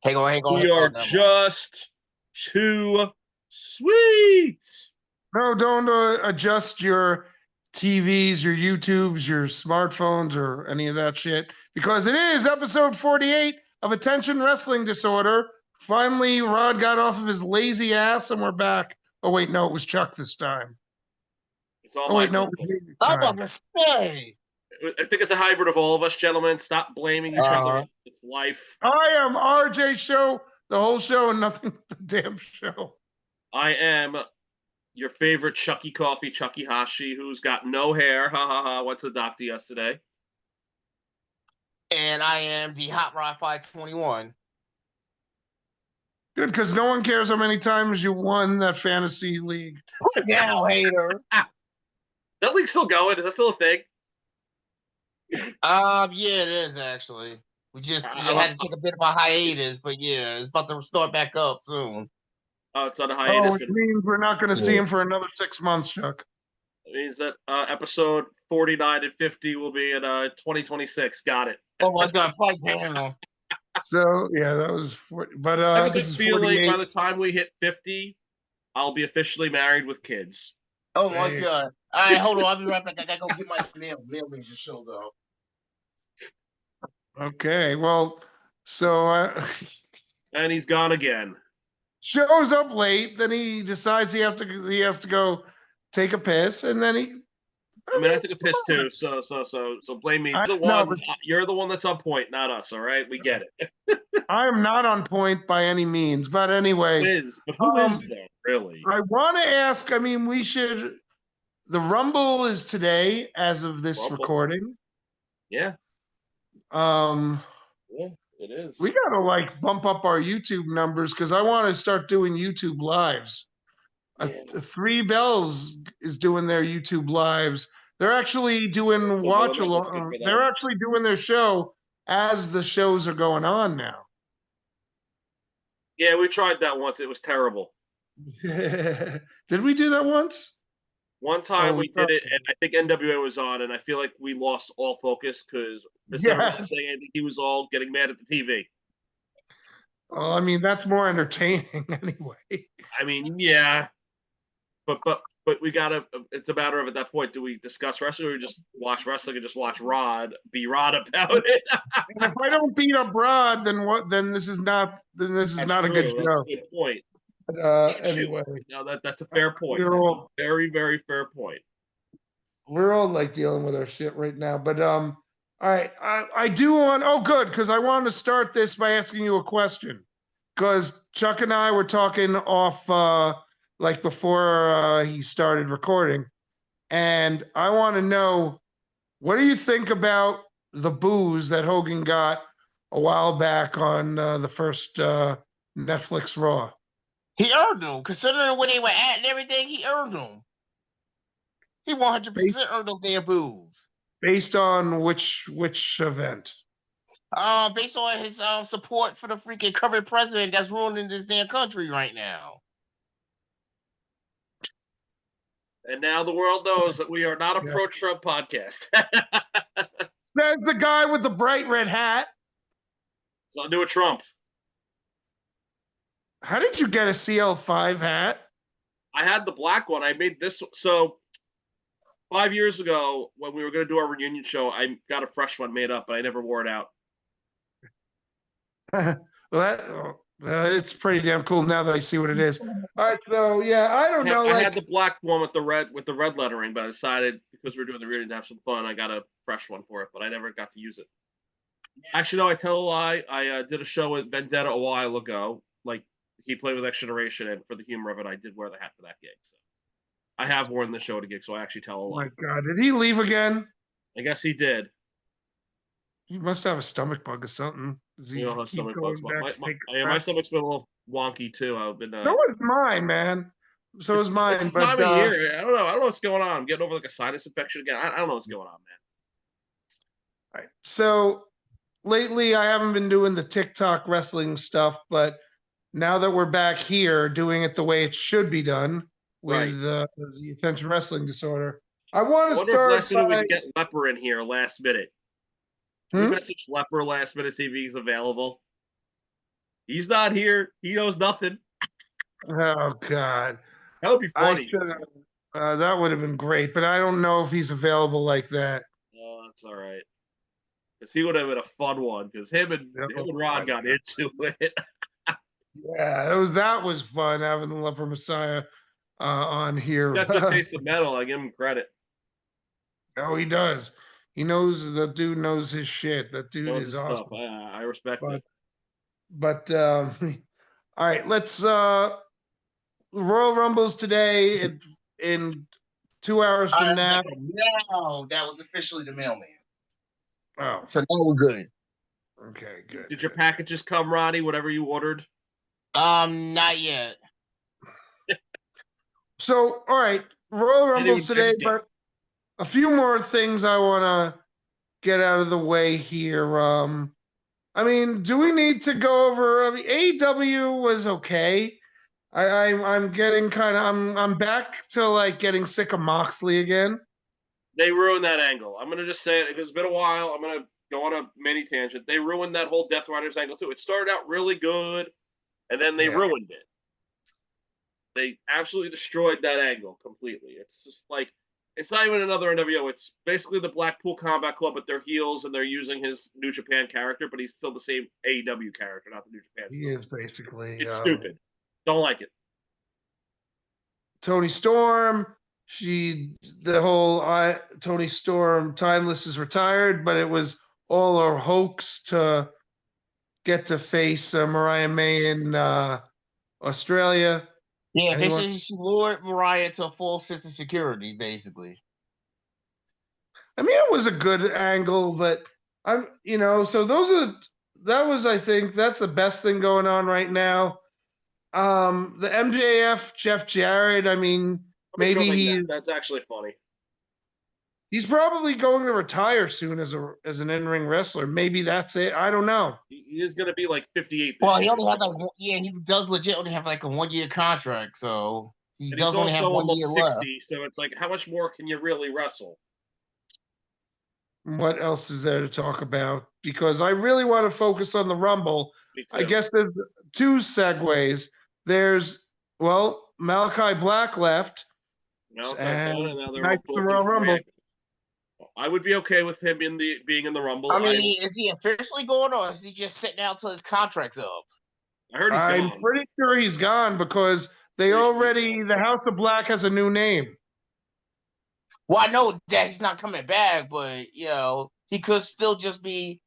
Hang on. We are just too sweet. No, don't adjust your TVs, your YouTubes, your smartphones, or any of that shit because it is episode 48 of Attention Wrestling Disorder. Finally, Rod got off of his lazy ass and we're back. Oh, wait, no, it was Chuck this time. It's all Oh, my wait, no, it fault. was me this I'm time. about to say. I think it's a hybrid of all of us, gentlemen. Stop blaming each other. It's life. I am RJ Show, the whole show, and nothing but the damn show. I am your favorite Chucky Coffee, Chucky Hashi, who's got no hair. Ha ha ha. Went to the doctor yesterday. And I am the Hot Rod 521. Good, because no one cares how many times you won that fantasy league. Put it down, hater. That league's still going. Is that still a thing? Yeah, it is actually. We just had to take a bit of a hiatus, but yeah, it's about to start back up soon. Oh, it's on a hiatus. Which means we're not going to see him for another 6 months, Chuck. It means that episode 49 and 50 will be in 2026. Got it. Oh my God, fight down. So yeah, that was 40, but I have a this good is feeling 48. by the time we hit 50, I'll be officially married with kids. Oh my God. All right, hold on. I'll be right back. I gotta go get my mail. Mail me just showed up. Okay, well, so and he's gone again. Shows up late, then he decides he has to go take a piss, and then he. I mean, I took a piss too, so blame me. You're the one that's on point, not us. All right, we get it. I am not on point by any means, but anyway. But who is though? Really? I want to ask. I mean, we should. The Rumble is today, as of this recording. Yeah. Yeah, it is. We gotta bump up our YouTube numbers because I want to start doing YouTube lives. Three Bells is doing their YouTube lives. They're actually doing watch along. They're actually doing their show as the shows are going on now. Yeah, we tried that once. It was terrible. Did we do that once? One time we did it, and I think NWA was on, and I feel like we lost all focus because he was all getting mad at the TV. Well, I mean, that's more entertaining anyway. I mean, yeah, but we gotta. It's a matter of at that point, do we discuss wrestling or just watch wrestling and just watch Rod be Rod about it? And if I don't beat up Rod, then what? Then this is not. Then this is not a good show. That's a good point. Anyway, no, that's a fair point. Very, very fair point. We're all dealing with our shit right now, but all right. I do want. Oh, good, because I want to start this by asking you a question. Because Chuck and I were talking off, before he started recording, and I want to know, what do you think about the boos that Hogan got a while back on the first Netflix Raw? He earned them, considering where they were at and everything. He earned them. He 100% earned those damn boos. Based on which event? Based on his support for the freaking current president that's ruling this damn country right now. And now the world knows that we are not a pro-Trump podcast. That's the guy with the bright red hat. So I'll do a Trump. How did you get a CL5 hat? I had the black one. I made this. So 5 years ago, when we were going to do our reunion show, I got a fresh one made up, but I never wore it out. Well, it's pretty damn cool now that I see what it is. All right, so yeah, I don't know. I had the black one with the red lettering, but I decided because we were doing the reunion to have some fun, I got a fresh one for it, but I never got to use it. Actually, no, I tell a lie. I did a show with Vendetta a while ago. He played with X Generation, and for the humor of it, I did wear the hat for that gig. So I have worn the show at a gig, so I actually tell a lie. Oh my God, did he leave again? I guess he did. He must have a stomach bug or something. My stomach's been a little wonky too. I've been. So is mine, man. So is mine. It's time of year. I don't know. I don't know what's going on. I'm getting over a sinus infection again. I don't know what's going on, man. All right. So lately, I haven't been doing the TikTok wrestling stuff, but now that we're back here doing it the way it should be done with the Attention Wrestling Disorder, I want to start. We can get Leper in here last minute. Can we message Leper last minute, see if he's available? He's not here. He knows nothing. Oh God. That would be I funny. should have. That would have been great, but I don't know if he's available like that. Oh, that's all right. Because he would have been a fun one. Because him and Ron got into it. Yeah, that was fun having the Leper Messiah on here. Got good taste of metal. I give him credit. Oh, he does. He knows that dude knows his shit. That dude Knows is his awesome. stuff. I respect it. But all right, let's Royal Rumbles today in 2 hours from now. Now that was officially the mailman. Oh, So now we're good. okay, good. Did your packages come, Ronnie? Whatever you ordered? Not yet. So, all right, Royal Rumbles today, pick it. but a few more things I want to get out of the way here. I mean, do we need to go over? I mean, AEW was okay. I'm getting kind of I'm back to like getting sick of Moxley again. They ruined that angle. I'm gonna just say it. It's been a while. I'm gonna go on a mini tangent. They ruined that whole Death Riders angle too. It started out really good, and then they ruined it. They absolutely destroyed that angle completely. It's just like it's not even another NWO. It's basically the Blackpool Combat Club with their heels, and they're using his New Japan character, but he's still the same AEW character, not the New Japan. He is basically. It's stupid. Don't like it. Tony Storm. The whole Tony Storm Timeless is retired, but it was all a hoax to get to face Mariah May in Australia. Yeah, basically she lured Mariah to a full sense of security, basically. I mean, it was a good angle, but so that was, I think, that's the best thing going on right now. The MJF Jeff Jarrett, I mean, maybe that's actually funny. He's probably going to retire soon as an in-ring wrestler. Maybe that's it. I don't know. He is going to be like 58. Well, he only had he does legit only have like a 1-year contract, so he does only have 1 year 60, left. So it's like, how much more can you really wrestle? What else is there to talk about? Because I really want to focus on the Rumble. I guess there's 2 segues. There's Malachi Black left. And now they're Royal Rumble. I would be okay with him being in the Rumble. I mean, is he officially going, or is he just sitting out till his contract's up? I heard he's gone. I'm pretty sure he's gone because the House of Black has a new name. Well, I know that he's not coming back, but he could still just be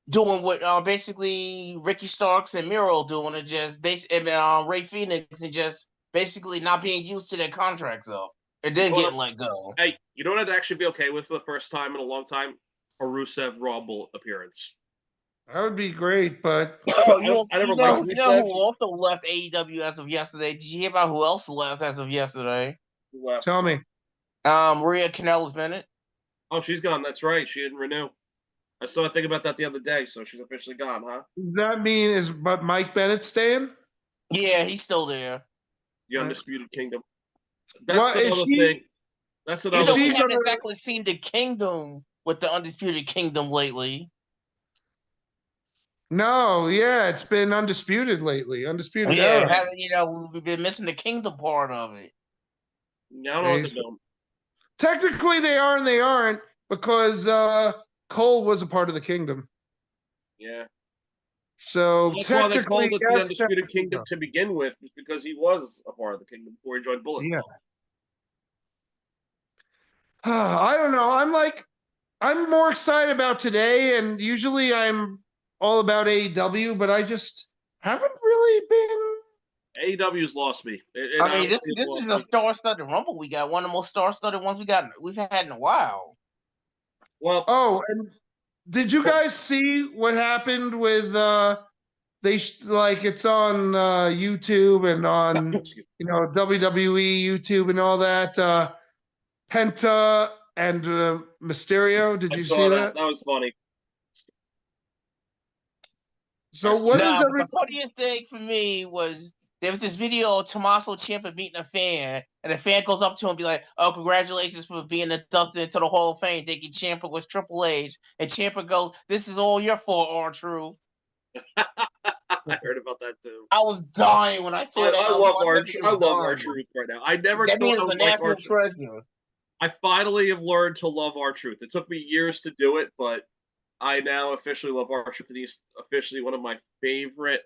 doing what basically Ricky Starks and Miro doing, and just Ray Phoenix, and just basically not being used to their contracts up. And then getting let go. Hey, you know what I'd actually be okay with for the first time in a long time? A Rusev Rumble appearance. That would be great, but I never liked Rusev. You know who also left AEW as of yesterday? Did you hear about who else left as of yesterday? Who left? Tell me. Maria Kanellis-Bennett. Oh, she's gone. That's right. She didn't renew. I saw a thing about that the other day, so she's officially gone, huh? Does that mean but Mike Bennett staying? Yeah, he's still there. The Undisputed Kingdom. That's another thing. That's another thing. We haven't exactly seen the Kingdom with the Undisputed Kingdom lately. No, yeah, it's been Undisputed lately. Undisputed. Yeah, we've been missing the Kingdom part of it. Yeah, I don't know what they're doing. Technically, they are and they aren't because Cole was a part of the Kingdom. Yeah. So that's technically, why they called it the Undisputed Kingdom to begin with, because he was a part of the Kingdom before he joined Bullet. Yeah. I don't know. I'm more excited about today, and usually I'm all about AEW, but I just haven't really been. AEW's lost me. I mean, this is a star-studded Rumble we got. One of the most star-studded ones we've had in a while. Well, and did you guys see what happened with it's on YouTube and on WWE YouTube and all that Penta and Mysterio? Did you see that? That was funny. So the funniest thing for me was there was this video of Tommaso Ciampa meeting a fan, and the fan goes up to him and be like, "Oh, congratulations for being inducted into the Hall of Fame," thinking Ciampa was Triple H. And Ciampa goes, "This is all your fault, R-Truth." I heard about that too. I was dying when I saw that. I was love watching that I video love dying. R-Truth right now. I never That thought man I is a would like national R-Truth. treasure. I finally have learned to love R-Truth. It took me years to do it, but I now officially love R-Truth, and he's officially one of my favorite.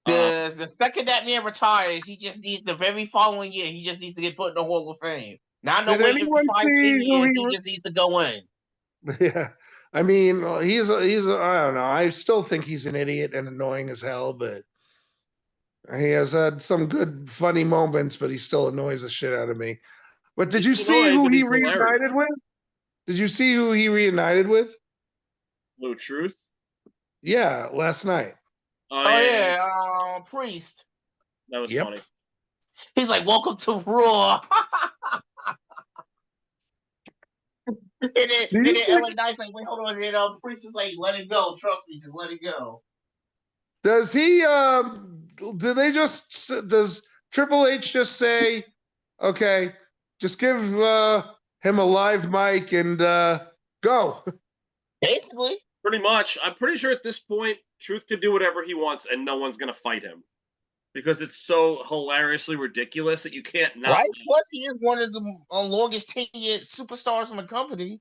The second that man retires, he just needs the very following year. He just needs to get put in the Hall of Fame. Not no Did waiting for anyone 5 see who years. he He just needs to go in. Yeah. I mean, I don't know. I still think he's an idiot and annoying as hell, but he has had some good, funny moments, but he still annoys the shit out of me. But did you He's see annoying, who but he he's hilarious. reunited with? Did you see who he reunited with? Blue Truth. Yeah, last night. Oh yeah, Priest. That was Yep. funny. He's like, "Welcome to Raw." and then LA Knight's like, "Wait, hold on." And Priest is like, "Let it go. Trust me, just let it go." Does he? Does Triple H just say, "Okay, just give him a live mic and go"? Basically, Pretty much. I'm pretty sure at this point, Truth could do whatever he wants, and no one's gonna fight him because it's so hilariously ridiculous that you can't not. right? Plus, he is one of the longest tenured superstars in the company.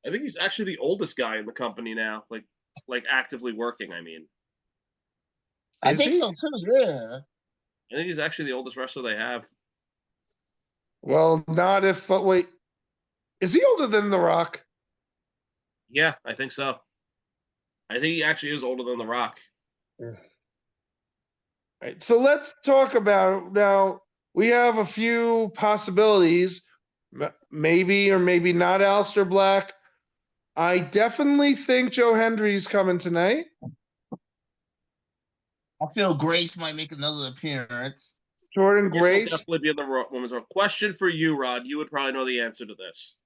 I think he's actually the oldest guy in the company now, like actively working. I mean, I Is think he? so too. Yeah. I think he's actually the oldest wrestler they have. Well, not if. Wait, is he older than The Rock? Yeah, I think so. I think he actually is older than The Rock. Right, so let's talk about now. We have a few possibilities, maybe or maybe not. Aleister Black. I definitely think Joe Hendry's coming tonight. I feel Grace might make another appearance. Jordan This will Grace. definitely be in the women's row. Question for you, Rod. You would probably know the answer to this.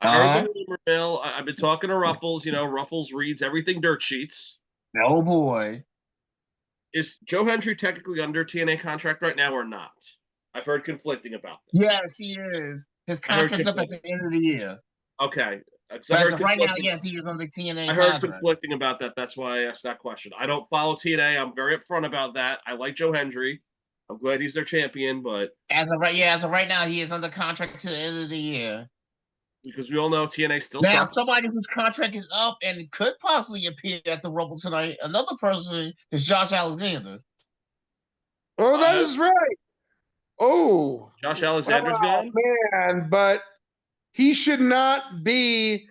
I heard the rumor mill. I've been talking to Ruffles. You know, Ruffles reads everything dirt sheets. Oh boy. Is Joe Hendry technically under TNA contract right now or not? I've heard conflicting about this. Yes, he is. His contract's up at the end of the year. Okay. But as of right now, yes, he is on the TNA I heard contract. conflicting about that. That's why I asked that question. I don't follow TNA. I'm very upfront about that. I like Joe Hendry. I'm glad he's their champion, but as of right now, he is under contract to the end of the year. Because we all know TNA still now sucks. Somebody whose contract is up and could possibly appear at the Rumble tonight. Another person is Josh Alexander. Oh, that is right. Oh, Josh Alexander's gone? Man, but he should not be.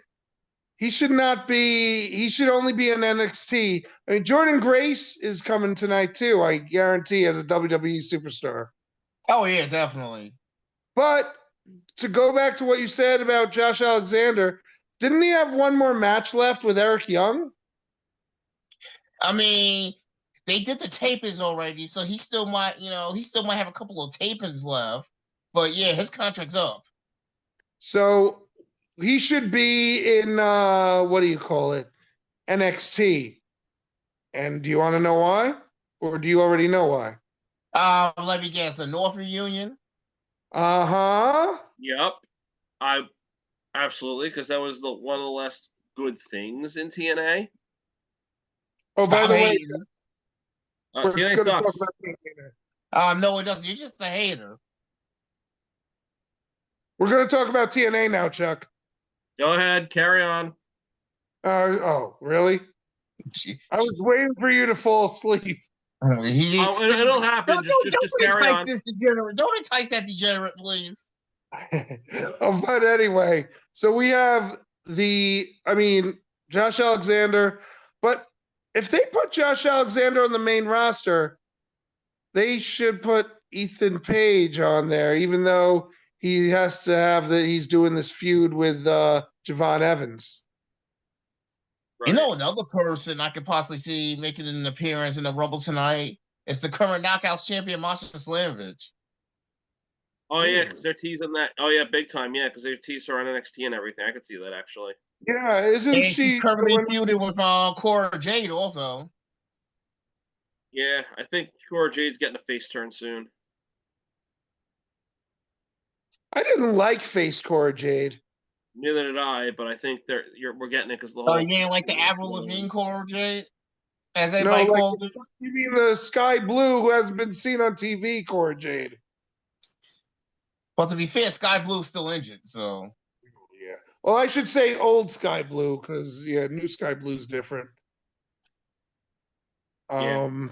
He should only be in NXT. I mean, Jordan Grace is coming tonight too. I guarantee, as a WWE superstar. Oh yeah, definitely. But to go back to what you said about Josh Alexander, didn't he have one more match left with Eric Young? I mean, they did the tapings already, so he still might have a couple of tapings left. But yeah, his contract's up. So he should be in what do you call it? NXT. And do you want to know why? Or do you already know why? Let me guess, a North Reunion? Uh-huh. Yep. I absolutely, because that was one of the last good things in TNA. Oh, Stop by the way, TNA sucks. No, it doesn't. You're just a hater. We're going to talk about TNA now, Chuck. Go ahead, carry on. Oh, really? I was waiting for you to fall asleep. It'll happen. Just carry on. Don't entice that degenerate, please. But anyway, so we have Josh Alexander. But if they put Josh Alexander on the main roster, they should put Ethan Page on there, even though he has to have he's doing this feud with Javon Evans. Right. You know, another person I could possibly see making an appearance in the Rumble tonight is the current Knockouts champion, Masha Slamovich. Oh, yeah, because they're teasing that. Oh, yeah, big time. Yeah, because they teased her on NXT and everything. I could see that, actually. Yeah, isn't she currently feuded with Cora Jade also? Yeah, I think Cora Jade's getting a face turn soon. I didn't like face Cora Jade. Neither did I, but I think we're getting it because the whole. You ain't like the Avril Lavigne Cora Jade? as No, everybody like, called it. you mean the sky blue who hasn't been seen on TV, Cora Jade? But to be fair, Sky Blue's still injured, so Yeah. Well, I should say old sky blue because new sky blue's different. Yeah.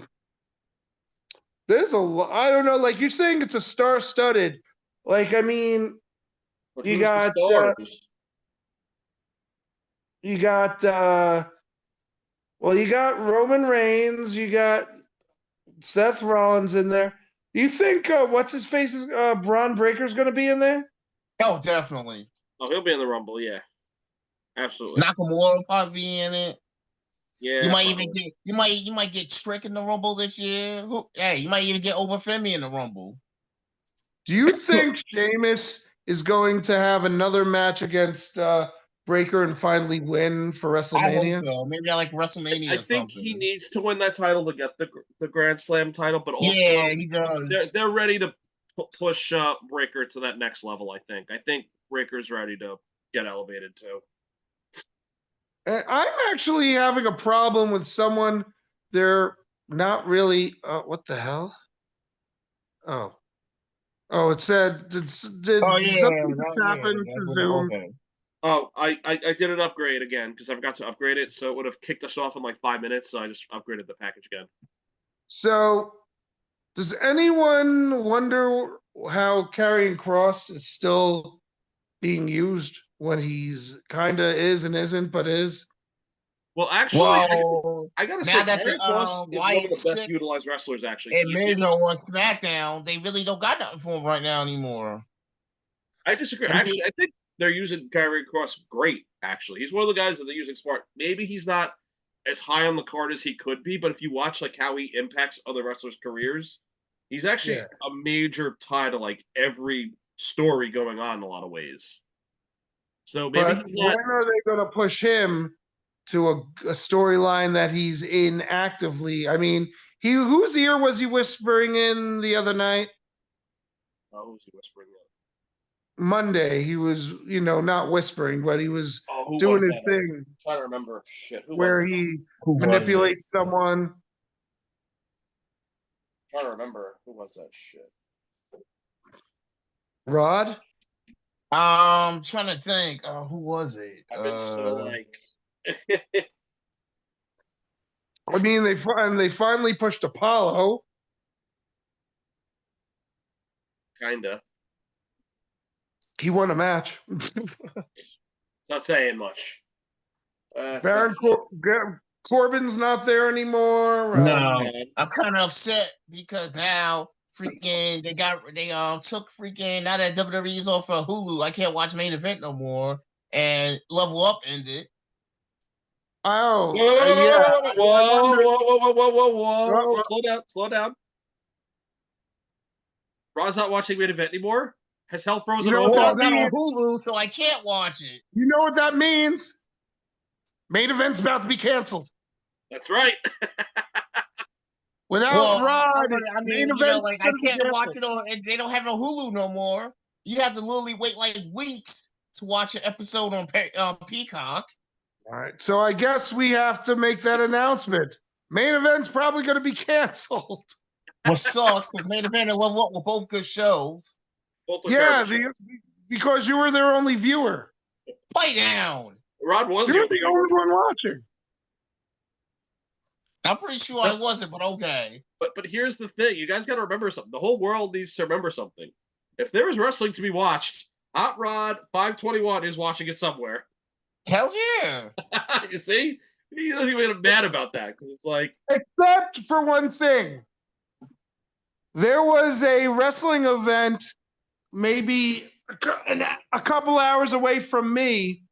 There's a lot. I don't know. Like you're saying, it's a star-studded. Like I mean, But you who's got the stars? you got well, you got Roman Reigns, you got Seth Rollins in there. Do you think what's his face is Braun Breaker's going to be in there? oh, definitely. Oh, he'll be in the Rumble. Yeah, absolutely. Nakamura will probably be in it. Yeah, You might probably. even get you might get Strick in the Rumble this year. You might even get Obafemi in the Rumble. Do you think Sheamus is going to have another match against Breaker and finally win for I hope WrestleMania? so. Maybe I like WrestleMania I or think something. he needs to win that title to get the Grand Slam title, but also Yeah, he does. they're ready to push Breaker to that next level. I think Breaker's ready to get elevated too. And I'm actually having a problem with someone. They're not really. What the hell? Oh, it said did Oh something just happen to Zoom? Okay. Oh, I did an upgrade again because I forgot to upgrade it, so it would have kicked us off in like 5 minutes. So I just upgraded the package again. So, does anyone wonder how Karrion Cross is still being used when he's kind of is and isn't, but is? Well, actually, Well, I gotta say, now that Karrion Cross is one Wyatt of the best Six utilized wrestlers. Actually, and Miz are on SmackDown, they really don't got nothing for him right now anymore. I disagree. I mean- Actually, I think they're using Karrion Cross great. Actually, he's one of the guys that they're using smart. Maybe he's not as high on the card as he could be, but if you watch like how he impacts other wrestlers' careers, he's actually Yeah. a major tie to like every story going on in a lot of ways. So maybe But he's not. when are they going to push him to a storyline that he's in actively? I mean, whose ear was he whispering in the other night? Oh, who's he whispering that? Monday, he was, not whispering, but he was Oh, who doing was his that? thing I'm trying to remember. Shit, who where was it? he Who was manipulates someone. I'm trying to remember who was that shit. Rod? Trying to think. Who was it? I've been so like. I mean, they finally pushed Apollo. Kinda. He won a match. It's not saying much. Baron Corbin's not there anymore. No, I'm kind of upset because now freaking they took freaking now that WWE's off of Hulu, I can't watch Main Event no more, and Level Up ended. Oh, Whoa, yeah. whoa. Slow down. Ron's not watching Main Event anymore? Has hell frozen You know over? what Well, that not on means? Hulu, so I can't watch it. You know what that means? Main event's about to be canceled. That's right. Without Rod, I mean, Main Event's like I gonna be can't watch canceled. it on. They don't have no Hulu no more. You have to literally wait like weeks to watch an episode on Peacock. All right, so I guess we have to make that announcement. Main event's probably going to be canceled. What sucks because Main Event and Level Up were both good shows. Both were Yeah, terrible. because you were their only viewer. Play down. Rod was You're your the only one watching. I'm pretty sure I wasn't, but okay. But here's the thing. You guys got to remember something. The whole world needs to remember something. If there is wrestling to be watched, Hot Rod 521 is watching it somewhere. Hell yeah. You see? He doesn't even get mad about that because it's like. Except for one thing. There was a wrestling event maybe a couple hours away from me,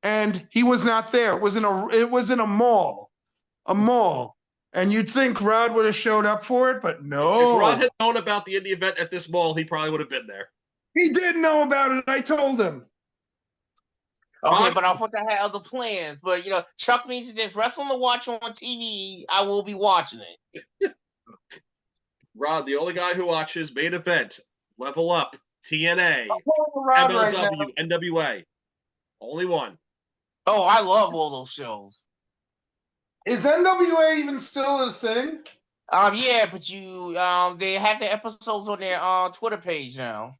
and he was not there. It was in a mall. A mall. And you'd think Rod would have showed up for it, but no. If Rod had known about the indie event at this mall, he probably would have been there. He did know about it. I told him. Okay, but I thought I had other plans. But Chuck means there's wrestling to watch on TV. I will be watching it. Rod, the only guy who watches Main Event, Level Up, TNA, Rod MLW, right now. NWA. Only one. Oh, I love all those shows. Is NWA even still a thing? Yeah, but they have the episodes on their Twitter page now.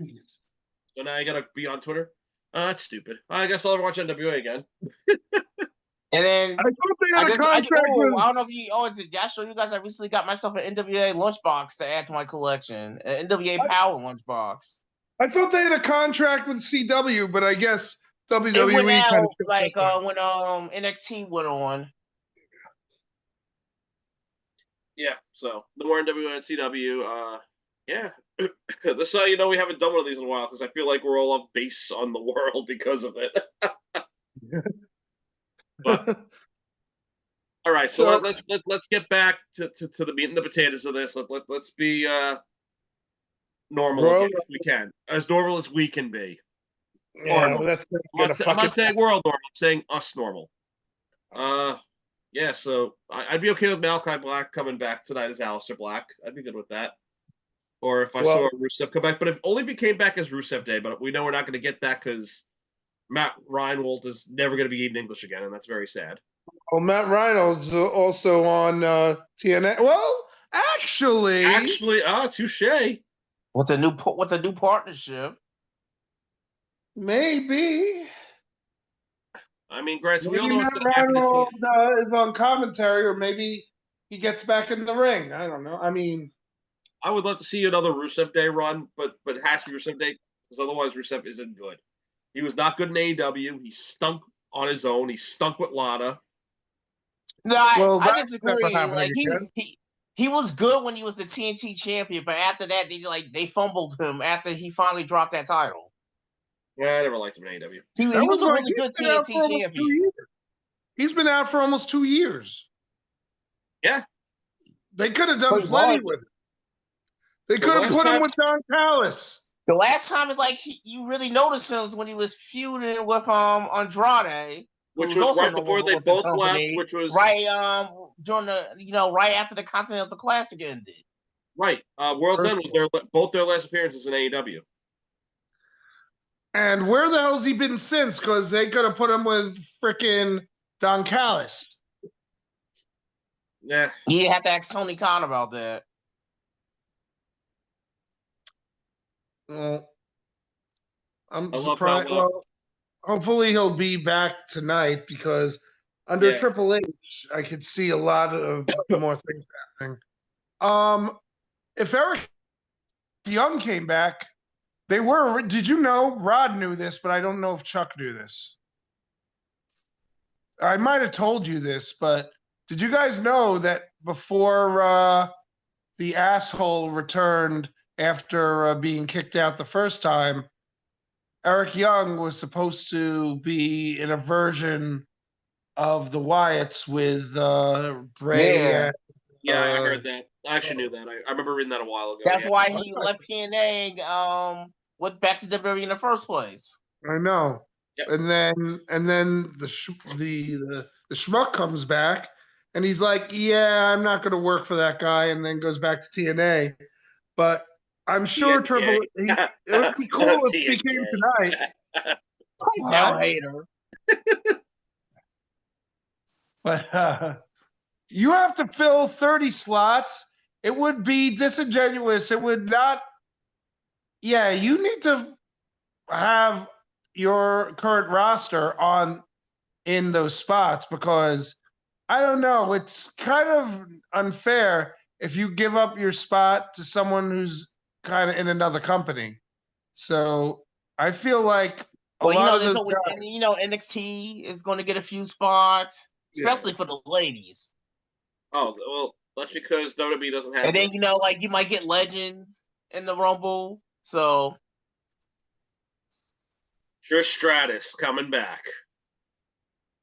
So now you gotta be on Twitter. That's stupid. I guess I'll watch NWA again. And then I thought they had a contract with. I don't know if you. Oh, did I show you guys? I recently got myself an NWA lunchbox to add to my collection. An NWA Power lunchbox. I thought they had a contract with CW, but I guess It WWE went kind out of like when NXT went on. Yeah. So the more NWA and CW, yeah. This you know we haven't done one of these in a while because I feel like we're all off base on the world because of it. But all right, so let's get back to the meat and the potatoes of this. Let's be normal again, if we can, as normal as we can be. Yeah, I'm not saying world normal. I'm saying us normal. Yeah. So I'd be okay with Malachi Black coming back tonight as Aleister Black. I'd be good with that. Or if I saw Rusev come back, but if only if he came back as Rusev Day. But we know we're not going to get that because Matt Reinhold is never going to be eating English again, and that's very sad. Well, Matt Reinhold's also on TNA. Well, actually, touche. With the new partnership, maybe. I mean, granted, we all Maybe know Matt what's going to happen. Reinhold is on commentary, or maybe he gets back in the ring. I don't know. I mean, I would love to see another Rusev Day run, but it has to be Rusev Day because otherwise Rusev isn't good. He was not good in AEW. He stunk on his own. He stunk with Lana. No, Well, I that's disagree. never happened Like again. he was good when he was the TNT champion, but after that they fumbled him after he finally dropped that title. Yeah, I never liked him in AEW. He was a really good TNT champion. He's been out for almost 2 years. Yeah. They could have done plenty with it. They could have put him with Don Callis. The last time you really noticed him was when he was feuding with Andrade, which was right before they both left, which was right during the right after the Continental Classic ended. Right. World's End was both their last appearances in AEW. And where the hell's he been since? Because they could have put him with freaking Don Callis. Yeah. You have to ask Tony Khan about that. Well, I'm surprised. Well, hopefully he'll be back tonight because under Triple H, I could see a lot of more things happening. If Eric Young came back, did you know, Rod knew this, but I don't know if Chuck knew this. I might have told you this, but did you guys know that before the asshole returned after being kicked out the first time, Eric Young was supposed to be in a version of the Wyatts with Bray? Yeah, I heard that. I actually knew that. I remember reading that a while ago. That's why he left TNA with back to WWE in the first place. I know. Yep. And then the schmuck comes back and he's like, yeah, I'm not going to work for that guy, and then goes back to TNA. But I'm sure it would be cool if he came tonight. Now hater. But you have to fill 30 slots. It would be disingenuous. It would not. Yeah, you need to have your current roster in those spots because I don't know. It's kind of unfair if you give up your spot to someone who's kind of in another company. So I feel like NXT is going to get a few spots, especially for the ladies. Oh, well, that's because WWE doesn't have. And then you might get legends in the Rumble. So Trish Stratus coming back.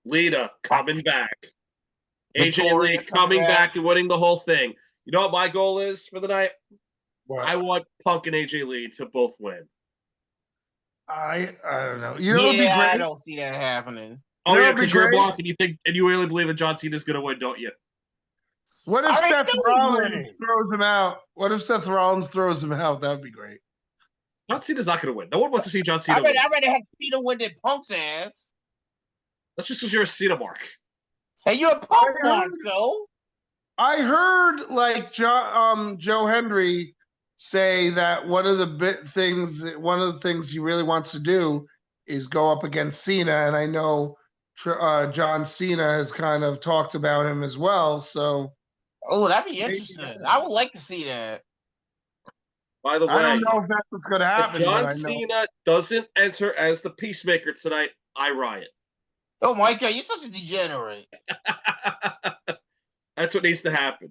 Lita coming back. AJ Lee coming back and winning the whole thing. You know what my goal is for the night? What? I want Punk and AJ Lee to both win. I don't know. You know, it'd be great. I don't see that happening. Oh yeah, because you're a block and you really believe that John Cena's going to win, don't you? What if Seth Rollins throws him out? What if Seth Rollins throws him out? That would be great. John Cena's not going to win. No one wants to see John Cena win. I'd rather have Cena win than Punk's ass. That's just because you're a Cena mark. Hey, you're a Punk Show. I heard like Joe Hendry say that one of the things he really wants to do is go up against Cena, and I know John Cena has kind of talked about him as well. So, oh, that'd be interesting. I would like to see that. By the way, I don't know if that's what's going to happen. If John Cena doesn't enter as the Peacemaker tonight, I riot. Oh my God, you're such a degenerate. That's what needs to happen.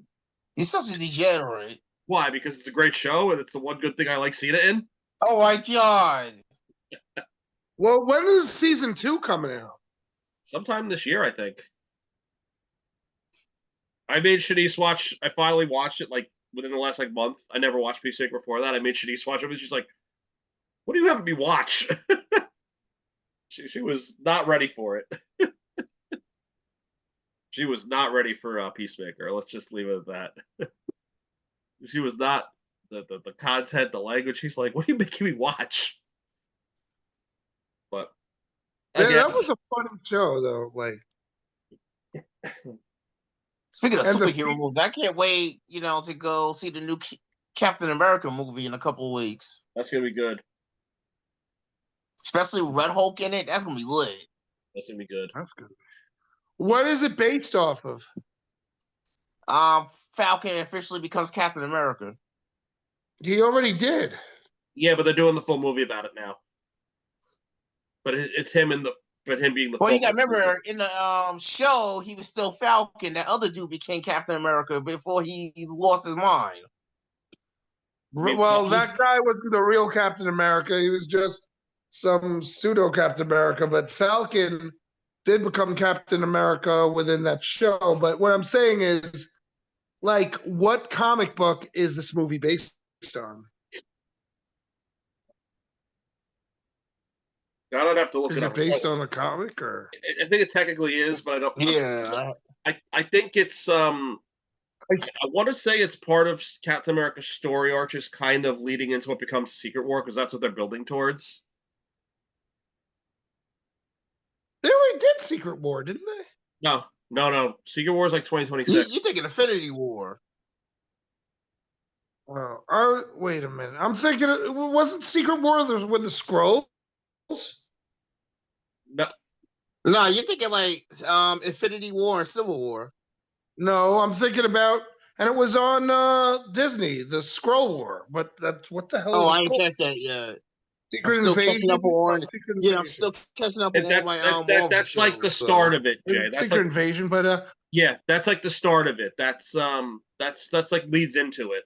You're such a degenerate. Why? Because it's a great show and it's the one good thing I like Cena in? Oh my God. Well, when is season 2 coming out? Sometime this year, I think. I made Shanice watch. I finally watched it like within the last month. I never watched Peacemaker before that. I made Shanice watch it, and she's like, "What do you have me watch?" she was not ready for it. She was not ready for Peacemaker. Let's just leave it at that. She was not the content, the language. She's like, "What are you making me watch?" But yeah, that was a funny show, though. Like, speaking of superhero movies, I can't wait, to go see the new Captain America movie in a couple of weeks. That's gonna be good. Especially Red Hulk in it. That's gonna be lit. That's gonna be good. That's good. What is it based off of? Falcon officially becomes Captain America. He already did. Yeah, but they're doing the full movie about it now. But it's him being the. Well, you got to remember in the show he was still Falcon. That other dude became Captain America before he lost his mind. Well, that guy wasn't the real Captain America. He was just some pseudo Captain America. But Falcon did become Captain America within that show. But what I'm saying is, what comic book is this movie based on? I don't have to look. Is it based on a comic, or? I think it technically is, but I don't. Yeah. I think it's I want to say it's part of Captain America's story arches, kind of leading into what becomes Secret War, because that's what they're building towards. They already did Secret War, didn't they? No. Secret War is 2026. You're thinking Infinity War. Well, wait a minute. I'm thinking it wasn't Secret War with the Skrulls? No, you're thinking Infinity War and Civil War. No, I'm thinking about, and it was on Disney, the Skrull War. But that's what the hell? Oh, I didn't catch that yet. Secret Invasion. I'm still catching up on my that's like the start of it, Jay. That's Secret Invasion, but yeah, that's like the start of it. That's like leads into it.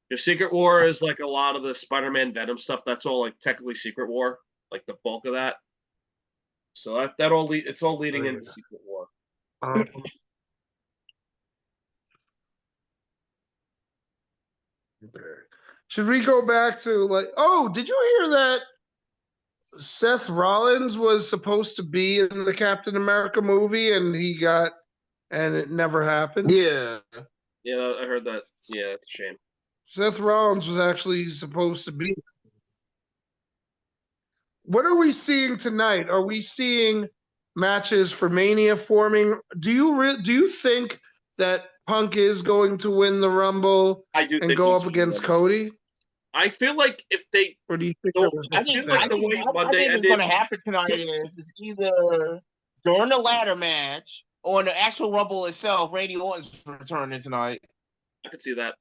The Secret War is like a lot of the Spider-Man Venom stuff. That's all technically Secret War, like the bulk of that. So that all it's all leading into Secret War. Okay. Should we go back to did you hear that Seth Rollins was supposed to be in the Captain America movie and it never happened? Yeah. Yeah, I heard that. Yeah, it's a shame. Seth Rollins was actually supposed to be. What are we seeing tonight? Are we seeing matches for Mania forming? Do you think that Punk is going to win the Rumble and go up against Cody? I feel like if they, or do you think I think what's going to happen tonight is either during the ladder match or in the actual Rumble itself, Randy Orton's returning tonight. I could see that.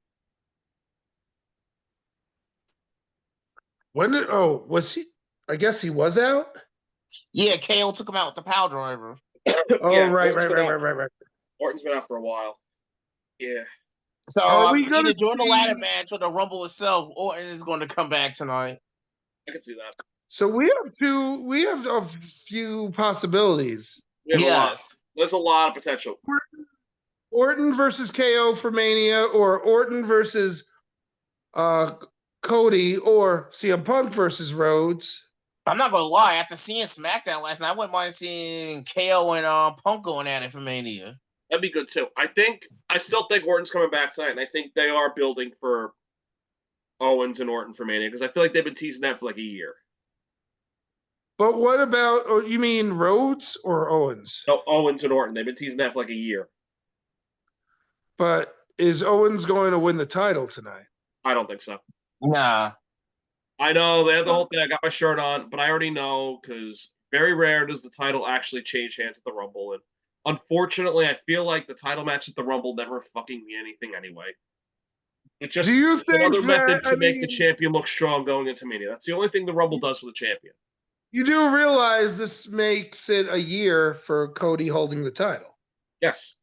Was he? I guess he was out. Yeah, KO took him out with the power driver. Right. Orton's been out for a while. Yeah. So are we going to join the ladder match or the Rumble itself? Orton is going to come back tonight. I can see that. So we have a few possibilities. Yes. There's a lot of potential. Orton versus KO for Mania, or Orton versus Cody, or CM Punk versus Rhodes. I'm not gonna lie. After seeing SmackDown last night, I wouldn't mind seeing KO and Punk going at it for Mania. That'd be good too. I still think Orton's coming back tonight, and I think they are building for Owens and Orton for Mania because I feel like they've been teasing that for a year. But what about? Oh, you mean Rhodes or Owens? No, Owens and Orton. They've been teasing that for like a year. But is Owens going to win the title tonight? I don't think so. Nah. I know they had the whole thing. I got my shirt on, but I already know because very rare does the title actually change hands at the Rumble. And unfortunately, I feel like the title match at the Rumble never fucking mean anything anyway. It's just Do you another think method that? to make the champion look strong going into Mania. That's the only thing the Rumble does for the champion. You do realize this makes it a year for Cody holding the title. Yes.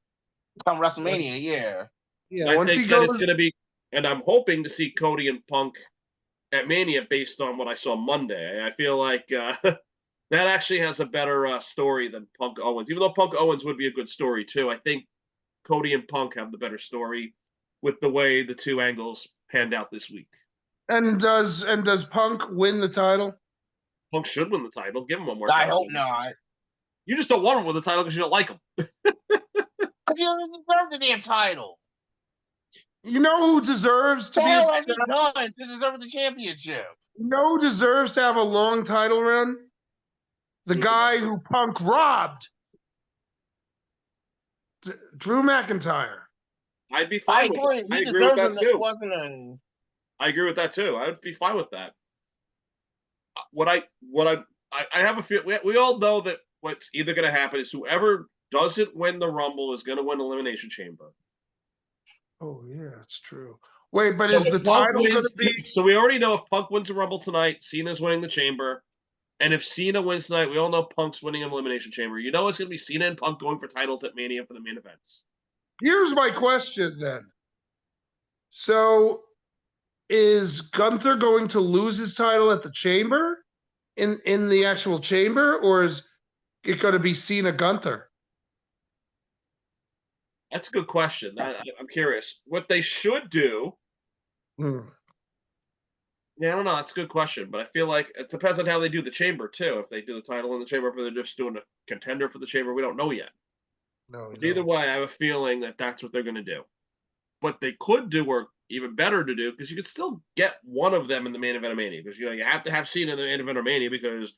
Come WrestleMania, yeah. Yeah, I once think he that goes, it's going to be, and I'm hoping to see Cody and Punk at Mania based on what I saw Monday. I feel like that actually has a better story than Punk Owens. Even though Punk Owens would be a good story too, I think Cody and Punk have the better story with the way the two angles panned out this week. and does Punk win the title? Punk should win the title. Give him one more I time. hope not. You just don't want him with the title because you don't like him. Because he doesn't deserve the damn title. You know who deserves to The be? hell has he done to deserve the championship? You know who deserves to have a long title run? The guy who Punk robbed, Drew McIntyre. I'd be I fine with agree. it. I He agree with deserves that it. It too. wasn't a... I agree with that too. I would be fine with that. I have a feel. We all know that what's either going to happen is whoever doesn't win the Rumble is going to win Elimination Chamber. Oh yeah, it's true. Wait, but So is the if Punk title going wins- to be? So we already know if Punk wins the Rumble tonight, Cena's winning the Chamber. And if Cena wins tonight, we all know Punk's winning an Elimination Chamber. You know it's going to be Cena and Punk going for titles at Mania for the main events. Here's my question then. So, is Gunther going to lose his title at the Chamber, in the actual Chamber, or is it going to be Cena Gunther? That's a good question. I'm curious. What they should do, Hmm. yeah, I don't know. That's a good question. But I feel like it depends on how they do the Chamber, too. If they do the title in the Chamber, if they're just doing a contender for the Chamber, we don't know yet. No, But either way, I have a feeling that that's what they're going to do. What they could do, or even better to do, because you could still get one of them in the main event of Mania. Because, you have to have Cena in the main event of Mania because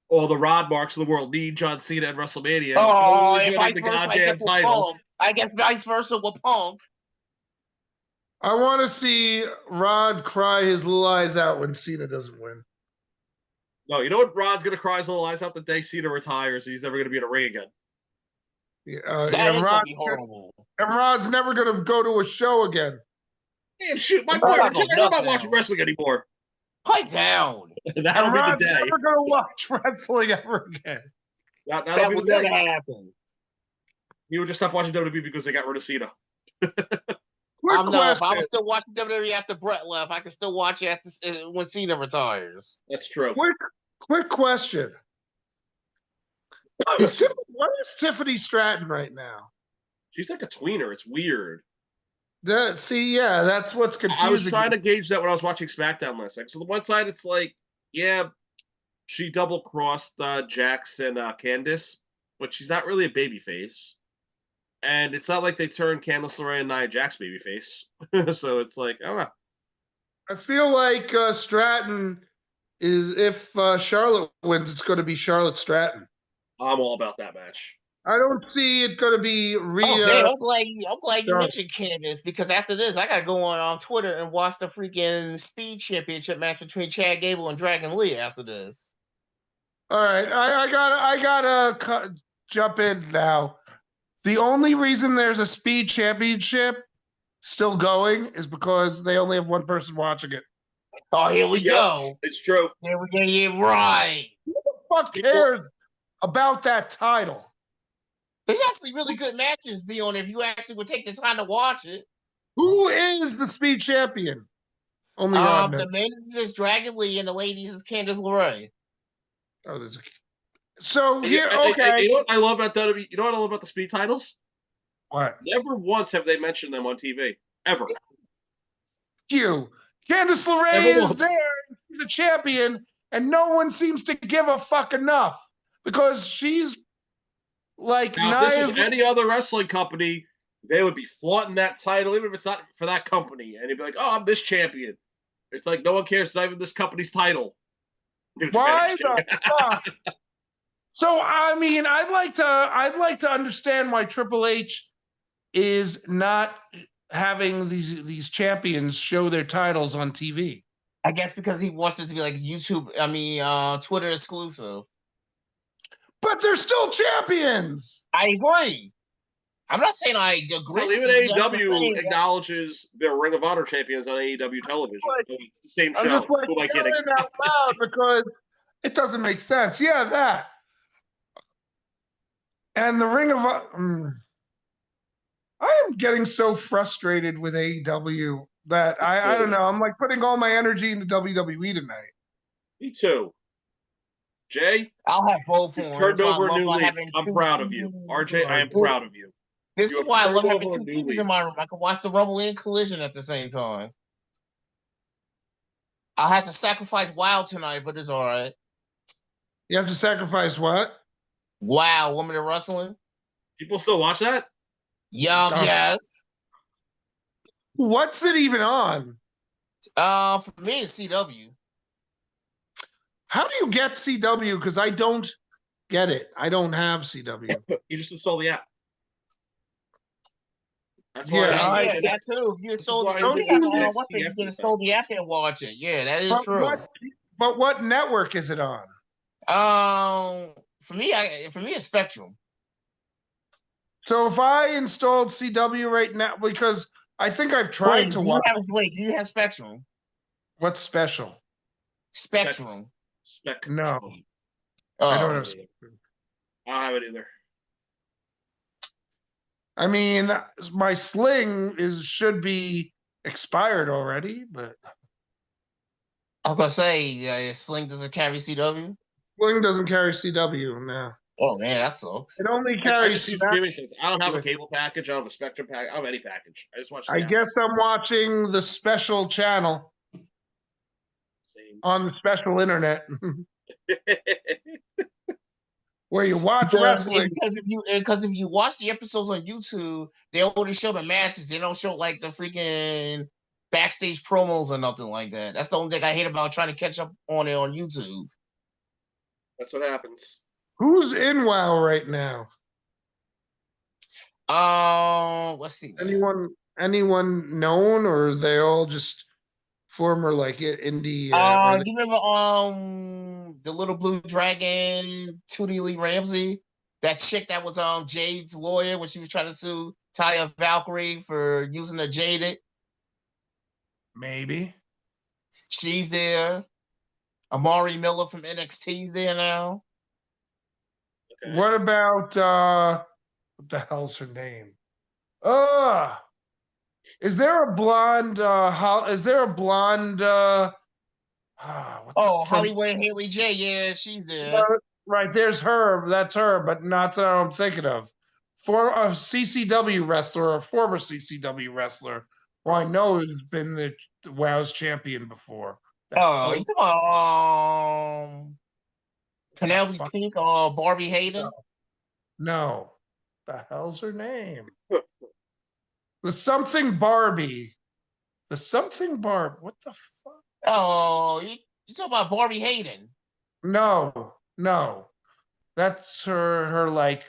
all the rod marks of the world need John Cena at WrestleMania. Oh, He's and winning vice the versa, goddamn title. I guess vice versa with Punk. I want to see Rod cry his little eyes out when Cena doesn't win. No, you know what? Rod's going to cry his little eyes out the day Cena retires. He's never going to be in a ring again. Yeah, That and is going to be horrible. Rod's never going to go to a show again. Man, shoot, my I'm boy, not I'm gonna not know. watching wrestling anymore. Pipe down. That'll be the Rod's day. never going to watch wrestling ever again. That'll That be would the never day. happen. He would just stop watching WWE because they got rid of Cena. Quick I'm not. If I question. was still watching WWE after Brett left, I could still watch it when Cena retires. That's true. Quick question. What is Tiffany Stratton right now? She's like a tweener. It's weird. That's what's confusing. I was trying to gauge that when I was watching SmackDown last night. So the one side, it's like, yeah, she double crossed Jax and Candice, but she's not really a babyface. And it's not like they turned Candice LeRae and Nia Jax babyface. So it's like, I don't know. I feel like Stratton is, if Charlotte wins, it's going to be Charlotte Stratton. I'm all about that match. I don't see it going to be Rhea. Oh man, I'm glad you Charlotte. mentioned Candice, because after this, I gotta go on Twitter and watch the freaking Speed Championship match between Chad Gable and Dragon Lee after this. All right, I gotta jump in now. The only reason there's a Speed Championship still going is because they only have one person watching it. Oh, here we go. It's true. Here we go. Yeah, right. Who the fuck cares about that title? There's actually really good matches be on if you actually would take the time to watch it. Who is the Speed Champion? Only Rodman. The men is Dragon Lee and the ladies is Candice LeRae. Oh, there's a... So here, You okay. know what I love about WWE? You know what I love about the Speed titles? What? Never once have they mentioned them on TV. Ever. You. Candice LeRae Never is once. there. She's a champion, and no one seems to give a fuck enough because she's like Now, if this was Nia's. any other wrestling company, they would be flaunting that title, even if it's not for that company. And you'd be like, oh, I'm this champion. It's like no one cares. It's not even this company's title. New Why Japan. the fuck? So I mean, I'd like to understand why Triple H is not having these champions show their titles on TV. I guess because he wants it to be like YouTube, Twitter exclusive. But they're still champions. I agree. I'm not saying I agree. Well, even with you, I'm just AEW saying that- acknowledges their Ring of Honor champions on AEW television. Like, So it's the same I'm show. just like Who am I kidding? yelling out loud because it doesn't make sense. Yeah, that. And the Ring of I am getting so frustrated with AEW that I don't know. I'm like putting all my energy into WWE tonight. Me too. Jay, I'll have both you for him. turned That's why I over a love new leaf. having I'm two proud of you. TVs. RJ, I am proud of you. This You is have why I love turned having over two a new TVs leaf. in my room. I can watch the Rumble and Collision at the same time. I'll have to sacrifice Wild tonight, but it's all right. You have to sacrifice what? Wow, Women in Wrestling. People still watch that? Yes. What's it even on? For me, it's CW. How do you get CW? Because I don't get it. I don't have CW. You just install the app. That's Yeah, why Yeah, that too. If you install why the, I you did can, NXT what's it? You after can the install the app and watch it. Yeah, that is But true. what network is it on? For me, it's Spectrum. So if I installed CW right now, because I think I've tried to watch. Do you have Spectrum? What's special? Spectrum. No, Oh, I don't have. I don't have it either. I mean, my Sling should be expired already, but I was gonna say, Sling doesn't carry CW. Sling doesn't carry CW now. Oh man, that sucks. It only I carries just use Snap. streaming service. I don't have a cable package. I don't have a Spectrum package. I don't have any package. I just watch the I app. guess I'm watching the special channel Same. on the special internet where you watch Because wrestling. if you watch the episodes on YouTube, they only show the matches. They don't show like the freaking backstage promos or nothing like that. That's the only thing I hate about trying to catch up on it on YouTube. That's what happens. Who's in WoW right now? Let's see. Anyone known, or are they all just former like indie? You remember the little blue dragon, Tootie Lee Ramsey, that chick that was Jade's lawyer when she was trying to sue Taya Valkyrie for using the Jaded? Maybe. She's there. Amari Miller from NXT's there now. Okay. What about what the hell's her name? Is there a blonde Hollywood Haley J, yeah, she's there. right, there's her. That's her, but not that I'm thinking of. For a CCW wrestler, a former CCW wrestler, who I know has been the WoW's champion before. You talking about Penelope Pink or Barbie Hayden? No. The hell's her name? The something Barbie. The something Barb. What the fuck? Oh, you talking about Barbie Hayden? No. That's her like,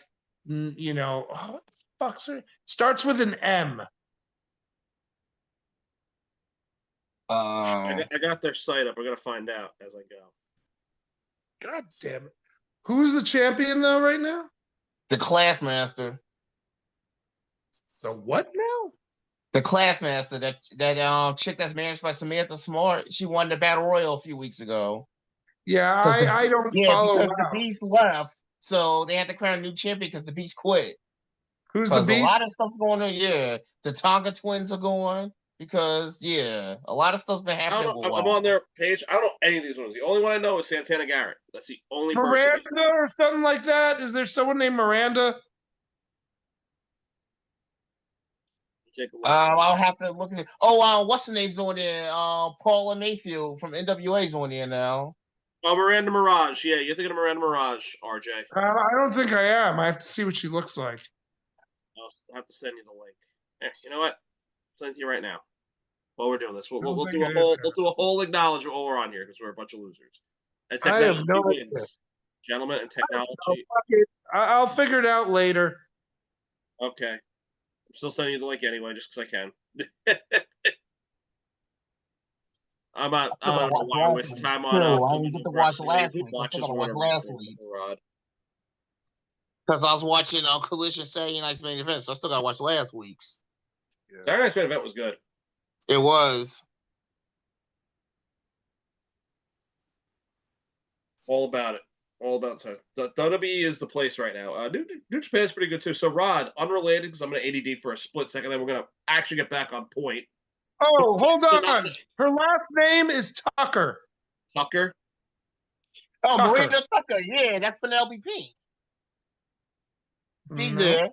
what the fuck's her? Starts with an M. I got their site up. We're gonna find out as I go. God damn it. Who's the champion though right now? The Classmaster. The what now? The Classmaster, that chick that's managed by Samantha Smart. She won the Battle Royal a few weeks ago. Yeah, I don't follow. Because the Beast left, so they had to crown a new champion because the Beast quit. Who's the Because Beast? a lot of stuff going on. Yeah, the Tonga twins are going because a lot of stuff's been I happening. don't know. I'm on their page. I don't know any of these ones. The only one I know is Santana Garrett. That's the only Miranda person. or something like that. Is there someone named Miranda? Take a look. I'll have to look at it. What's the name's on there? Paula Mayfield from NWA's on there now. Oh, Miranda Mirage. Yeah, you're thinking of Miranda Mirage, RJ. I don't think I am. I have to see what she looks like. I'll have to send you the link. You know what? I'll send it to you right now. While we're doing this, we'll do a whole acknowledgement while we're on here because we're a bunch of losers. And I have technology no wins. idea. Gentlemen, and Oh, technology. fuck it. I'll figure it out later. Okay. I'm still sending you the link anyway, just because I can. I don't know why I wasted time on I didn't Women get of to watch Wrestling. last Who week. I still watches gotta Women watch of last Wrestling? week. Rod? Because I was watching Collision Saturday Night's Main Event, so I still gotta watch last week's. Saturday Night's Main Event was good. It was. All about it. All about it. WWE is the place right now. New Japan's pretty good too. So, Rod, unrelated, because I'm going to ADD for a split second, then we're going to actually get back on point. Oh, hold on. Her last name is Tucker. Tucker? Oh, Tucker. Miranda Tucker. Yeah, that's Penelope Pink. She's Mhm. there.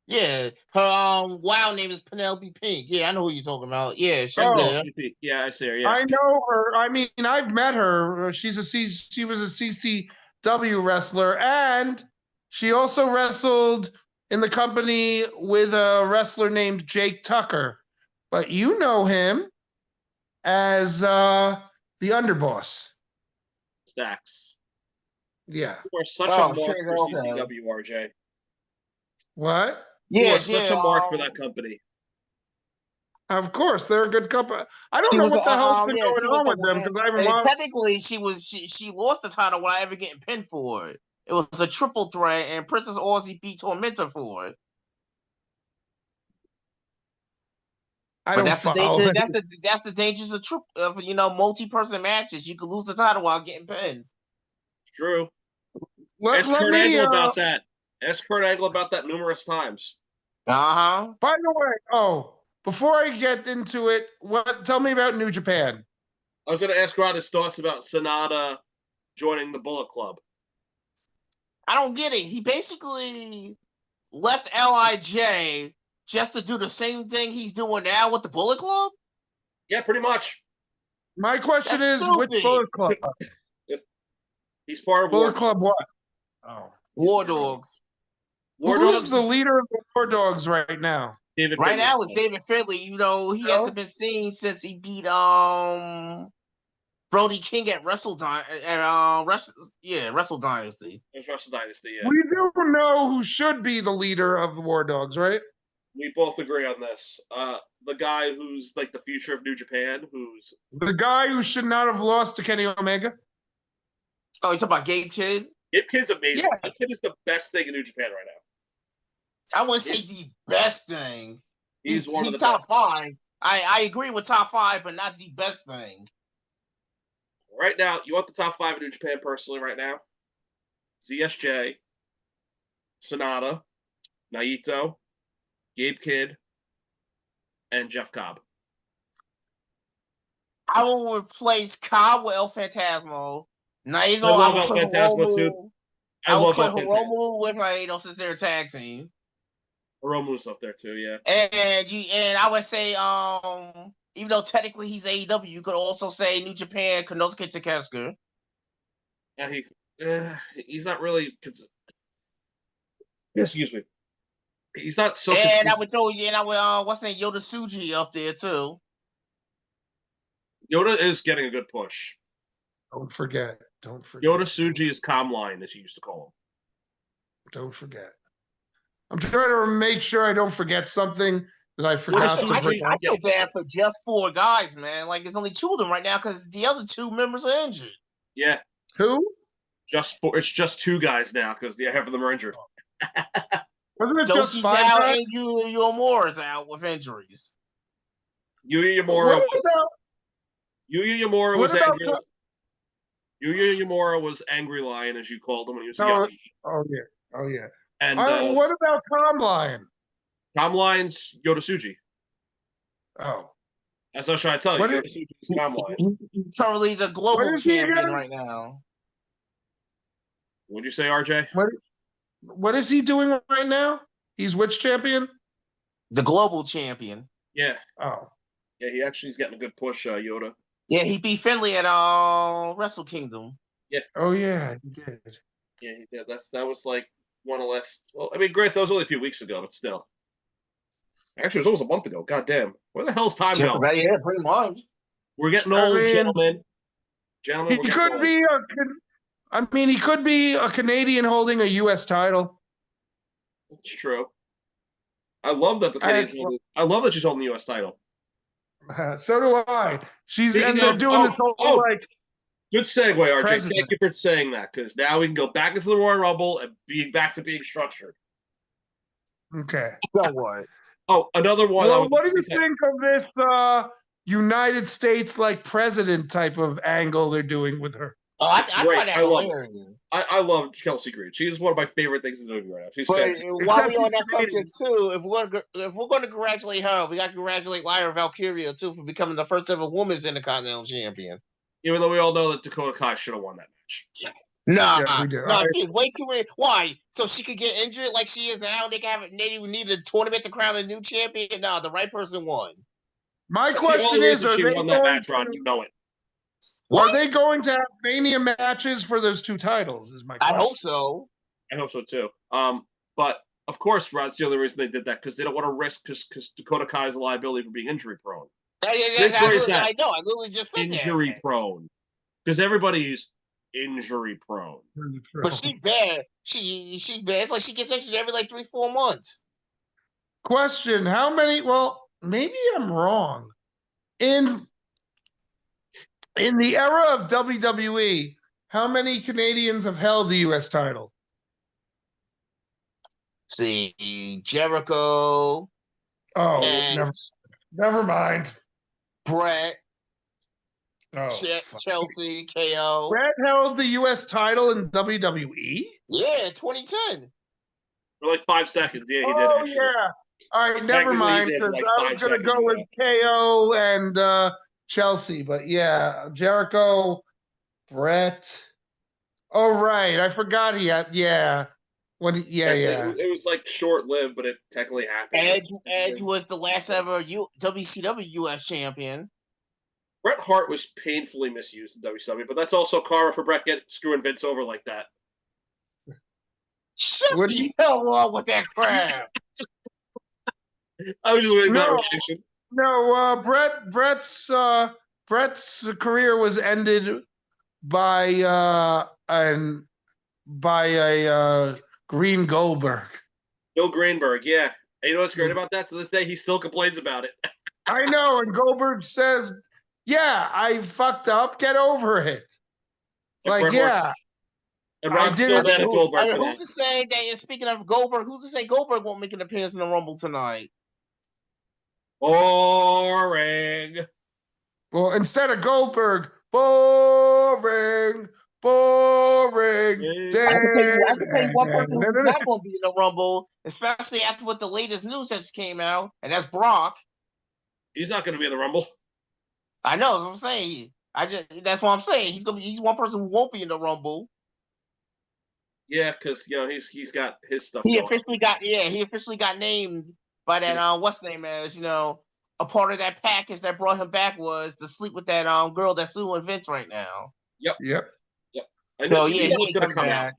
Yeah, her wild name is Penelope Pink. Yeah, I know who you're talking about. Yeah, she's there. Yeah, I see her. Yeah, I know her. I mean, I've met her. She was a CCW wrestler, and she also wrestled in the company with a wrestler named Jake Tucker. But you know him as the underboss. Stacks. Yeah. You are such a mark for okay. CCW, RJ. What? You Yeah, are such a mark for that company. Of course, they're a good company. I She don't know was what the hell's been yeah, going she was on the with them winner. because I haven't And watched. technically, she lost the title without ever getting pinned for it. It was a triple threat, and Princess Aussie beat Tormentor for it. I But don't that's the follow danger. it. That's the dangers of multi-person matches. You could lose the title while getting pinned. True. Let Kurt me. Angle about that. Ask Kurt Angle about that numerous times. Uh-huh. By the way, before I get into it, tell me about New Japan. I was going to ask Rod his thoughts about Sonata joining the Bullet Club. I don't get it. He basically left LIJ just to do the same thing he's doing now with the Bullet Club? Yeah, pretty much. My question That's is, which stupid. Bullet Club? He's part of Bullet Club what? Oh. War Dogs. Who's the leader of the War Dogs right now? David Right Finlay. now it's David Finlay. He hasn't been seen since he beat Brody King at Wrestle Dynasty. It was Wrestle Dynasty, yeah. We do know who should be the leader of the War Dogs, right? We both agree on this. The guy who's like the future of New Japan, who's the guy who should not have lost to Kenny Omega. Oh, you talking about Gabe Kidd? Gabe Kidd's amazing. Yeah. Gabe Kidd is the best thing in New Japan right now. I wouldn't say the best thing. He's one of the top best. 5. I agree with top 5, but not the best thing. Right now, you want the top 5 in New Japan personally right now? ZSJ, Sonata, Naito, Gabe Kidd, and Jeff Cobb. I will replace Cobb with El Phantasmo. Naito, I will put Hiromu. I will put Hiromu with Naito since they're a tag team. Hiromu's up there too, yeah. And I would say, even though technically he's AEW, you could also say New Japan, Konosuke Takeshita. Yeah, he's not really. Excuse me. He's not so. And I would throw, what's the name, Yoda Tsuji up there too. Yoda is getting a good push. Don't forget. Yoda Tsuji is Comline, as you used to call him. Don't forget. I'm trying to make sure I don't forget something that I forgot to bring up. I feel bad for just 4 guys, man. Like, there's only 2 of them right now because the other 2 members are injured. Yeah. Who? It's just 2 guys now because the half of them are injured. Wasn't it just 5 guys? And Yuya Uemura's out with injuries. Yuya Uemura was angry. Yuya Uemura was Angry Lion, as you called him when he was young. Oh yeah. And what about Comline? Comline's Yoda Tsuji. Oh. That's what I was trying to tell you. Yoda Tsuji is Comline. He's currently the global champion right now. What'd you say, RJ? What is he doing right now? He's which champion? The global champion. Yeah. Oh. Yeah, he's getting a good push, Yoda. Yeah, he beat Finlay at Wrestle Kingdom. Yeah. Oh yeah, he did. Yeah, he did. That was like one of the last. Well, I mean, great. That was only a few weeks ago, but still. Actually, it was almost a month ago. God damn. Where the hell's time going? Yeah, pretty much. We're getting old, gentlemen. Gentlemen, He could be he could be a Canadian holding a U.S. title. It's true. I love that I love that she's holding the U.S. title. So do I. Speaking And they're of- doing this whole like Good segue, RJ. president. Thank you for saying that, because now we can go back into the Royal Rumble and being back to being structured. Okay. So what? Oh, another one. Well, what do you think of this United States like president type of angle they're doing with her? Oh, I Great. find that I love hilarious. I love Kelsey Green. She's one of my favorite things to do right now. She's But fantastic. while we Except on that she's Canadian. subject too, if we're going to congratulate her, we got to congratulate Lyra Valkyria too for becoming the first ever women's Intercontinental Champion. Even though we all know that Dakota Kai should have won that match. Nah, Yeah, we do. nah, she's way too in. Why? So she could get injured like she is now? They can have they even need a tournament to crown a new champion? No, the right person won. My The question only is, reason are she they won that going match, Ron, to, you know it. are they going to have Mania matches for those two titles? Is my I question. hope so. I hope so too. But of course, Ron, it's the only reason they did that, because they don't want to risk because Dakota Kai is a liability for being injury prone. I know. I literally just said Injury that. prone. Because everybody's injury prone. But she's bad. She bad. It's like she gets injured every like 3-4 months. Question: how many? Well, maybe I'm wrong. In the era of WWE, how many Canadians have held the U.S. title? See, Jericho, Oh, and never mind. Brett, Oh, Chelsea, KO. Brett held the U.S. title in WWE. Yeah, 2010. For like 5 seconds. Yeah, he did. Oh Actually. yeah. All right, never Technically, he mind. did, Because like, I was 5 gonna seconds go with ago. KO and Chelsea, but yeah, Jericho, Brett. Oh right, I forgot he had. Yeah, yeah. It was like short lived, but it technically happened. Edge was the last ever WCW US champion. Bret Hart was painfully misused in WCW, but that's also karma for Bret screwing Vince over like that. Shut What the hell up with that crap. I was just waiting for that No. reaction. No, Brett's career was ended by a Green Goldberg. Bill Greenberg, yeah. And you know what's great about that? To this day, he still complains about it. I know, and Goldberg says, "Yeah, I fucked up. Get over it." And Like, Bret yeah, Hart's- And I Ron's did still it. mad at Goldberg for Who's that. to say that? Speaking of Goldberg, who's to say Goldberg won't make an appearance in the Rumble tonight? Boring. Well, instead of Goldberg, boring. I can tell you one person who's not going to be in the Rumble, especially after what the latest news that's came out, and that's Brock. He's not going to be in the Rumble. I know, that's what I'm saying. That's what I'm saying. He's one person who won't be in the Rumble. Yeah, because he's got his stuff. He going. officially got named by that what's the name as a part of that package that brought him back was to sleep with that girl that's suing Vince right now. Yep. So he ain't come back.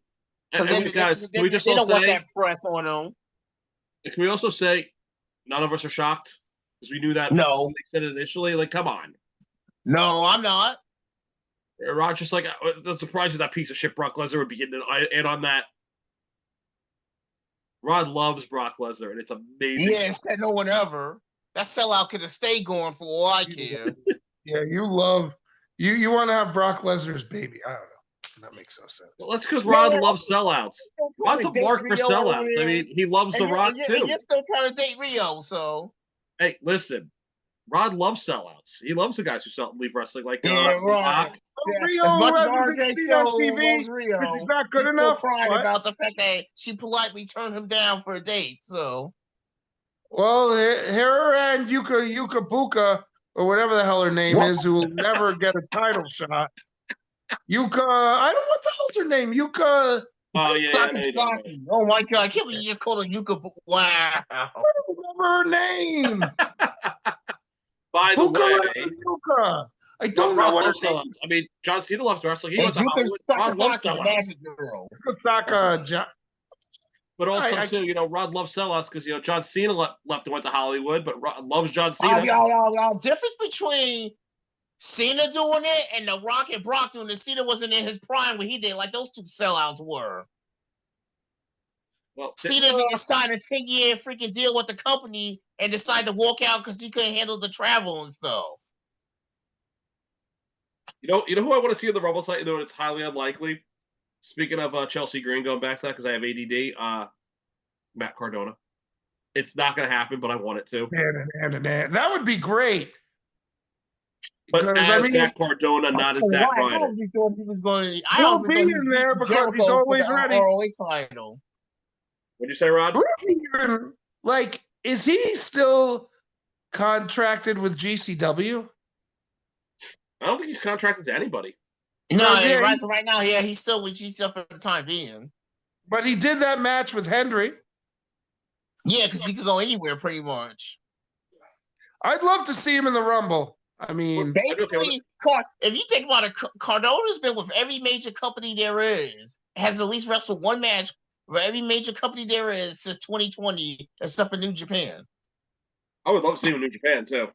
And guys, can we just they all don't want say? that press on him. Can we also say none of us are shocked because we knew that? No. When they said it initially. Like, come on. No, I'm not. Rod's just like, I'm surprised that piece of shit Brock Lesnar would be in on that. Rod loves Brock Lesnar, and it's amazing. Yes, that no one ever. That sellout could have stayed going for all I care. Yeah, you love you want to have Brock Lesnar's baby. I don't know. That makes no sense. Well, that's because Rod loves sellouts. Rod's a mark for sellouts. I mean, he loves The Rock too. And you're still trying to date Rio, so. Hey, listen. Rod loves sellouts. He loves the guys who leave wrestling like right. Rock. Rio As much as hasn't RJ been on Show TV, loves Rio, which is not good he's enough. still crying What? about the fact that she politely turned him down for a date. So. Well, her and Yuka Buka, or whatever the hell her name is, who will never get a title shot. Yuka, I don't know what the hell's her name. Yuka. Oh yeah. Saki. Oh my god! I can't believe you just called her Yuka. Wow. I don't remember her name. By the way, Yuka. I don't know what her name. sellouts. I mean, John Cena loves wrestling. He It's went to Yuka Hollywood. Rod loves Sakazaki, sellouts. Magic Girl. Saka. But also, too, Rod loves sellouts because, John Cena left and went to Hollywood, but Rod loves John Cena. Difference between Cena doing it and The Rock and Brock doing it. Cena wasn't in his prime when he did. Like those two sellouts were. Well, Cena didn't sign a 10-year freaking deal with the company and decide to walk out because he couldn't handle the travel and stuff. you know who I want to see in the Rumble site, though it's highly unlikely. Speaking of Chelsea Green, going back to that because I have ADD, Matt Cardona. It's not going to happen, but I want it to. That would be great. But Because, as Matt Cardona, not as Zack Ryder. I honestly thought he was going. He'll be in there because he's always ready. ROH title. What'd you say, Rod? Is he still contracted with GCW? I don't think he's contracted to anybody. No, right now, yeah, he's still with GCW for the time being. But he did that match with Hendry. Yeah, because he could go anywhere pretty much. I'd love to see him in the Rumble. I mean, basically, if you think about it, Cardona's been with every major company there is. Has at least wrestled one match for every major company there is since 2020, except for New Japan. I would love to see him in New Japan too.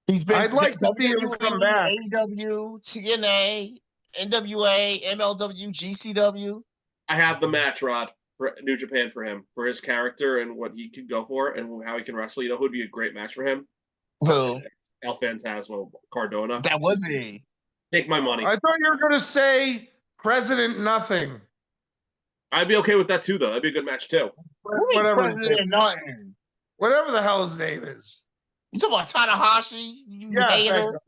He's been. I'd like to see him come back. AEW, TNA, NWA, MLW, GCW. I have the match, Rod, for New Japan for him, for his character and what he can go for and how he can wrestle. You know who would be a great match for him? Who? El Phantasmo Cardona. That would be. Take my money. I thought you were going to say President Nothing. I'd be okay with that too, though. That'd be a good match too. Whatever the hell his name is. You talking about Tanahashi? Hater?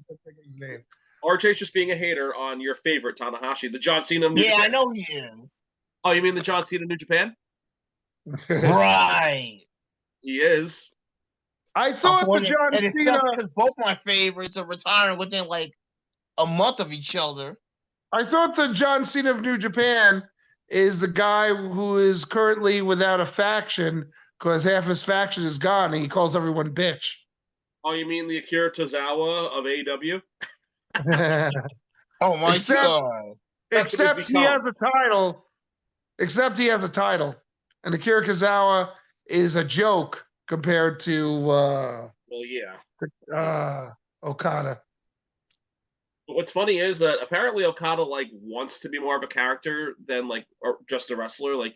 His name. RJ's just being a hater on your favorite Tanahashi, the John Cena of New Japan. I know he is. Oh, you mean the John Cena of New Japan? Right. He is. I thought the John Cena. Because both my favorites are retiring within like a month of each other. I thought the John Cena of New Japan is the guy who is currently without a faction because half his faction is gone and he calls everyone bitch. Oh, you mean the Akira Tozawa of AEW? Oh my god! Except he has a title. And Akira Tozawa is a joke compared to Okada. But what's funny is that apparently Okada wants to be more of a character than or just a wrestler.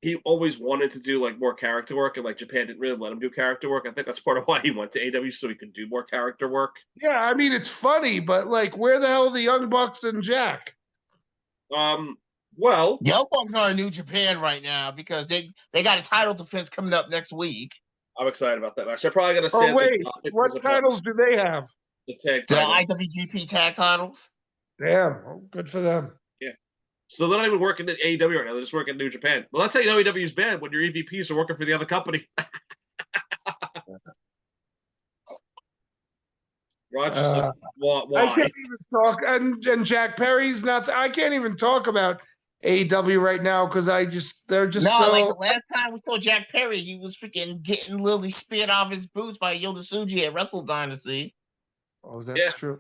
He always wanted to do more character work, and Japan didn't really let him do character work. I think that's part of why he went to AEW, so he could do more character work. Yeah, I mean it's funny, but where the hell are the Young Bucks and Jack? Well, Young Bucks are in New Japan right now because they got a title defense coming up next week. I'm excited about that match. They're probably going to stand. Oh wait, what titles do they have? The tag titles. IWGP tag titles. Damn, oh, good for them. Yeah. So they're not even working at AEW right now. They're just working at New Japan. Well, that's how you know AEW's bad, when your EVPs are working for the other company. Roger, why? I can't even talk. And Jack Perry's not. I can't even talk about AEW right now because they're just so. The last time we saw Jack Perry, he was freaking getting literally speared off his boots by Yoda Tsuji at Wrestle Dynasty. Oh, that's true.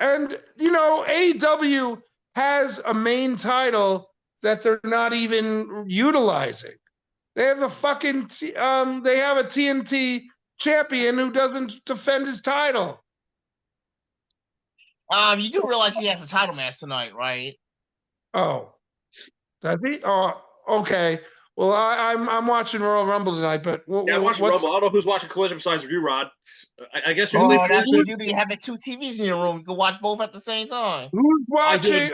And AEW has a main title that they're not even utilizing. They have the fucking they have a TNT champion who doesn't defend his title. You do realize he has a title match tonight, right? Oh, does he? Oh, okay. Well, I'm watching Royal Rumble tonight, but I'm watching Rumble. I don't know who's watching Collision besides you, Rod. I guess you're. Oh, that's what you be having two TVs in your room. You can watch both at the same time. Who's watching?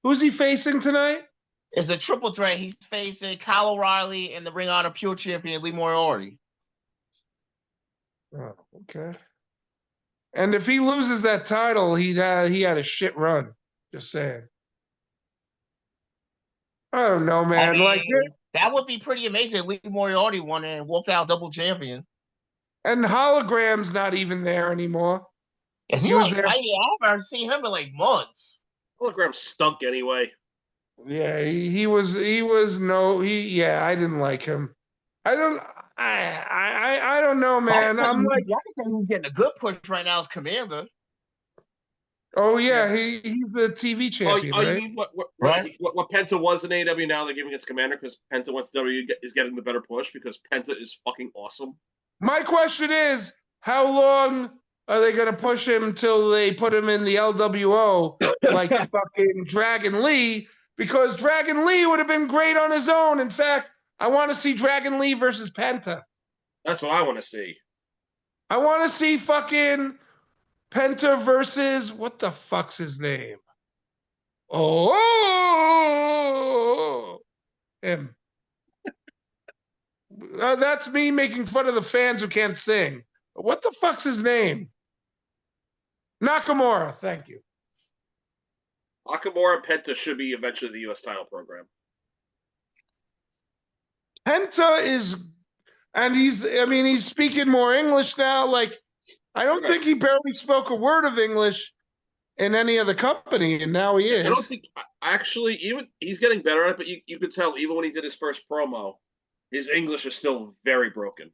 Who's he facing tonight? It's a triple threat. He's facing Kyle O'Reilly and the Ring of Honor Pure Champion Lee Moriarty. Oh, okay. And if he loses that title, he had a shit run. Just saying. I don't know, man. That would be pretty amazing. Lee Moriarty won and walked out double champion. And Hologram's not even there anymore. Is he there? I haven't seen him in months. Hologram stunk anyway. Yeah, he was. I didn't like him. I don't know, man. I'm he's getting a good push right now as Commander. Oh yeah, he's the TV champion. You mean what Penta was in AEW? Now they're giving it to Commander because Penta wants WWE is getting the better push because Penta is fucking awesome. My question is, how long are they going to push him till they put him in the LWO like fucking Dragon Lee? Because Dragon Lee would have been great on his own. In fact, I want to see Dragon Lee versus Penta. That's what I want to see. I want to see fucking Penta versus what the fuck's his name? Oh, him. That's me making fun of the fans who can't sing. What the fuck's his name? Nakamura. Thank you. Nakamura and Penta should be eventually the U.S. title program. Penta is, and he's speaking more English now. Like, I don't think he barely spoke a word of English in any other company, and now he is. I don't think, actually, even he's getting better at it, but you could tell even when he did his first promo, his English is still very broken.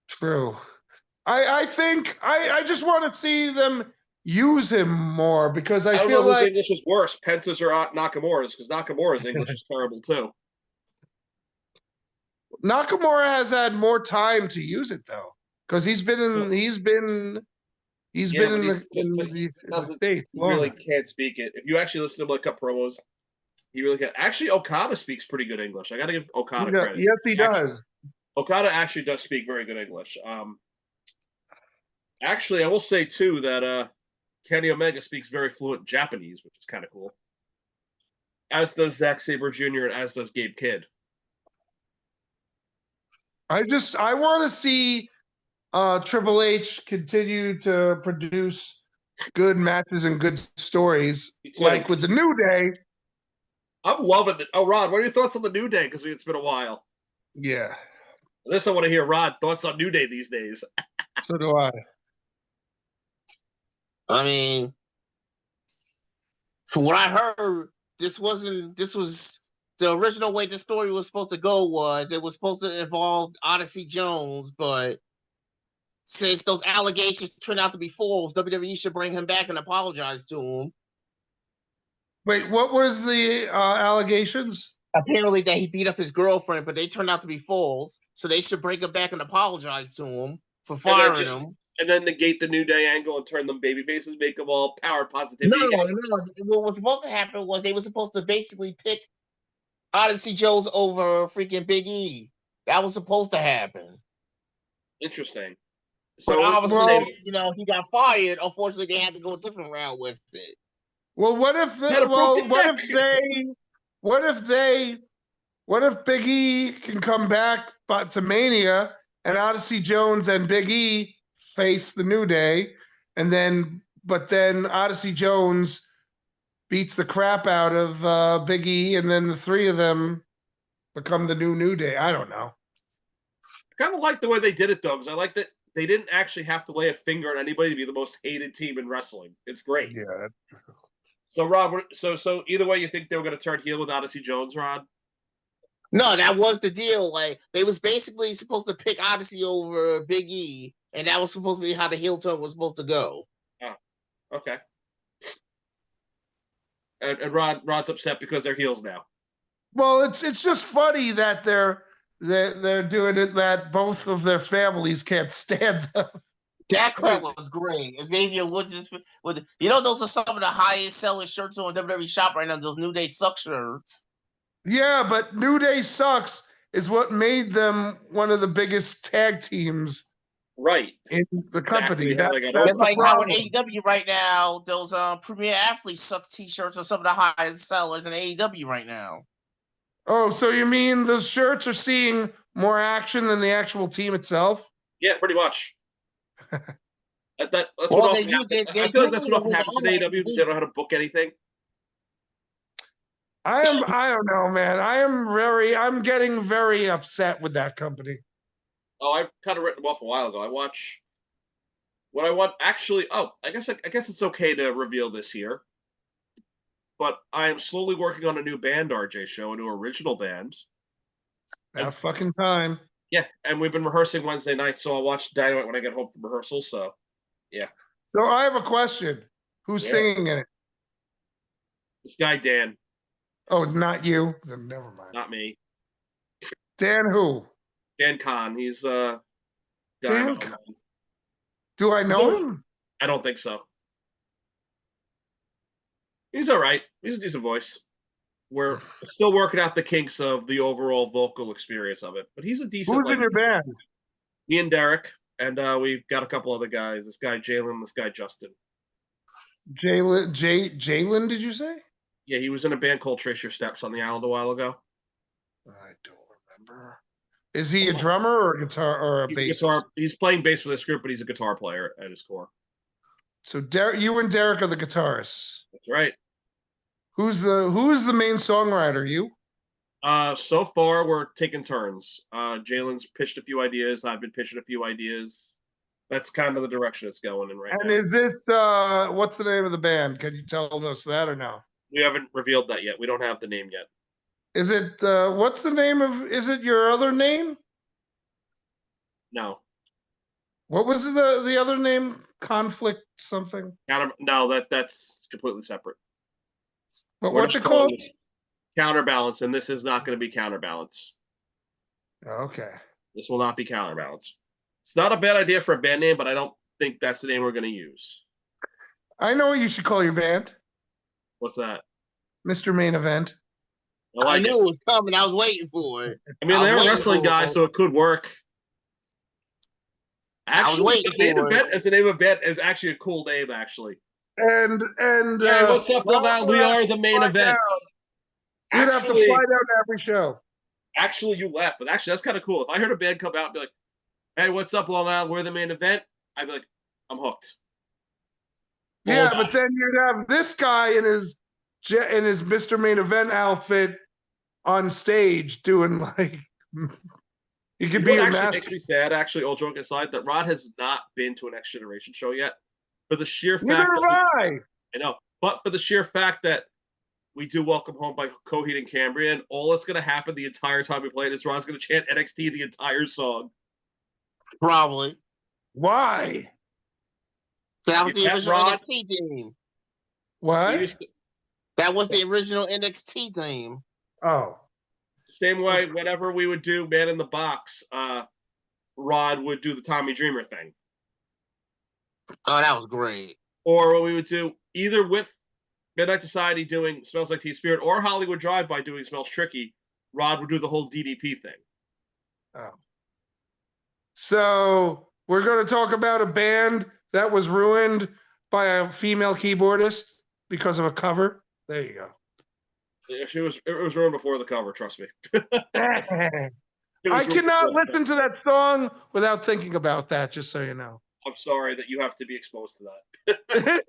True. I think I just want to see them use him more because I don't feel know whose like English is worse, Penta's or Nakamura's, because Nakamura's English is terrible too. Nakamura has had more time to use it though, because he's been in the States. He really can't speak it. If you actually listen to him like cut promos, he really can't. Actually, Okada speaks pretty good English. I got to give Okada credit. Yes, he does. Okada actually does speak very good English. Actually, I will say too that Kenny Omega speaks very fluent Japanese, which is kind of cool. As does Zack Sabre Jr. and as does Gabe Kidd. I want to see Triple H continue to produce good matches and good stories, like with the New Day. I'm loving it. Oh, Rod, what are your thoughts on the New Day? Because it's been a while. Yeah. This I want to hear, Rod, thoughts on New Day these days. So do I. I mean, from what I heard, this was the original way the story was supposed to go. It was supposed to involve Odyssey Jones, but since those allegations turned out to be false, WWE should bring him back and apologize to him. Wait, what was the allegations? Apparently that he beat up his girlfriend, but they turned out to be false. So they should bring him back and apologize to him for firing him. And then negate the New Day angle and turn them baby faces, make them all power positivity. No. What was supposed to happen was they were supposed to basically pick Odyssey Jones over freaking Big E. That was supposed to happen. Interesting. So but obviously, he got fired. Unfortunately, they had to go a different route with it. Well, what if Big E can come back but to Mania and Odyssey Jones and Big E face the New Day, but then Odyssey Jones beats the crap out of Big E, and then the three of them become the New Day. I don't know. I kind of like the way they did it though, because I like that they didn't actually have to lay a finger on anybody to be the most hated team in wrestling. It's great. Yeah. So Rod, so either way, you think they were going to turn heel with Odyssey Jones, Rod? No, that was the deal. Like they was basically supposed to pick Odyssey over Big E, and that was supposed to be how the heel turn was supposed to go. Oh, okay. And Rod's upset because they're heels now. Well, it's just funny that they're doing it, that both of their families can't stand them. That crap was great. Xavier Woods those are some of the highest selling shirts on WWE Shop right now. Those New Day Sucks shirts. Yeah, but New Day Sucks is what made them one of the biggest tag teams, right, in the company. Exactly. That's like how in AEW right now, those Premier Athletes Suck T-shirts are some of the highest sellers in AEW right now. Oh, so you mean the shirts are seeing more action than the actual team itself? Yeah, pretty much. That's what often happens. I feel like that's what often happens in AEW because they don't know how to book anything. I don't know, man. I'm getting very upset with that company. Oh, I've kind of written them off a while ago. I guess it's okay to reveal this here. But I am slowly working on a new band, RJ Show, a new original band. That fucking time. Yeah, and we've been rehearsing Wednesday night, so I'll watch Dynamite when I get home from rehearsal. So, yeah. So I have a question. Who's singing in it? This guy, Dan. Oh, not you? Then never mind. Not me. Dan who? Dan Khan. He's Dan Khan. Do I know him? I don't think so. He's all right. He's a decent voice. We're still working out the kinks of the overall vocal experience of it, but he's a decent. Who's in your band? Me and Derek, and we've got a couple other guys. This guy Jalen, this guy Justin. Jalen, did you say? Yeah, he was in a band called Trace Your Steps on the island a while ago. I don't remember. Is he a drummer or a guitar or a bassist? He's playing bass for this group, but he's a guitar player at his core. So Derek, you and Derek are the guitarists. That's right. Who's the main songwriter? You? So far we're taking turns. Jalen's pitched a few ideas. I've been pitching a few ideas. That's kind of the direction it's going in right now. And is this what's the name of the band? Can you tell us that or no? We haven't revealed that yet. We don't have the name yet. Is it what's the name of? Is it your other name? No. What was the other name? Conflict something? No, that's completely separate. But what's it called? Counterbalance, and this is not going to be Counterbalance. Okay. This will not be Counterbalance. It's not a bad idea for a band name, but I don't think that's the name we're going to use. I know what you should call your band. What's that? Mr. Main Event. I knew it was coming. I was waiting for it. I mean, they're wrestling guys, so it could work. Actually, the name of bet as a name of bet is actually a cool name, actually. And hey, what's up, Long? We are the main event. You'd have to fly down to every show. Actually, you left, but actually, that's kind of cool. If I heard a band come out and be like, "Hey, what's up, Long Island? We're the main event," I'd be like, "I'm hooked." Yeah, but then you'd have this guy in his Mr. Main Event outfit on stage doing like he could be your master. Makes me sad, actually, all joking aside, that Rod has not been to a Next Generation show yet. For the sheer fact I know, but for the sheer fact that we do Welcome Home by Coheed and Cambria, and all that's going to happen the entire time we play it is Rod's going to chant NXT the entire song. Probably. Why? That was the original NXT theme. What? That was the original NXT theme. Oh. Same way, whenever we would do Man in the Box, Rod would do the Tommy Dreamer thing. Oh, that was great. Or what we would do, either with Midnight Society doing Smells Like Teen Spirit or Hollywood Drive-By doing Smells Tricky, Rod would do the whole DDP thing. Oh. So we're going to talk about a band that was ruined by a female keyboardist because of a cover. There you go. It was ruined before the cover, trust me. I cannot listen to that song without thinking about that, just so you know. I'm sorry that you have to be exposed to that.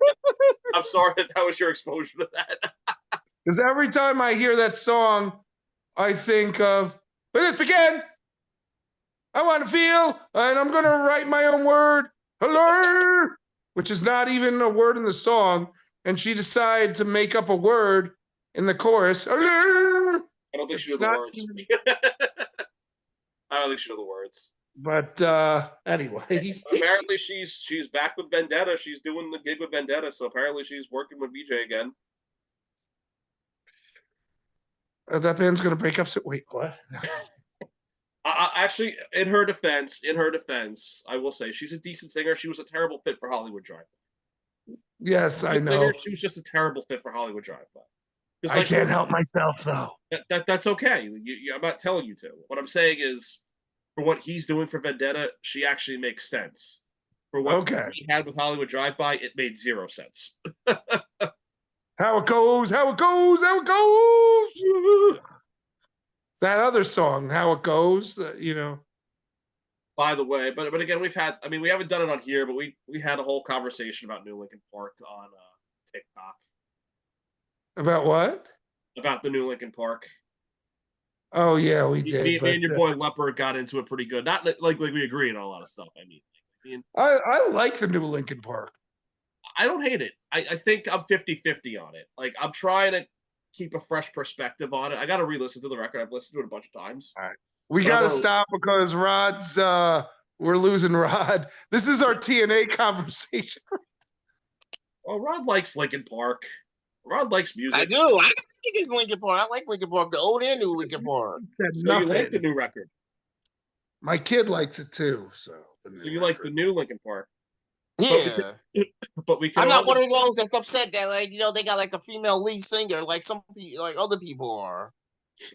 I'm sorry that was your exposure to that. Because every time I hear that song, I think of, let's begin. I want to feel, and I'm going to write my own word, hello, which is not even a word in the song. And she decided to make up a word in the chorus. Hello. I don't think she knew the words. I don't think she knew the words. But anyway, apparently she's back with Vendetta. She's doing the gig with Vendetta, so apparently she's working with VJ again. That band's gonna break up. So wait, what? Actually, in her defense, I will say she's a decent singer. She was a terrible fit for Hollywood Drive. Yes, I know. She was just a terrible fit for Hollywood Drive. I can't help myself though. That's okay. I'm not telling you to. What I'm saying is, for what he's doing for Vendetta, she actually makes sense. For what he had with Hollywood Drive-By, it made zero sense. How it goes. That other song, How It Goes, you know. By the way, but again, we haven't done it on here, but we had a whole conversation about New Lincoln Park on TikTok. About what? About the New Lincoln Park. Oh yeah, we did. Me and your boy Leopard got into it pretty good. Not like we agree on a lot of stuff. I like the New Lincoln Park. I don't hate it. I think I'm 50-50 on it. Like, I'm trying to keep a fresh perspective on it. I got to re-listen to the record. I've listened to it a bunch of times. All right. We got to stop because Rod's, we're losing Rod. This is our TNA conversation. Well, Rod likes Lincoln Park. Rod likes music. I do. I think it's Lincoln Park. I like Lincoln Park, the old and new Lincoln Park. So you like the new record? My kid likes it too. So you like the new Lincoln Park? Yeah. But we can I'm not all one of those that's upset that like they got like a female lead singer like like other people are.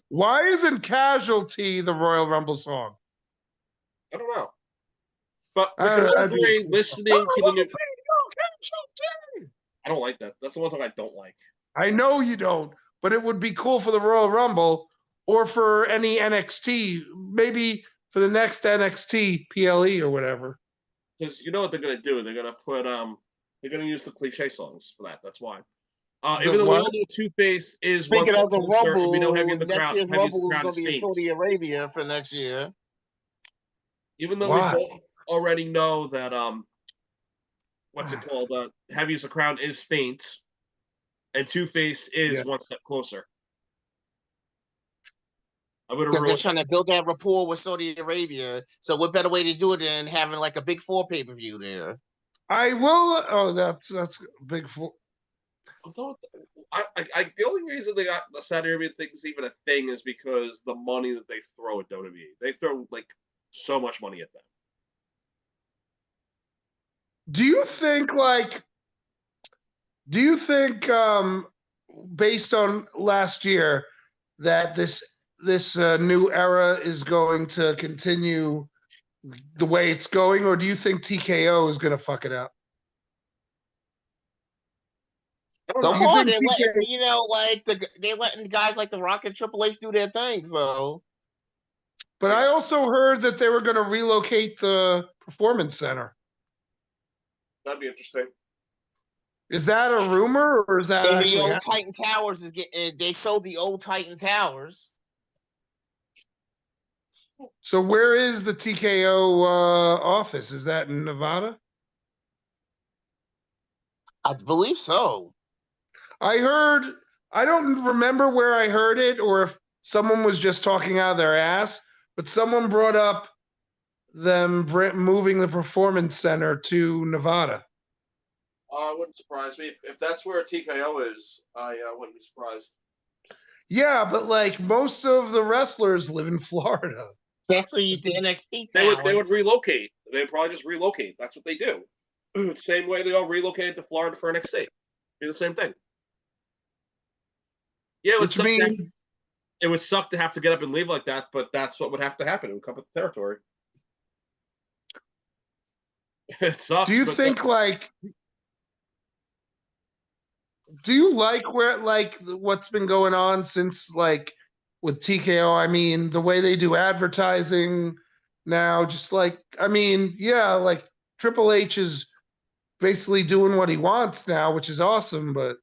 Why isn't Casualty the Royal Rumble song? I don't know. But we can all agree listening to the new. I don't like that. That's the one song I don't like. I know you don't, but it would be cool for the Royal Rumble or for any NXT, maybe for the next NXT PLE or whatever. Because you know what they're gonna do? They're gonna put they're gonna use the cliche songs for that. That's why. Even though we all know Two Face is one Speaking step of the closer, and we know Rumble, next year's Heavy's Rumble is crown going is to be in Saint. Saudi Arabia for next year. Even though we both already know that what's it called? Heavy's the crown is faint, and Two Face is one step closer. Because they're trying to build that rapport with Saudi Arabia. So what better way to do it than having like a big 4 pay-per-view there? I will. Oh, that's big 4. The only reason they got the Saudi Arabian thing is even a thing is because the money that they throw at WWE. They throw like so much money at them. Do you think based on last year that this new era is going to continue the way it's going, or do you think TKO is going to fuck it up? So far, they're letting they're letting guys like The Rock and Triple H do their thing. So, but I also heard that they were going to relocate the Performance Center. That'd be interesting. Is that a rumor, or is that the old Titan Towers is getting? They sold the old Titan Towers. So where is the TKO office? Is that in Nevada? I believe so. I don't remember where I heard it or if someone was just talking out of their ass, but someone brought up them moving the Performance Center to Nevada. Wouldn't surprise me. If that's where TKO is, I wouldn't be surprised. Yeah, but like most of the wrestlers live in Florida. Especially the NXT They would relocate. They would probably just relocate. That's what they do. Same way they all relocated to Florida for NXT. Do the same thing. Yeah, it would suck to have to get up and leave like that, but that's what would have to happen. It would come with the territory. It sucks. Do you think do you like what's been going on since with TKO? I mean, the way they do advertising now, just Triple H is basically doing what he wants now, which is awesome. But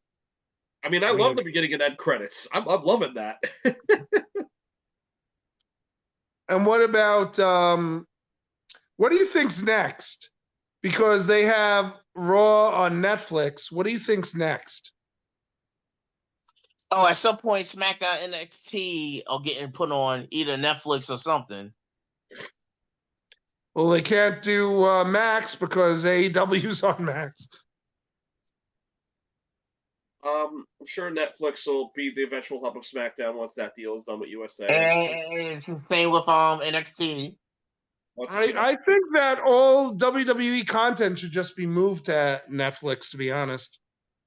I love the beginning and end credits. I'm loving that. And what about what do you think's next? Because they have Raw on Netflix. What do you think's next? Oh, at some point, SmackDown NXT are getting put on either Netflix or something. Well, they can't do Max because AEW's on Max. I'm sure Netflix will be the eventual hub of SmackDown once that deal is done with USA. And same with NXT. I think that all WWE content should just be moved to Netflix, to be honest.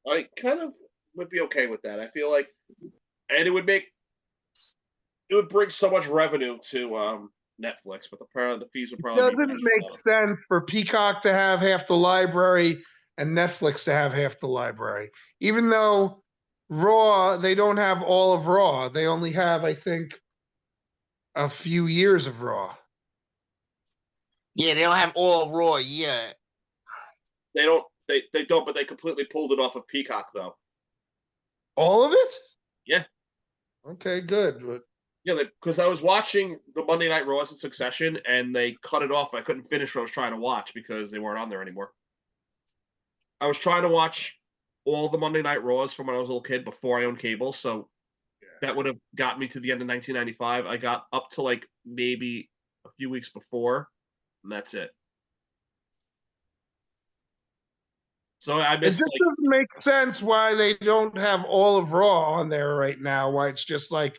I kind of would be okay with that. I feel like, and it would bring so much revenue to Netflix, but the fees would probably. It doesn't make sense for Peacock to have half the library and Netflix to have half the library. Even though Raw, they don't have all of Raw. They only have, I think, a few years of Raw. Yeah, they don't have all of Raw yet. They don't, but they completely pulled it off of Peacock, though. All of it? Yeah. Okay, good. But yeah, because I was watching the Monday Night Raws in succession, and they cut it off. I couldn't finish what I was trying to watch because they weren't on there anymore. I was trying to watch all the Monday Night Raws from when I was a little kid before I owned cable, so that would have got me to the end of 1995. I got up to maybe a few weeks before, and that's it. So I missed. It just doesn't make sense why they don't have all of Raw on there right now. Why it's just part,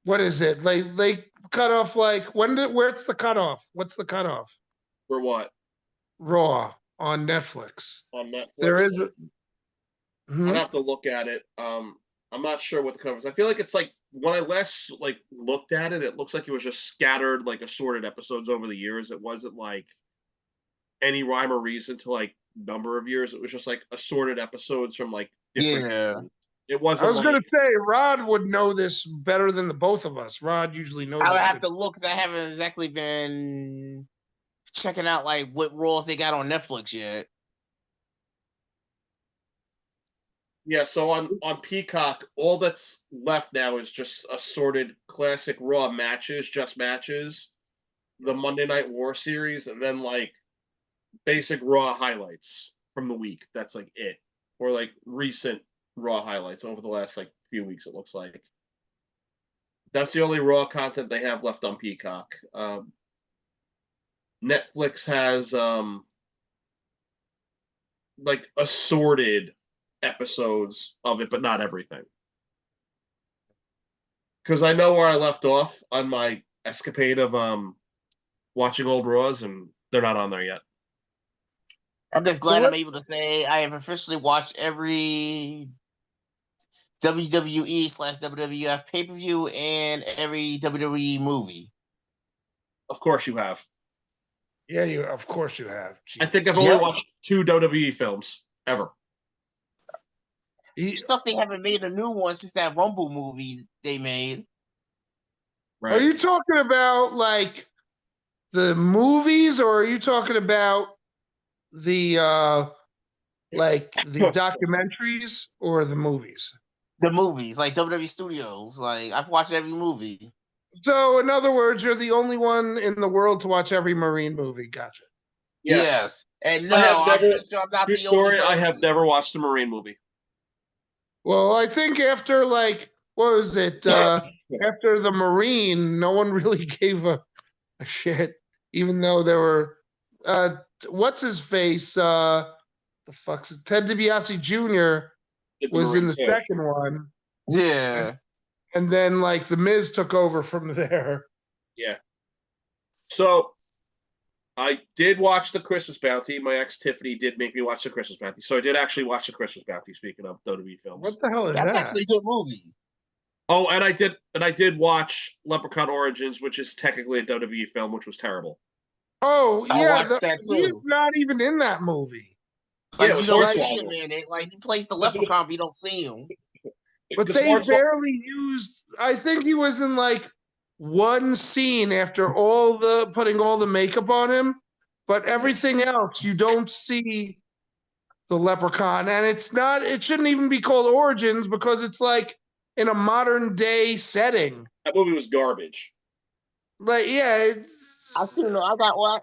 what is it? They cutoff like? Where's the cutoff? What's the cutoff? For what? Raw on Netflix. On Netflix? There is. I'd have to look at it. I'm not sure what the cover is. I feel like it's like when I last like looked at it, it looks like it was just scattered like assorted episodes over the years. It wasn't like any rhyme or reason to like number of years. It was just like assorted episodes from like different. Yeah. It wasn't. I was like, gonna say Rod would know this better than the both of us. Rod usually knows. I would it. have to look. I haven't exactly been checking out like what roles they got on Netflix yet. Yeah, so on Peacock, all that's left now is just assorted classic Raw matches, just matches, the Monday Night War series, and then like basic Raw highlights from the week. That's like it, or like recent Raw highlights over the last like few weeks. It looks like that's the only Raw content they have left on Peacock. Netflix has like assorted episodes of it, but not everything. Because I know where I left off on my escapade of watching old Raws, and they're not on there yet. I'm just glad I'm able to say I have officially watched every WWE/WWF pay-per-view and every WWE movie. Of course you have. Yeah, of course you have. I think I've only watched 2 WWE films ever. Stuff they haven't made a new one since that Rumble movie they made. Right. Are you talking about like the movies, or are you talking about the like the documentaries or the movies? The movies, like WWE Studios. Like I've watched every movie. So, in other words, you're the only one in the world to watch every Marine movie. Gotcha. Yeah. Yes, and no, I'm not the only. I have never watched a Marine movie. Well, I think after like what was it? After the Marine, no one really gave a shit, even though there were what's his face? The fuck's it? Ted DiBiase Jr. was in the second one. Yeah. And then like the Miz took over from there. Yeah. So I did watch the Christmas Bounty. My ex Tiffany did make me watch the Christmas Bounty. So I did actually watch the Christmas Bounty, speaking of WWE films. What the hell is that? That's actually a good movie. Oh, and I did watch Leprechaun Origins, which is technically a WWE film, which was terrible. Oh yeah, he's not even in that movie. Like you don't see him in it. Like he plays the Leprechaun, but you don't see him. But they barely used. I think he was in like one scene after putting all the makeup on him, but everything else you don't see the Leprechaun, and it shouldn't even be called Origins because it's like in a modern day setting. That movie was garbage. Like yeah, I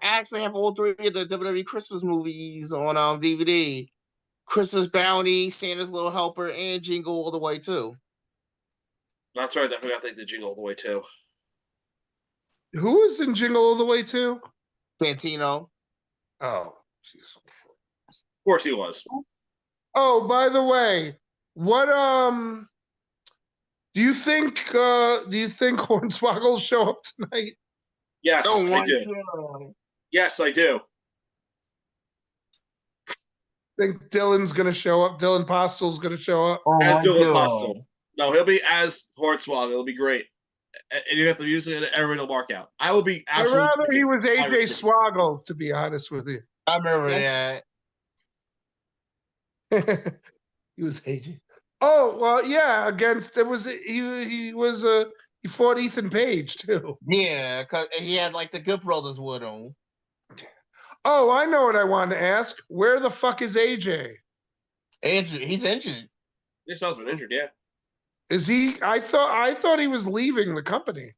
actually have all 3 of the WWE Christmas movies on DVD. Christmas Bounty, Santa's Little Helper, and Jingle All the Way too. That's right. I forgot they did Jingle All the Way too. Who was in Jingle All the Way too? Santino. Oh, Jesus. Of course he was. Oh, by the way, what do you think Hornswoggle will show up tonight? Yes, I do. Yes, I do. Think Dylan's going to show up. Dylan Postel's going to show up. As Dylan Postel. No, he'll be as Hornswoggle. It'll be great. And you have the music and everybody will mark out. I will be absolutely. I'd rather he was AJ Swoggle, to be honest with you. I remember that. He was AJ. Oh, well, yeah, he fought Ethan Page too. Yeah, because he had like the Good Brothers with him. Oh, I know what I wanted to ask. Where the fuck is AJ? He's injured. His husband injured, yeah. Is he? I thought he was leaving the company.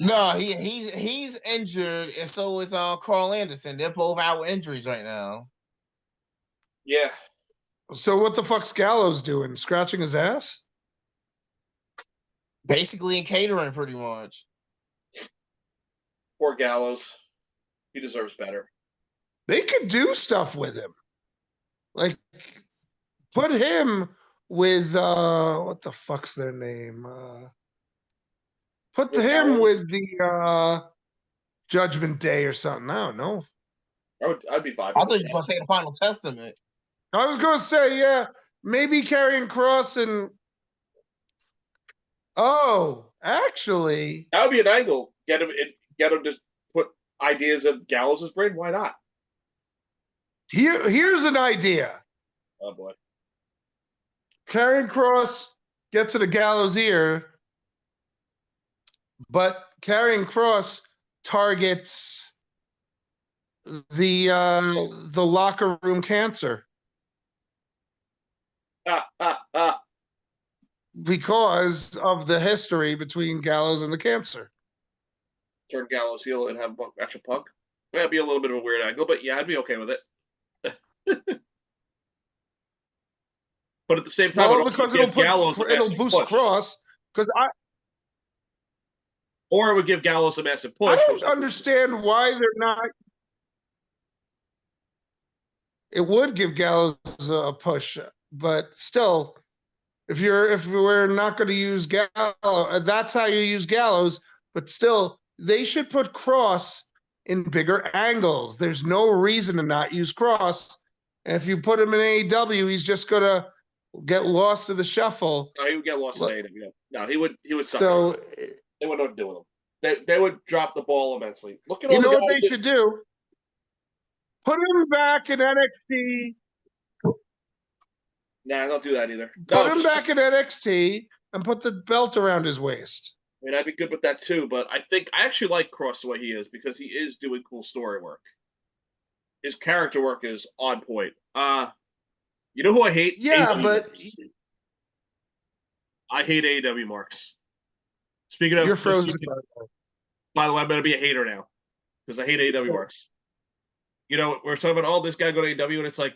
No, he's injured, and so is Carl Anderson. They're both out with injuries right now. Yeah. So what the fuck's Gallows doing? Scratching his ass? Basically in catering, pretty much. Poor Gallows. He deserves better. They could do stuff with him. Like, put him with, what the fuck's their name? Put him with the Judgment Day or something. I don't know. I'd be fine. I thought you were gonna say the Final Testament. I was gonna say, yeah, maybe Karrion Kross and actually, That would be an angle. Get him to put ideas in Gallows' brain. Why not? here's an idea. Oh boy. Karrion Kross gets to the Gallows' ear, but Karrion Kross targets the locker room cancer because of the history between Gallows and the cancer. Turn Gallows heel and have Punk match a Punk. That'd be a little bit of a weird angle, but yeah, I'd be okay with it. But at the same time, Well, because it'll boost Kross. Because or it would give Gallows a massive push. I don't understand why they're not. It would give Gallows a push, but still, if we're not going to use Gallows, that's how you use Gallows. But still, they should put Kross in bigger angles. There's no reason to not use Kross. And if you put him in AEW, he's just going to get lost to the shuffle. No, he would get lost in AEW. No, he would. So they wouldn't know what to do with him. They would drop the ball immensely. Look at all you know the what they should do? Put him back in NXT. Nah, don't do that either. Put him back in NXT and put the belt around his waist. I mean, I'd be good with that too, but I actually like Kross the way he is because he is doing cool story work. His character work is on point. You know who I hate? Yeah, AEW but Marks. I hate AEW Marks. Speaking of, you're frozen. By the way, I'm going to be a hater now because I hate AEW Marks. You know, we're talking about this guy going to AEW, and it's like,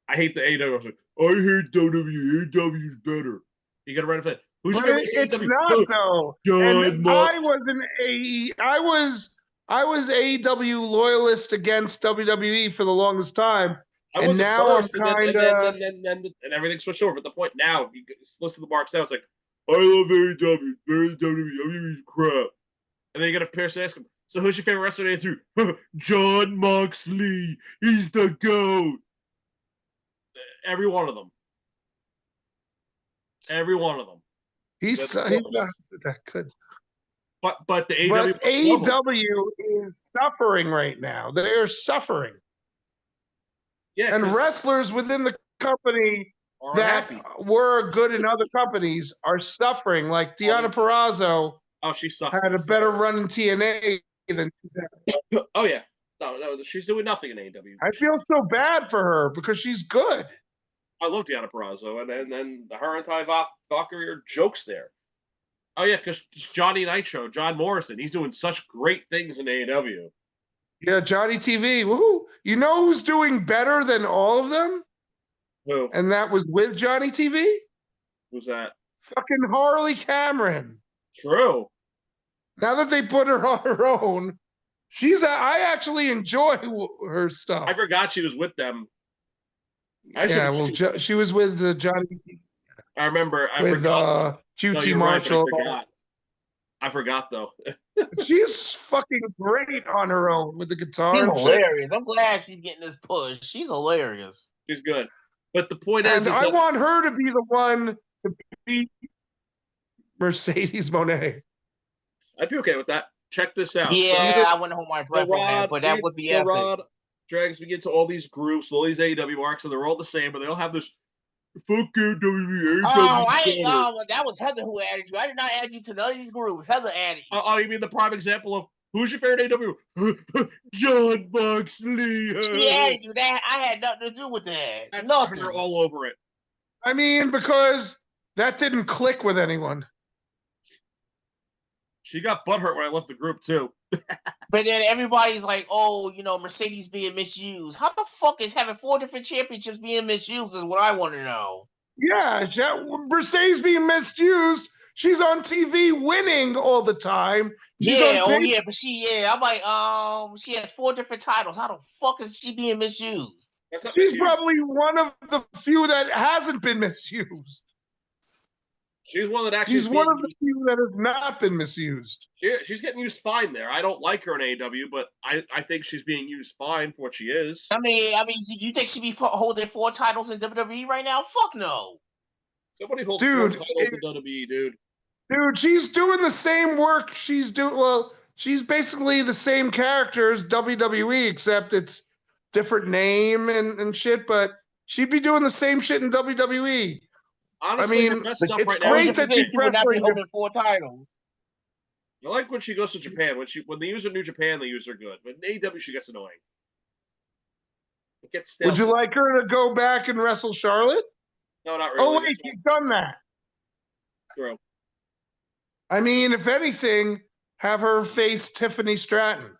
I hate the AEW. I was like, I hate WWE. AEW is better. You got to write it. Who's your favorite It's AEW? not though. And Marks. I was AEW loyalist against WWE for the longest time. And now I'm kind of and everything switched over. But the point now, you listen to the Marks now, it's like, I love AEW. WWE is crap. And then you got to Pierce ask him, so who's your favorite wrestler through? Jon Moxley. He's the GOAT. Every one of them. Every one of them. He's not that good. But the AEW, but AEW is suffering right now. They're suffering. Yeah, and wrestlers within the company that were good in other companies are suffering. Like Deonna Purrazzo. Oh, she sucks. Had a better run in TNA than. Oh yeah, no, she's doing nothing in AEW. I feel so bad for her because she's good. I love Deonna Purrazzo, and then her and Ty Valkyrie are jokes there. Oh yeah, because Johnny Nitro, John Morrison, he's doing such great things in AEW. Yeah, Johnny TV. Woohoo! You know who's doing better than all of them? Who? And that was with Johnny TV? Who's that? Fucking Harley Cameron. True. Now that they put her on her own, I actually enjoy her stuff. I forgot she was with them. She was with Johnny TV. I remember. With QT Marshall. Right, I forgot though. She's fucking great on her own with the guitar. She's hilarious. I'm glad she's getting this push. She's hilarious. She's good. But the point is I want her to be the one to beat Mercedes Moné. I'd be okay with that. Check this out. Yeah, I wouldn't hold my breath on that, but that would be epic. Rod drags me into all these groups, all these AEW marks, and they're all the same, but they all have this fuck WWE. That was Heather who added you. I did not add you to none of these groups. Heather added you. Oh, you mean the prime example of who's your favorite AEW? Jon Moxley. She added you. That I had nothing to do with that. Nothing. They're all over it. I mean, because that didn't click with anyone. She got butthurt when I left the group too. But then everybody's like, "Oh, Mercedes being misused." How the fuck is having 4 different championships being misused? Is what I want to know. Yeah, Mercedes being misused. She's on TV winning all the time. But I'm like, she has 4 different titles. How the fuck is she being misused? She's probably one of the few that hasn't been misused. She's one that actually She's one of the few that has not been misused. she's getting used fine there. I don't like her in AEW, but I think she's being used fine for what she is. I mean, do you think she'd be holding 4 titles in WWE right now? Fuck no. Nobody holds Dude, 4 titles in WWE, dude. Dude, she's doing the same work she's doing. Well, she's basically the same character as WWE, except it's different name and shit. But she'd be doing the same shit in WWE. Honestly, I mean, her best stuff it's right now. great that she's she would not be wrestling. holding 4 titles. I like when she goes to Japan. When they use her New Japan, they use her good. But in AEW, she gets annoying. It gets stale. Would you like her to go back and wrestle Charlotte? No, not really. Oh wait, she's done that. True. I mean, if anything, have her face Tiffany Stratton.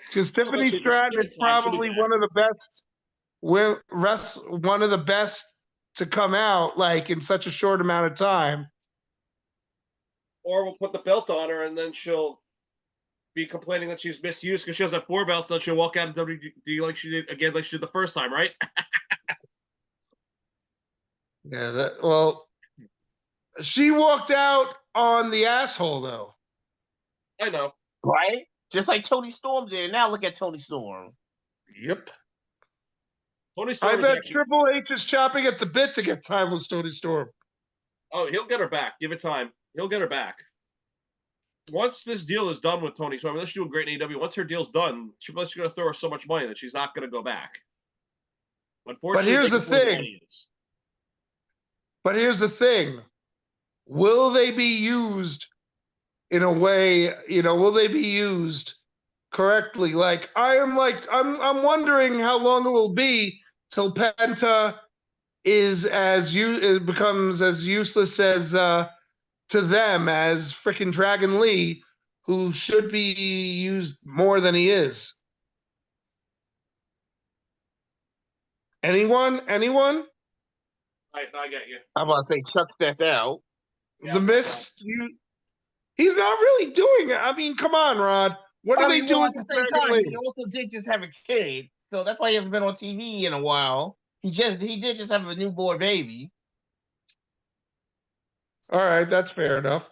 Because Tiffany Stratton is probably one of the best, one of the best to come out like in such a short amount of time. Or we'll put the belt on her, and then she'll be complaining that she's misused because she has 4 belts. So she'll walk out of WWE like she did the first time, right? Yeah. Well, she walked out on the asshole though. I know. Right? Just like Tony Storm did. Now look at Tony Storm. Yep. Tony Storm. I bet Triple H is chopping at the bit to get time with Tony Storm. Oh, he'll get her back. Give it time. He'll get her back. Once this deal is done with Tony Storm, unless she's doing great in AEW, once her deal's done, Triple H is going to throw her so much money that she's not going to go back. Unfortunately, but here's the thing. But here's the thing. Will they be used in a way, will they be used correctly? Like I'm wondering how long it will be till Penta becomes as useless as to them as freaking Dragon Lee, who should be used more than he is. Anyone? I get you. I'm about to say Chuck stepped out. The Miss, he's not really doing it. I mean, come on, Rod. What are they doing? At the same time, he also did just have a kid, so that's why he hasn't been on TV in a while. He did just have a newborn baby. All right, that's fair enough.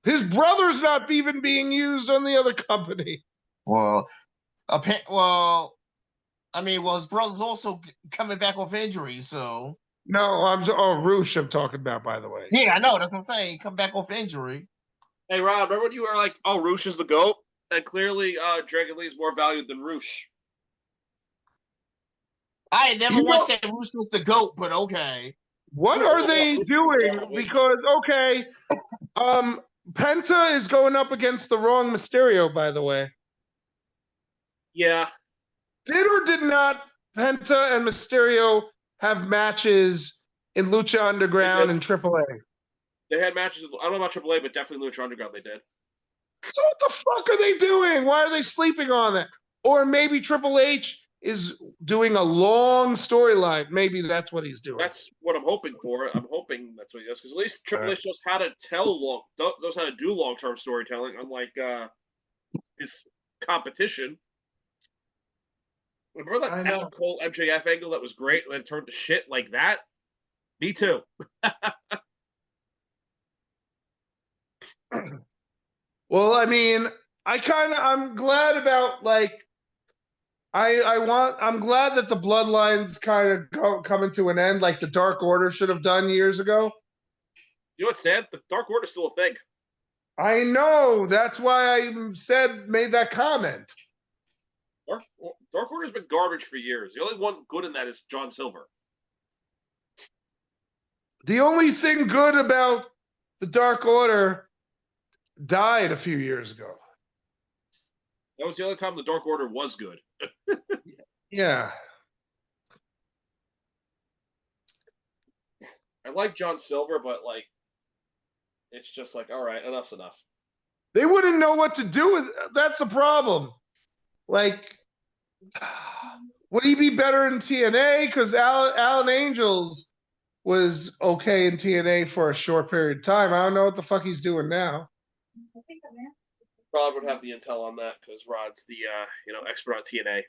His brother's not even being used on the other company. Well, his brother's also coming back off injury, so. No, Roosh I'm talking about, by the way. Yeah, I know. That's what I'm saying. Come back off injury. Hey, Rob, remember when you were like, oh, Roosh is the GOAT? And clearly, Dragon Lee is more valued than Roosh. I had never once said Roosh was the GOAT, but okay. What are they doing? Because, okay, Penta is going up against the wrong Mysterio, by the way. Yeah. Did or did not Penta and Mysterio have matches in Lucha Underground and AAA? They had matches. I don't know about AAA, but definitely Lucha Underground they did. So what the fuck are they doing? Why are they sleeping on that? Or maybe Triple H is doing a long storyline. Maybe that's what he's doing. That's what I'm hoping for. I'm hoping that's what he does, because at least Triple H knows how to knows how to do long-term storytelling, unlike his competition. Remember that Adam Cole MJF angle that was great and then turned to shit like that? Me too. Well, I mean, I'm glad about I'm glad that the bloodlines kind of coming to an end, like the Dark Order should have done years ago. You know what's sad? The Dark Order's still a thing. I know. That's why I made that comment. Dark Order's been garbage for years. The only one good in that is John Silver. The only thing good about the Dark Order died a few years ago. That was the only time the Dark Order was good. Yeah. I like John Silver, but it's just all right, enough's enough. They wouldn't know what to do with that's the problem. Would he be better in TNA? Because Alan Angels was okay in TNA for a short period of time. I don't know what the fuck he's doing now. Rod would have the intel on that because Rod's the expert on TNA.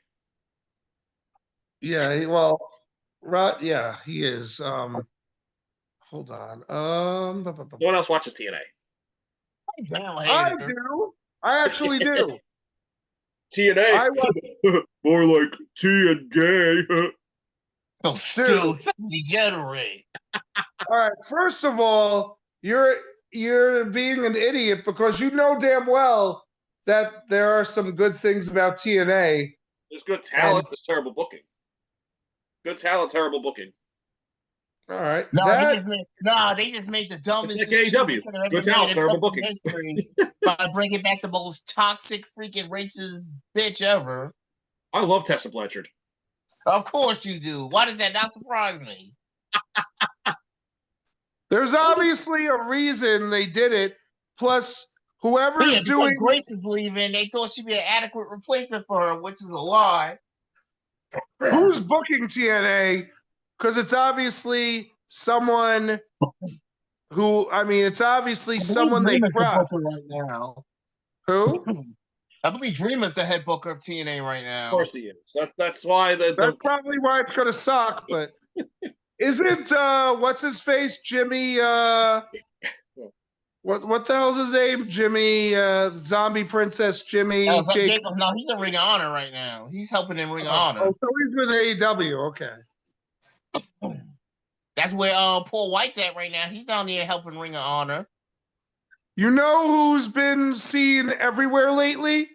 Yeah, Rod. Yeah, he is. Hold on. No one else watches TNA. Damn I hater. do. I actually do. TNA, I watch. more like T and gay. So Dude. stupid. Degenerate. All right. First of all, you're being an idiot because you know damn well that there are some good things about TNA. There's good talent. There's terrible booking. Good talent, terrible booking. All right. No, That they just made the dumbest like decision AEW. they could have Good ever talent, made in terrible company booking. history by bringing back the most toxic, freaking racist bitch ever. I love Tessa Blanchard. Of course you do. Why does that not surprise me? there's obviously a reason they did it. Plus, whoever's Yeah, because doing Grace is leaving, they thought she'd be an adequate replacement for her, which is a lie. who's booking TNA, because it's obviously someone who, I mean, it's obviously someone they Dreamer's the trust. booker right now. Who? I believe Dreamer's the head booker of TNA right Of now. course he is. That's why That's probably why it's gonna suck. But isn't what's his face, Jimmy? What the hell's his name? Jimmy, Zombie Princess Jimmy No, Jake. Jacob, no, he's in Ring of Honor right now. He's helping in Ring of Honor. Oh, so he's with AEW. Okay. That's where Paul White's at right now. He's down there helping Ring of Honor. You know who's been seen everywhere lately?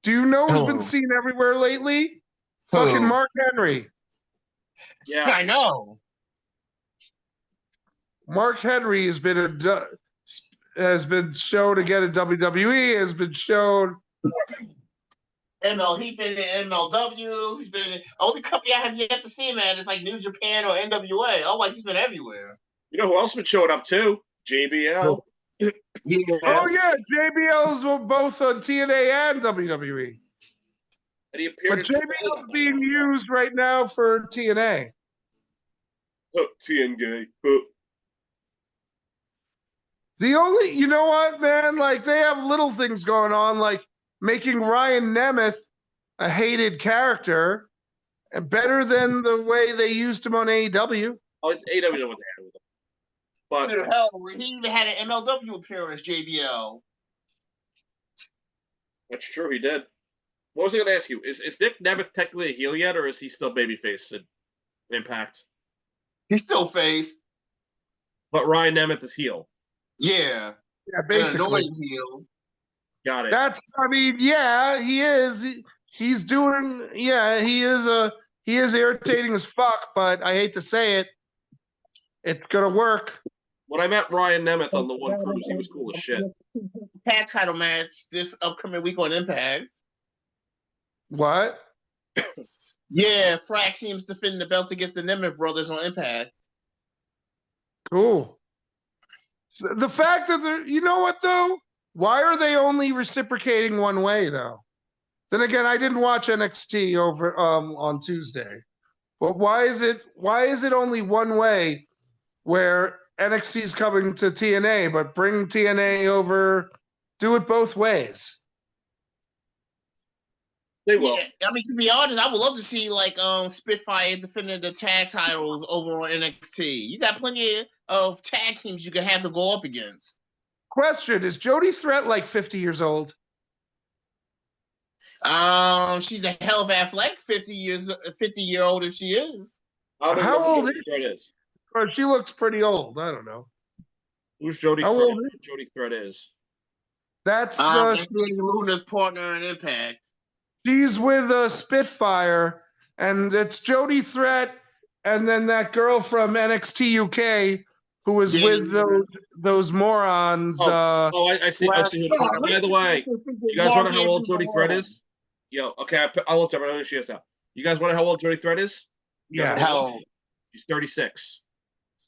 Do you know who's been Who? seen everywhere lately? Who? Fucking Mark Henry. Yeah. I know. Mark Henry has been shown again in WWE. Has been shown. He's been in MLW. He's been in, only company I have yet to see him at is like New Japan or NWA. Otherwise, he's been everywhere. You know who else been showing up too? JBL. Yeah. Oh yeah, JBL's both on TNA and WWE. And he appeared But JBL's being used right now for TNA. TNA. The only, you know what, man? Like they have little things going on, like making Ryan Nemeth a hated character, and better than the way they used him on AEW. Oh, AEW didn't want to handle it. But Hell, he even had an MLW appearance, JBL. that's true, he did. What was I going to ask you? Is Nick Nemeth technically a heel yet, or is he still babyface in Impact? He's still faced. But Ryan Nemeth is heel. Yeah. Yeah, basically. Heel. Got it. That's, I mean, yeah, he is. He's doing, yeah, he is irritating as fuck, but I hate to say it, it's gonna work. When I met Ryan Nemeth on the One Cruise, he was cool as shit. Tag title match this upcoming week on Impact. What? Yeah, Frack seems defending the belt against the Nemeth brothers on Impact. Cool. So the fact that they're, you know what though? Why are they only reciprocating one way though? Then again, I didn't watch NXT over on Tuesday. But why is it only one way where NXT is coming to TNA, but bring TNA over, do it both ways? They will. Yeah, I mean, to be honest, I would love to see like Spitfire defending the tag titles over on NXT. You got plenty of tag teams you can have to go up against. Question, is Jody Threat like 50 years old? She's a hell of athletic 50-year old as she is. How old is Threat is? Or she looks pretty old. I don't know. Who's Jody How Threat? old is Jody Threat is. That's That's Luna's partner in Impact. she's with Spitfire, and it's Jody Threat, and then that girl from NXT UK who was with those morons. I see. I see. By the way, you guys want to know how old Jody Threat is? Yo, okay, I'll look up. I know who she is now. You guys want to know how old Jody Threat is? Yeah. How old? She's 36.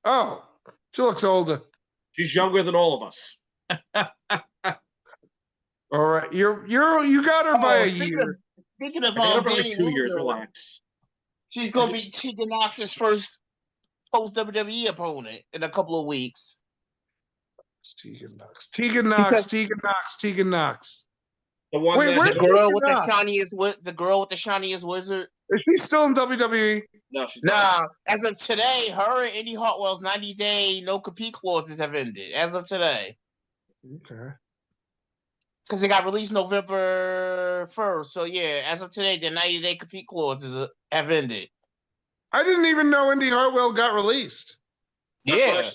Oh, she looks older. She's younger than all of us. All right, you got her by a year. Speaking of I got her by like Danny 2 years. Lunar, Relax. she's gonna be Tegan Knox's first post WWE opponent in a couple of weeks. Tegan Knox. The one Wait, that where's The girl Nikki with the Knox? shiniest wizard. Is she still in WWE? no, she's not. Nah, as of today, her and Indy Hartwell's 90-day no compete clauses have ended. As of today, Okay. because they got released November 1st. So yeah, as of today, the 90-day compete clauses have ended. I didn't even know Indy Hartwell got released. Yeah,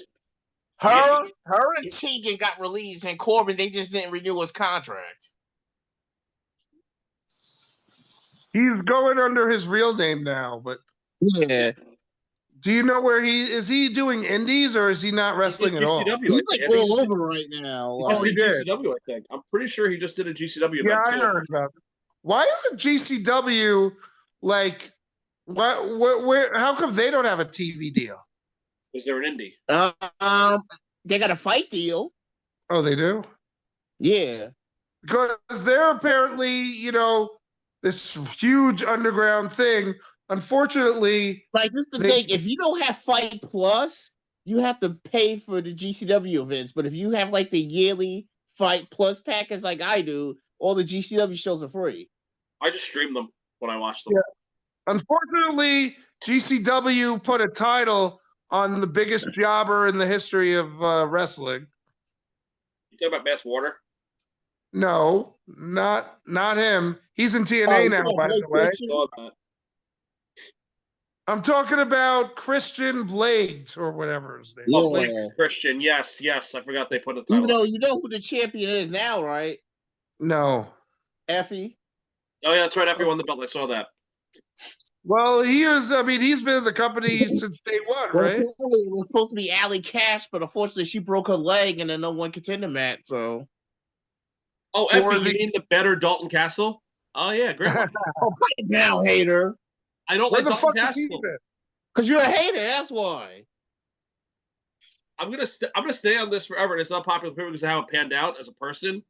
Yeah. her and Tegan got released, and Corbin they just didn't renew his contract. He's going under his real name now, but Yeah, do you know where he is? He doing indies or is he not wrestling at all? GCW, he's I like think. all over right now. He just he did did. GCW, I think. I'm pretty sure he just did a GCW Yeah, event I too. heard about it. Why isn't GCW like where how come they don't have a TV deal? Because they're an indie. They got a fight deal. Oh, they do? Yeah, Because they're apparently, this huge underground thing. Unfortunately, like this is the They- thing. If you don't have Fight Plus, you have to pay for the GCW events. But if you have like the yearly Fight Plus package, like I do, all the GCW shows are free. I just stream them when I watch them. Yeah. Unfortunately, GCW put a title on the biggest jobber in the history of wrestling. You talking about Bass Water? No, not him. He's in TNA now, by the way. Saw that. I'm talking about Christian Blades or whatever his name. Yeah. Oh, Blake Christian. Yes. I forgot they put the title. Even though you know who the champion is now, right? No. Effie. Oh yeah, that's right. Everyone the belt. I saw that. Well, he's been in the company since day one, Well, right? apparently it was supposed to be Allie Cash, but unfortunately she broke her leg in a no one contender match. So, Oh, For Effie, you mean the better Dalton Castle? Oh yeah, great one. pipe it down, hater. I don't Where like the Dalton fuck is he Castle. been? Because you're a hater. That's why. I'm gonna stay on this forever. And it's not popular because of how it panned out as a person.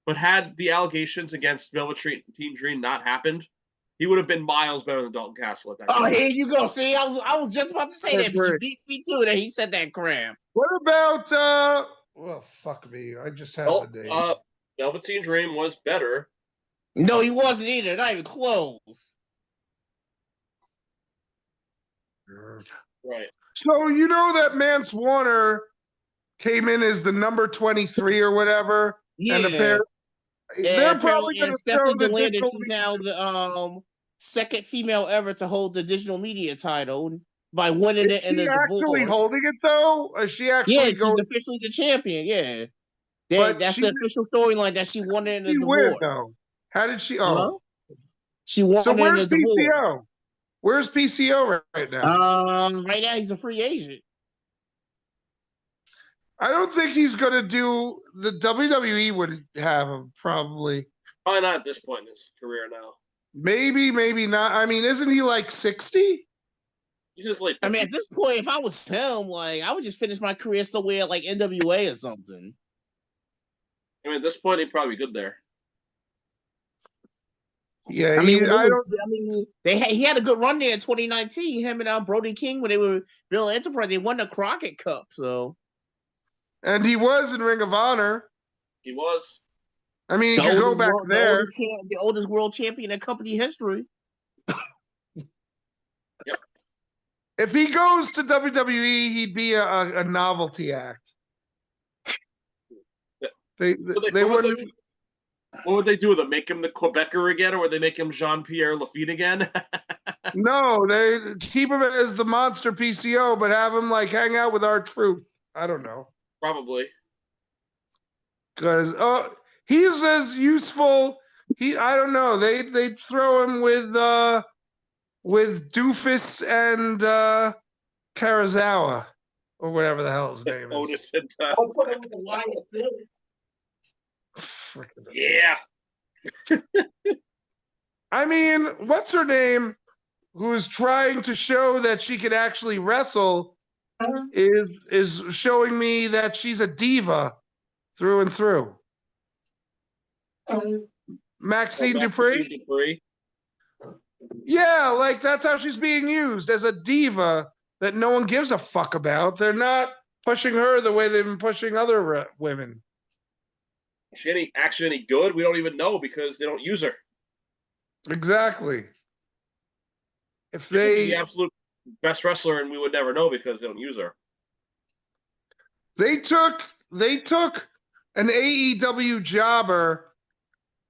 But had the allegations against Velveteen Dream not happened, he would have been miles better than Dalton Castle at that Oh, time. here you go. See, I was just about to say that, but you beat me to it. And he said that crap. What about well, fuck me. I just had the name. Velveteen Dream was better. No, he wasn't either. Not even close. Right. So you know that Mance Warner came in as the number 23 or whatever, Yeah. and apparently they're probably going to show Stephanie the Delaney, digital she's now the second female ever to hold the digital media title by winning it in Is the she actually divorce. holding it though? Is she Yeah, actually she's going? officially the champion. Yeah, But that's she- the official storyline that she won it in the She win divorce. though. How did she? Huh? Oh, She won so it in where's the divorce. PCO? Where's PCO right now? Right now he's a free agent. I don't think he's going to do. The WWE would have him probably. Probably not at this point in his career now. Maybe not. I mean, isn't he like 60? He's just like I mean, at this point, if I was him, like I would just finish my career somewhere like NWA or something. at this point he'd probably be good there. Yeah, I mean, he had a good run there in 2019. Him and Brody King when they were Bill Enterprise, they won the Crockett Cup. So and he was in Ring of Honor. He was. I mean, he could go back there. The oldest world champion in company history. If he goes to WWE, he'd be a novelty act. They wouldn't. What would they do with him? Make him the Quebecer again, or would they make him Jean-Pierre Lafitte again? No, they keep him as the monster PCO, but have him like hang out with R-Truth. I don't know. Probably. Because he's as useful. I don't know. They throw him with Doofus and Karazawa or whatever the hell his name is. Otis and I'll put him with the Lion Philly. Frickin' yeah. I mean, what's her name? Who is trying to show that she can actually wrestle is showing me that she's a diva through and through. Maxine Dupree? Yeah, like that's how she's being used as a diva that no one gives a fuck about. They're not pushing her the way they've been pushing other women. Is she any good? We don't even know because they don't use her. Exactly. If She could be they the absolute best wrestler, and we would never know because they don't use her. they took an AEW jobber,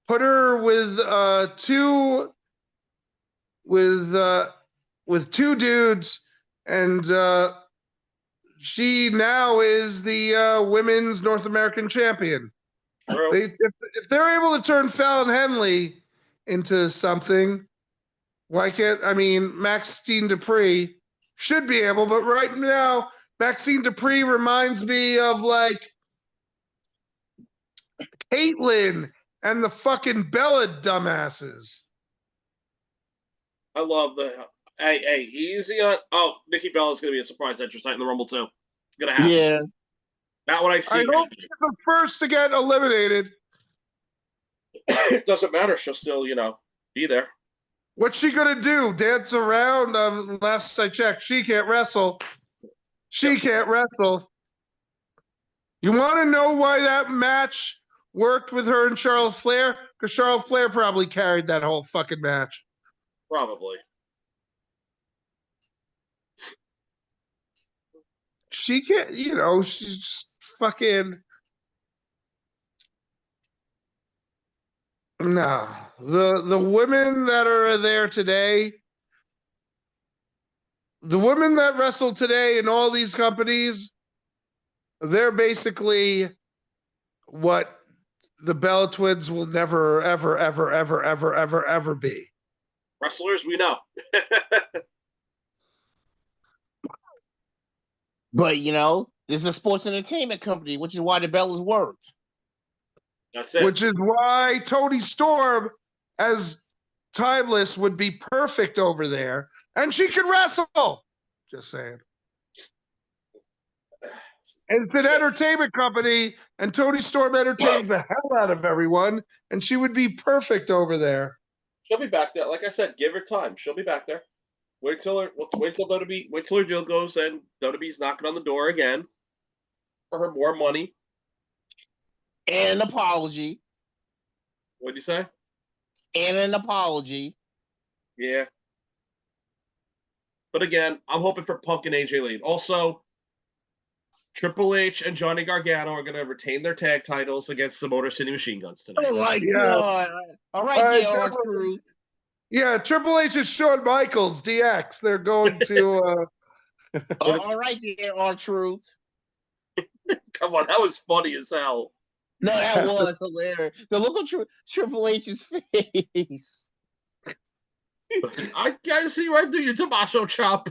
put her with two dudes, and she now is the women's North American champion. True. If they're able to turn Fallon Henley into something, why can't Maxine Dupree should be able, but right now Maxine Dupree reminds me of like Caitlyn and the fucking Bella dumbasses. I love the. Hey, easy on. Oh, Nikki Bella's going to be a surprise entrance night in the Rumble too. It's going to happen. Yeah. That one I see. I hope she's the first to get eliminated. It doesn't matter. She'll still, be there. What's she gonna do? Dance around? Last I checked, she can't wrestle. She can't wrestle. You want to know why that match worked with her and Charlotte Flair? Because Charlotte Flair probably carried that whole fucking match. Probably. She can't, she's just fucking. No, the women that are there today, the women that wrestle today in all these companies, they're basically what the Bella Twins will never, ever, ever, ever, ever, ever, ever be. Wrestlers, we know. But this is a sports entertainment company, which is why the Bellas worked. That's it. Which is why Toni Storm as Timeless would be perfect over there. And she can wrestle. Just saying. And it's an entertainment company, and Toni Storm entertains the hell out of everyone, and she would be perfect over there. She'll be back there. Like I said, give her time. She'll be back there. Wait till her deal goes and WWE's knocking on the door again for her more money. And an apology. What'd you say? And an apology. Yeah. But again, I'm hoping for Punk and AJ Lee. Also, Triple H and Johnny Gargano are going to retain their tag titles against the Motor City Machine Guns tonight. Oh my God. All right, R-Truth. Yeah, Triple H and Shawn Michaels, DX. They're going to... all right, R-Truth. Come on, that was funny as hell. No, that was hilarious. The look of Triple H's face. I can't see right through your Tommaso chop.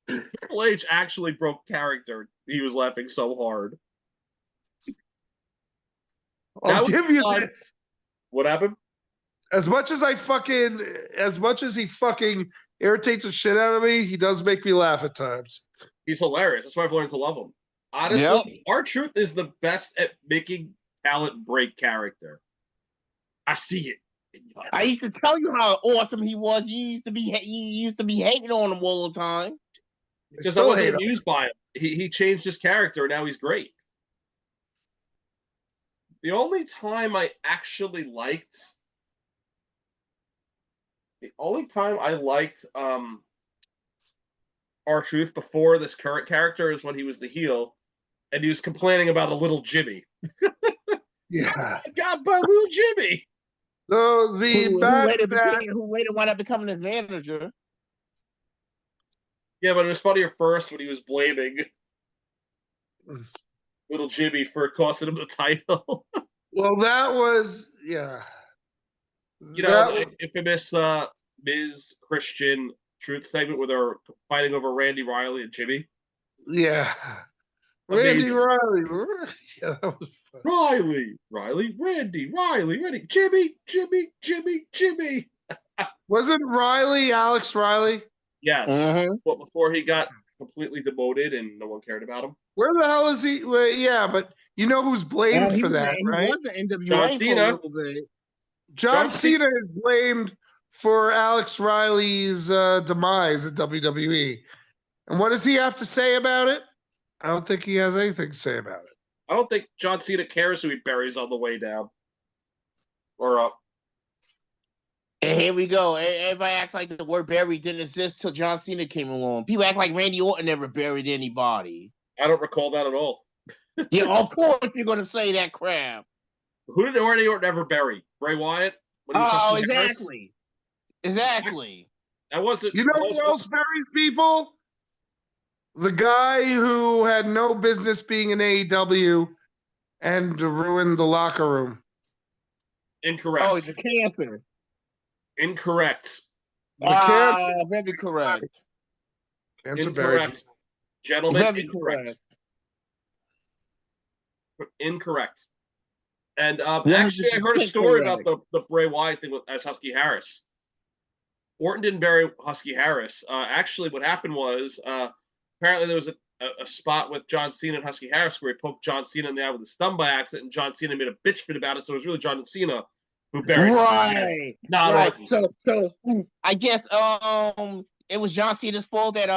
Triple H actually broke character. He was laughing so hard. I'll give you this. What happened? As much as he fucking irritates the shit out of me, he does make me laugh at times. He's hilarious. That's why I've learned to love him. Honestly, R-Truth is the best at making talent break character. I see it. I used to tell you how awesome he was. You used to be hating on him all the time. Because I wasn't amused by him. He changed his character, and now he's great. The only time I actually liked R-Truth before this current character is when he was the heel, and he was complaining about a little Jimmy. Yeah. I got my little Jimmy. So Who later wound up becoming his manager. Yeah, but it was funnier first when he was blaming little Jimmy for costing him the title. Well, that was, yeah. The infamous Ms. Christian Truth segment where they're fighting over Randy Riley and Jimmy. Yeah. Amazing. Randy Riley. Yeah, that was fun. Randy, Jimmy. Wasn't Riley Alex Riley? Yes. Mm-hmm. But before he got completely demoted and no one cared about him. Where the hell is he? Well, yeah, but you know who's blamed for that, right? He was the NWA John Cena. for a little bit. John Cena is blamed for Alex Riley's demise at WWE. And what does he have to say about it? I don't think he has anything to say about it. I don't think John Cena cares who he buries on the way down or up. And here we go. Everybody acts like the word bury didn't exist till John Cena came along. People act like Randy Orton never buried anybody. I don't recall that at all. Yeah, of course you're gonna say that crap. Who did Randy Orton ever bury? Bray Wyatt? When he was Oh, Husky Harris? exactly. Exactly. That wasn't. You know who else buries people? The guy who had no business being in AEW and ruined the locker room. Incorrect. Oh, the cancer. Incorrect. Very correct. Cancer Incorrect. buried. Gentlemen, Very incorrect. correct. Incorrect. And 100% actually, I heard a story correct. about the Bray Wyatt thing as Husky Harris. Orton didn't bury Husky Harris. Actually, what happened was apparently there was a spot with John Cena and Husky Harris where he poked John Cena in the eye with a thumb by accident, and John Cena made a bitch fit about it. So it was really John Cena who buried Husky Harris, Right. not Right. Orton. So I guess it was John Cena's fault that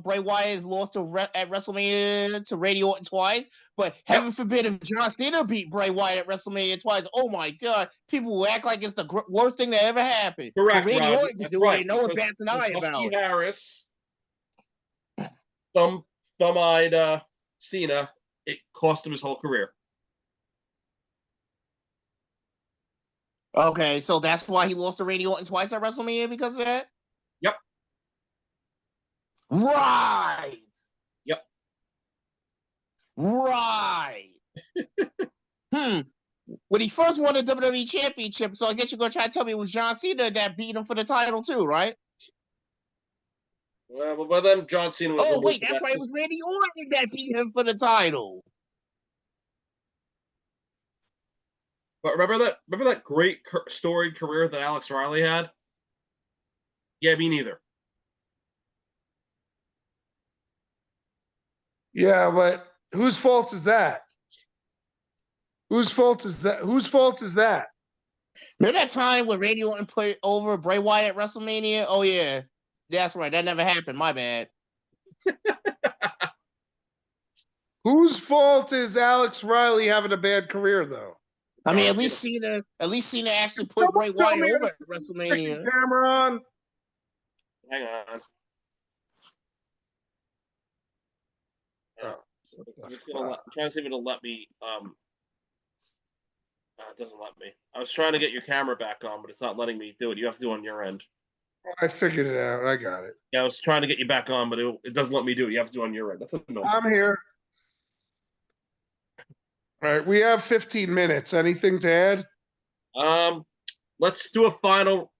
Bray Wyatt lost at WrestleMania to Randy Orton twice. But heaven forbid if John Cena beat Bray Wyatt at WrestleMania twice. Oh my God! People will act like it's the worst thing that ever happened. Correct, But Randy Rob. Orton can That's do right. it, and no one bats an eye about Husky it. Harris, thumb-eyed Cena, it cost him his whole career. Okay, so that's why he lost to Randy Orton twice at WrestleMania because of that? Yep. Right. Yep. Right. When he first won the WWE Championship, so I guess you're going to try to tell me it was John Cena that beat him for the title too, right? Well, but then John Cena was. Oh, wait, that's why it was Randy Orton that beat him for the title. But remember that great storied career that Alex Riley had? Yeah, me neither. Yeah, but whose fault is that? Whose fault is that? Whose fault is that? Remember that time when Randy Orton put over Bray Wyatt at WrestleMania? Oh, yeah. That's right. That never happened. My bad. Whose fault is Alex Riley having a bad career, though? I mean, at least Cena actually put Bray Wyatt over at WrestleMania. Camera on. Hang on. Oh. I'm trying to see if it'll let me. It doesn't let me. I was trying to get your camera back on, but it's not letting me do it. You have to do it on your end. I figured it out. I got it. Yeah, I was trying to get you back on, but it doesn't let me do it. You have to do it on your end. That's annoying. I'm here. All right, we have 15 minutes. Anything to add? Let's do a final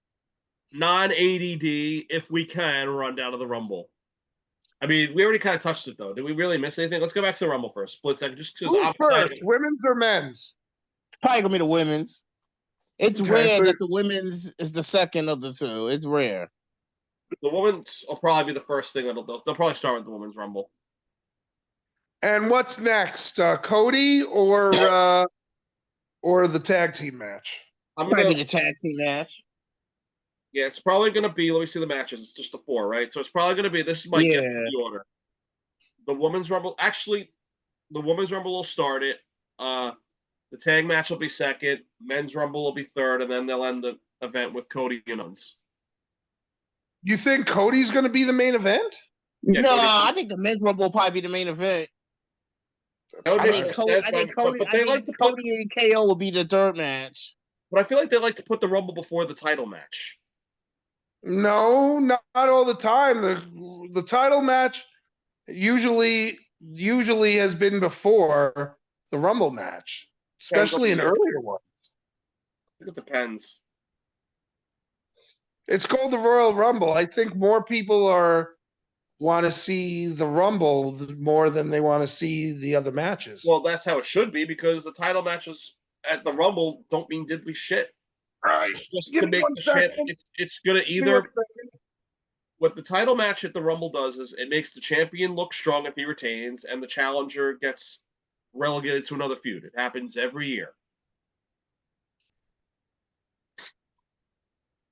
non-ADD, if we can, run down to the Rumble. I mean, we already kind of touched it, though. Did we really miss anything? Let's go back to the Rumble for a split second, just because I'm first, excited. women's or men's? It's probably gonna be the women's. It's Okay, rare so- that the women's is the second of the two. It's rare. The women's will probably be the first thing they'll probably start with the women's Rumble. And what's next? Cody or the tag team match? Probably the tag team match. Yeah, it's probably going to be. Let me see the matches. It's just the 4, right? So it's probably going to be. This might get the order. The women's Rumble. Actually, the women's Rumble will start it. The tag match will be second. Men's Rumble will be third, and then they'll end the event with Cody and Owens. You think Cody's going to be the main event? Yeah, No, Cody- I think the men's rumble will probably be the main event. That would I make think sense, Cody, I think but Cody, I they like think to put. Cody and KO will be the third match. But I feel like they like to put the Rumble before the title match. No, not all the time. The title match usually has been before the Rumble match, especially in earlier ones. I think it depends. It's called the Royal Rumble. I think more people want to see the Rumble more than they want to see the other matches. Well, that's how it should be because the title matches at the Rumble don't mean diddly shit. Right. Just Give to me make one the champ, second. it's gonna either. What the title match at the Rumble does is it makes the champion look strong if he retains, and the challenger gets relegated to another feud. It happens every year.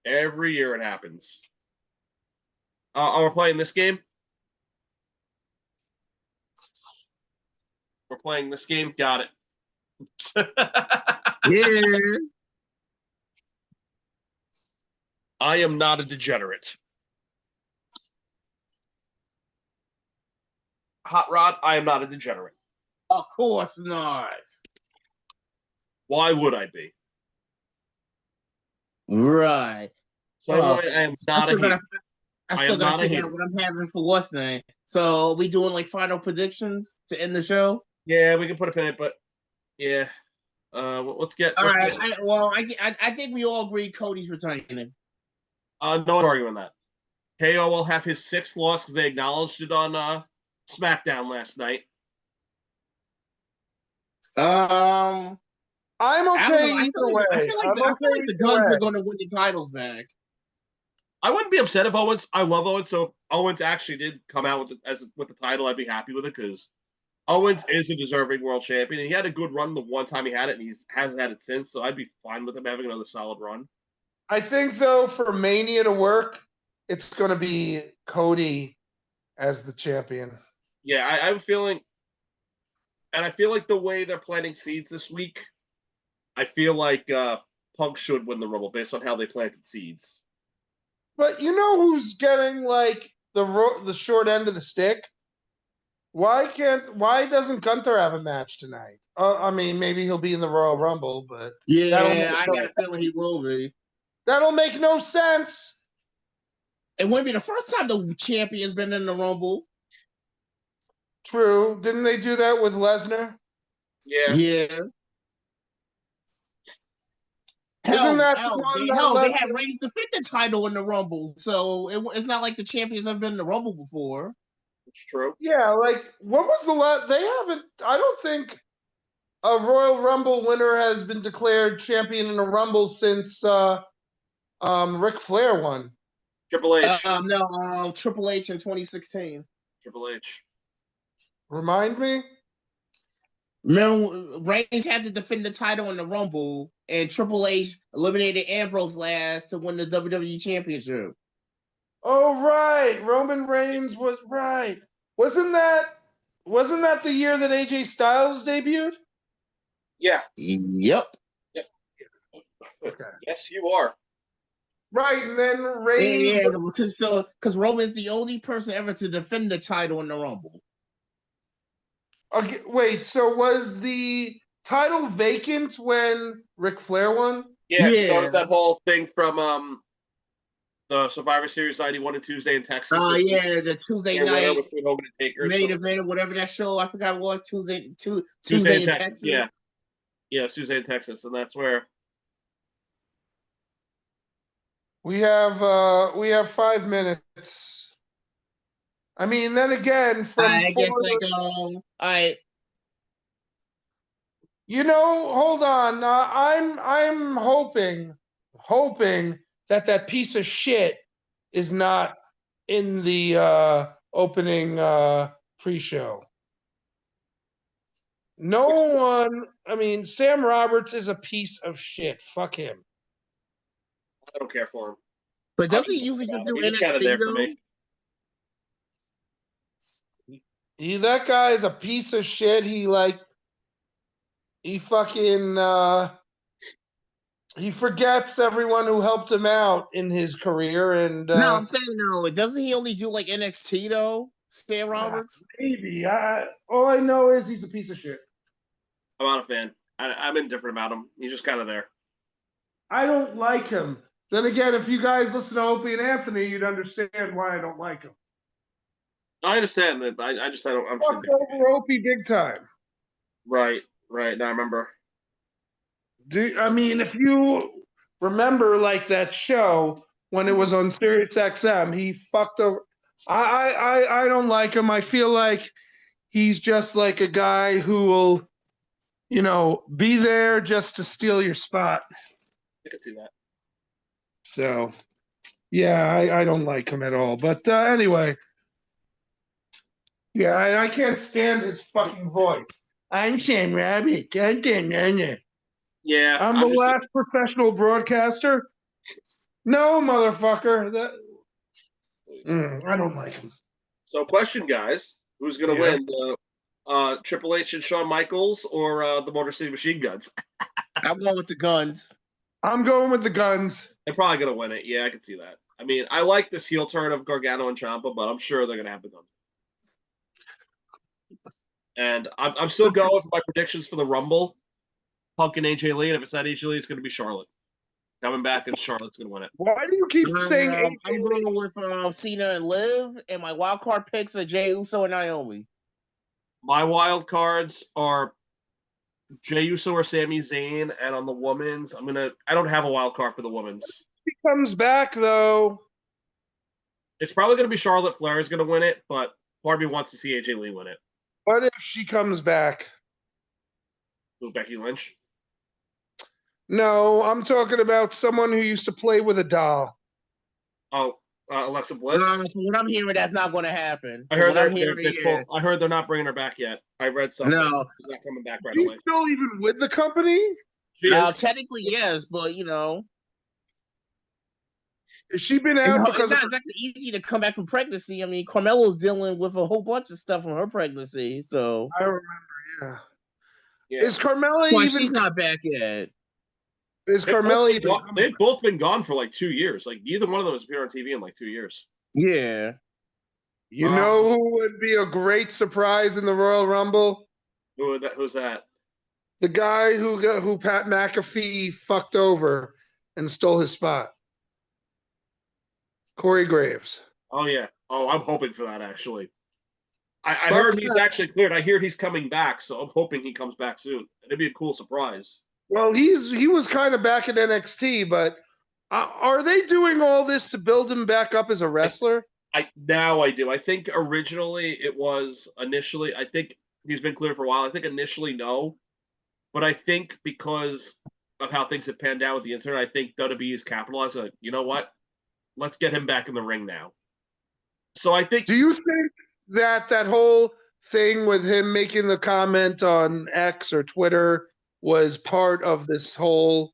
Every year it happens. Are we playing this game? We're playing this game. Got it. Yeah. I am not a degenerate. Hot Rod, I am not a degenerate. Of course not. Why would I be? Right. So Well, I am I not a still gotta, hater. I I still am gotta not a figure out hater. what I'm having for what's name. So we doing like final predictions to end the show. Yeah, we can put a pin in it, but yeah. Let's get. All Let's right. get I think we all agree Cody's retaining. no one arguing that. KO will have his 6th loss because they acknowledged it on SmackDown last night. I'm I don't okay know. either way. I feel like the Guns are going to win the titles back. I wouldn't be upset if Owens. I love Owens, so if Owens actually did come out with the title, I'd be happy with it because Owens is a deserving world champion, and he had a good run the one time he had it, and he hasn't had it since. So I'd be fine with him having another solid run. I think though, for Mania to work, it's going to be Cody as the champion. Yeah, I have a feeling, and I feel like the way they're planting seeds this week, I feel like Punk should win the Rumble based on how they planted seeds. But you know who's getting like the short end of the stick? Why doesn't Gunther have a match tonight? I mean, maybe he'll be in the Royal Rumble, but Yeah, I got a feeling he will be. That'll make no sense. It wouldn't be the first time the champion's been in the Rumble. True. Didn't they do that with Lesnar? Yeah. Yeah. Isn't that they had Reigns defend the title in the Rumble, so it's not like the champions have been in the Rumble before. It's true. Yeah, like what was the last? They haven't. I don't think a Royal Rumble winner has been declared champion in a Rumble since Ric Flair won. Triple H. Triple H in 2016. Triple H. Remind me. Remember, Reigns had to defend the title in the Rumble, and Triple H eliminated Ambrose last to win the WWE Championship. Oh right, Roman Reigns was right. Wasn't that the year that AJ Styles debuted? Yeah. Yep. Okay. Yes, you are. Right, and then Reigns. Yeah, because Roman's the only person ever to defend the title in the Rumble. Okay, wait. So was the title vacant when Ric Flair won? Yeah. So that whole thing from the Survivor Series 91 and Tuesday in Texas. Yeah, the Tuesday night between Hogan and Taker. main event or whatever that show I forgot it was Tuesday in Texas. Yeah, Tuesday in Texas, and that's where We have 5 minutes. I mean, then again, all right. You know, hold on. I'm hoping that piece of shit is not in the opening pre-show. No one. I mean, Sam Roberts is a piece of shit. Fuck him. I don't care for him. But doesn't he usually just do NXT there for me. That guy is a piece of shit. He fucking he forgets everyone who helped him out in his career. And no, I'm saying no. Doesn't he only do like NXT though? Sam Roberts? Maybe. All I know is he's a piece of shit. I'm not a fan. I'm indifferent about him. He's just kind of there. I don't like him. Then again, if you guys listen to Opie and Anthony, you'd understand why I don't like him. I understand that. I don't. I'm Fucked over Opie big time. Right. Now I remember. I mean, if you remember, like that show when it was on Sirius XM, he fucked over. I don't like him. I feel like he's just like a guy who will, be there just to steal your spot. I can see that. So, yeah, I don't like him at all. But anyway, yeah, I can't stand his fucking voice. I'm Sam Rabbit. Yeah. I'm the last professional broadcaster. No, motherfucker. I don't like him. So, question, guys: who's going to win Triple H and Shawn Michaels or the Motor City Machine Guns? I'm going with the Guns. I'm going with the Guns. They're probably gonna win it. Yeah, I can see that. I mean, I like this heel turn of Gargano and Ciampa, but I'm sure they're gonna have the Guns. And I'm still going for my predictions for the Rumble. Punk and AJ Lee, and if it's not AJ Lee, it's gonna be Charlotte coming back, and Charlotte's gonna win it. Why do you keep saying I'm going with Cena and Liv, and my wild card picks are Jey Uso and Naomi. My wild cards are Jey Uso or Sami Zayn, and on the women's, I don't have a wild card for the women's. She comes back though? It's probably gonna be Charlotte Flair is gonna win it, but part of me wants to see AJ Lee win it. What if she comes back? Who, Becky Lynch? No, I'm talking about someone who used to play with a doll. Oh, Alexa Bliss. From what I'm hearing, that's not going to happen. I heard I heard they're not bringing her back yet. I read something. No, She's not coming back right She's away. still even with the company? She is. technically yes, but Has she been out it's because not of exactly easy to come back from pregnancy. I mean, Carmelo's dealing with a whole bunch of stuff from her pregnancy, so I remember, yeah. Yeah. Is Carmella well, even she's not back yet. is Carmella even They've both been gone for like 2 years. Like neither one of them has appeared on TV in like 2 years. Yeah. You know who would be a great surprise in the Royal Rumble? Who's that? The guy who Pat McAfee fucked over and stole his spot. Corey Graves. Oh yeah. Oh, I'm hoping for that actually. I heard he's actually cleared. I hear he's coming back, so I'm hoping he comes back soon. It'd be a cool surprise. Well, he was kind of back in NXT, but are they doing all this to build him back up as a wrestler? Now I do. I think originally I think he's been cleared for a while. I think initially no, but I think because of how things have panned out with the incident, I think WWE is capitalizing. Like, you know what? Let's get him back in the ring now. So I think. Do you think that whole thing with him making the comment on X or Twitter was part of this whole?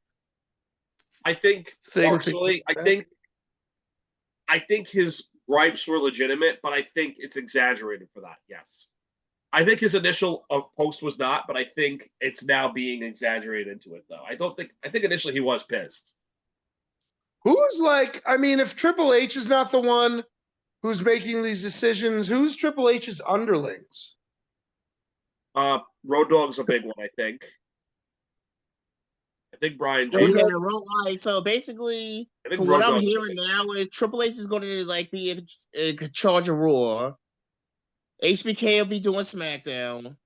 I think thing partially. I think his gripes were legitimate, but I think it's exaggerated for that. Yes, I think his initial post was not, but I think it's now being exaggerated into it. Though I think initially he was pissed. Who's like? I mean, if Triple H is not the one who's making these decisions, who's Triple H's underlings? Road Dogg's a big one, I think. I think Brian. So basically, from what I'm hearing now is Triple H is going to be in charge of Raw. HBK will be doing SmackDown.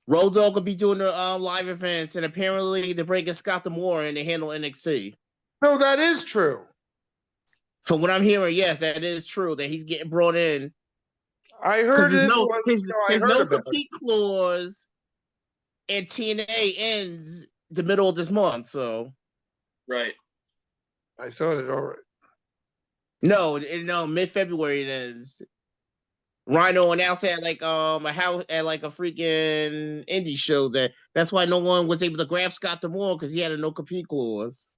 Road Dogg will be doing the live events, and apparently they're bringing Scott D'Amore in to handle NXT. No, that is true. From what I'm hearing, yes, that is true that he's getting brought in. I heard it. There's no compete clause, and TNA ends the middle of this month. So, right. I thought it already. No, mid-February it ends. Rhino announced at a house at a freaking indie show that's why no one was able to grab Scott D'Amore because he had a no compete clause.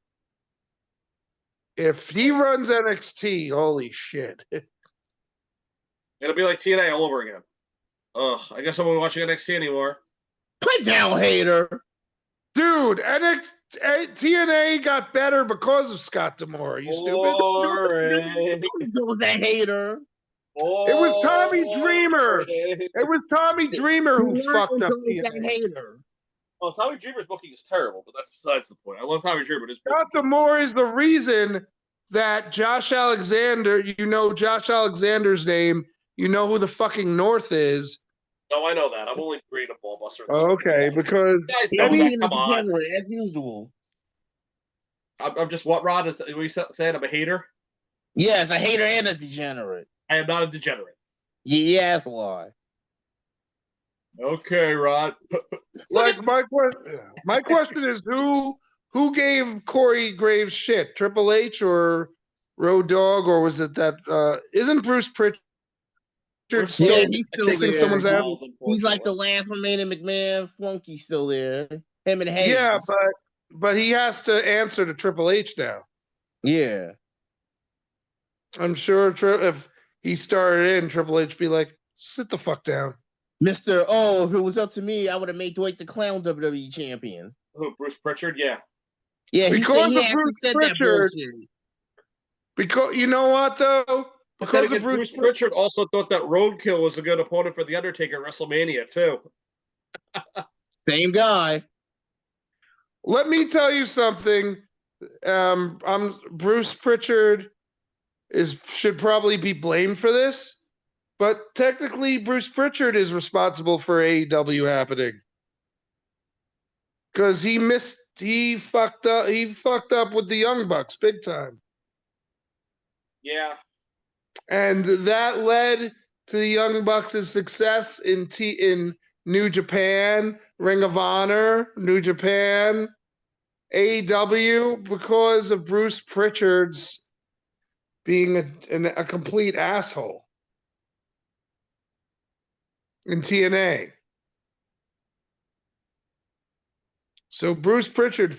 If he runs NXT, holy shit. It'll be like TNA all over again. Ugh, I guess I won't be watching NXT anymore. Put down, hater. Dude, TNA got better because of Scott D'Amore. You stupid. It was that hater. It was Tommy Dreamer. It was Tommy Dreamer who fucked up TNA. Hater. Well, Tommy Dreamer's booking is terrible, but that's besides the point. I love Tommy Dreamer. Scott D'Amore is the reason that Josh Alexander, you know Josh Alexander's name, you know who the fucking North is. No, I know that. I'm only green a ball buster. Okay, because come on. As usual. I'm just what, Rod? Is you saying I'm a hater? Yes, a hater and a degenerate. I am not a degenerate. Yes, why? Okay, Rod. my question is who gave Corey Graves shit? Triple H or Road Dogg, or was it that isn't Bruce Pritchard still kissing someone's ass? He's like the last remaining McMahon flunky still there. Him and Hayes. Yeah, but he has to answer to Triple H now. Yeah. I'm sure if he started in, Triple H be like, sit the fuck down. Mr. Oh, if it was up to me, I would have made Dwight the Clown WWE champion. Who, Bruce Pritchard? Yeah. Yeah, he said Because he of actually Bruce said that Pritchard. bullshit. Because you know what though? But then Because again, of Bruce Bruce Pritchard also thought that Roadkill was a good opponent for The Undertaker at WrestleMania, too. Same guy. Let me tell you something. Bruce Pritchard should probably be blamed for this, but technically Bruce Pritchard is responsible for AEW happening because he fucked up with the Young Bucks big time, Yeah. and that led to the Young Bucks' success in New Japan, Ring of Honor, New Japan, AEW, because of Bruce Pritchard's being a complete asshole in TNA. So Bruce Pritchard